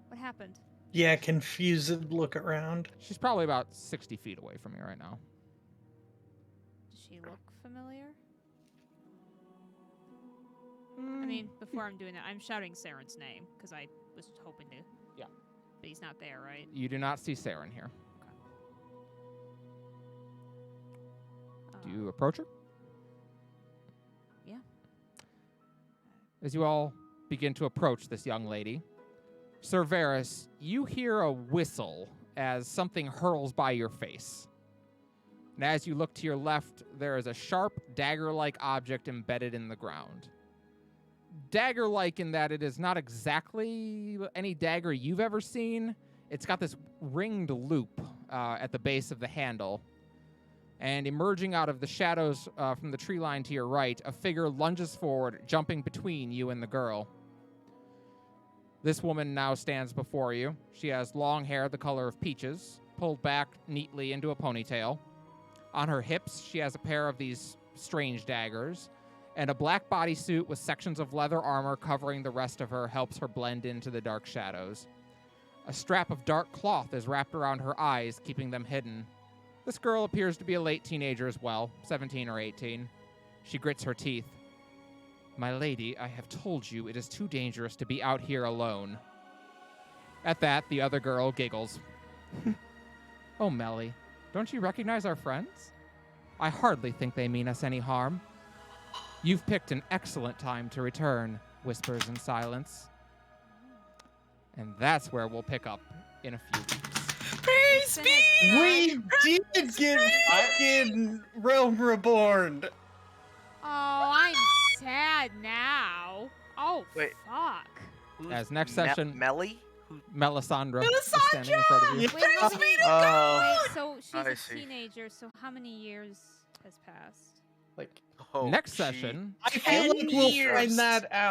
What happened?
Yeah, confused look around.
She's probably about 60 feet away from you right now.
Does she look familiar? I mean, before I'm doing that, I'm shouting Saren's name, because I was hoping to.
Yeah.
But he's not there, right?
You do not see Saren here. Do you approach her?
Yeah.
As you all begin to approach this young lady, Sir Varys, you hear a whistle as something hurls by your face. And as you look to your left, there is a sharp, dagger-like object embedded in the ground. Dagger-like in that it is not exactly any dagger you've ever seen. It's got this ringed loop at the base of the handle. And emerging out of the shadows from the tree line to your right, a figure lunges forward, jumping between you and the girl. This woman now stands before you. She has long hair the color of peaches, pulled back neatly into a ponytail. On her hips, she has a pair of these strange daggers, and a black bodysuit with sections of leather armor covering the rest of her helps her blend into the dark shadows. A strap of dark cloth is wrapped around her eyes, keeping them hidden. This girl appears to be a late teenager as well, 17 or 18. She grits her teeth. My lady, I have told you it is too dangerous to be out here alone. At that, the other girl giggles. Oh, Melly, don't you recognize our friends? I hardly think they mean us any harm. You've picked an excellent time to return, Whispers in Silence. And that's where we'll pick up in a few weeks.
Praise be!
We did get fucking Realm Reborn.
Oh, I'm sad now. Oh,
Wait.
fuck.
Who's
As next session-
Melly?
Melisandre is standing in front of you.
Wait,
Praise be to
Oh.
God!
Wait, so she's
I
a
see.
teenager, so how many years has passed?
Like,
Oh,
Next
gee.
session,
I feel like
10
we'll
years.
find that out.